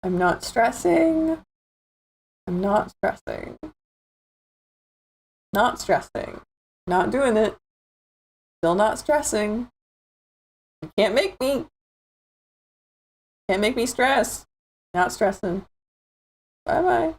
I'm not stressing. I'm not stressing. Not stressing. Not doing it. Still not stressing. You can't make me. Can't make me stress. Not stressing. Bye-bye.